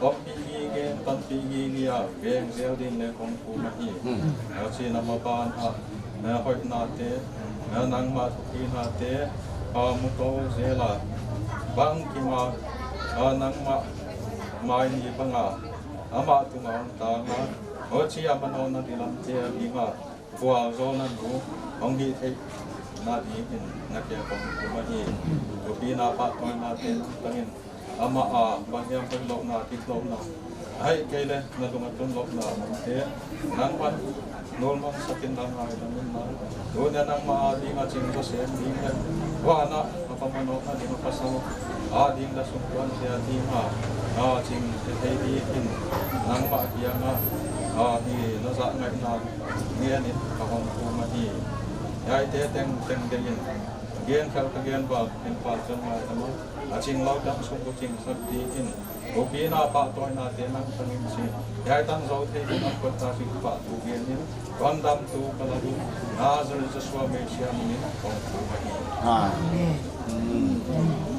op pi ge tan pi gi ya veng zeu din le kong pu ma hi ochi na ma ban hoi na te nang ma thu na te mu to zela bang ki ma nang ma mai ni banga ama tu ma ta ma ochi amano na dilam te bi ma qua zona nu ông đi thấy na đi in na kia con kuma hi to pi na pa to na te tangin ama bang yang pen lok na tik lok na hai ke le na tu ngatun lok na te nang pan nol mang sakin na ha na do na nang ma di nga ching ko se di na wa na pa ma no na di ma paso ding da sum kwan se di ma ching te di in nang ma kia nga hi nó dạ ngay nào nghe nít và hồng phù mà hi ai thế tên tên cái gì gen theo cái gen vào in vào chân mà thằng chinh lâu đâm xuống cái chinh sắp đi in bố bí na ba tôi na tiền năng tăng in gì ai tăng dấu thế thì nó có ta phải phá tu gen in quan đam tu cái là đúng rồi just what makes you mean hồng phù mà hi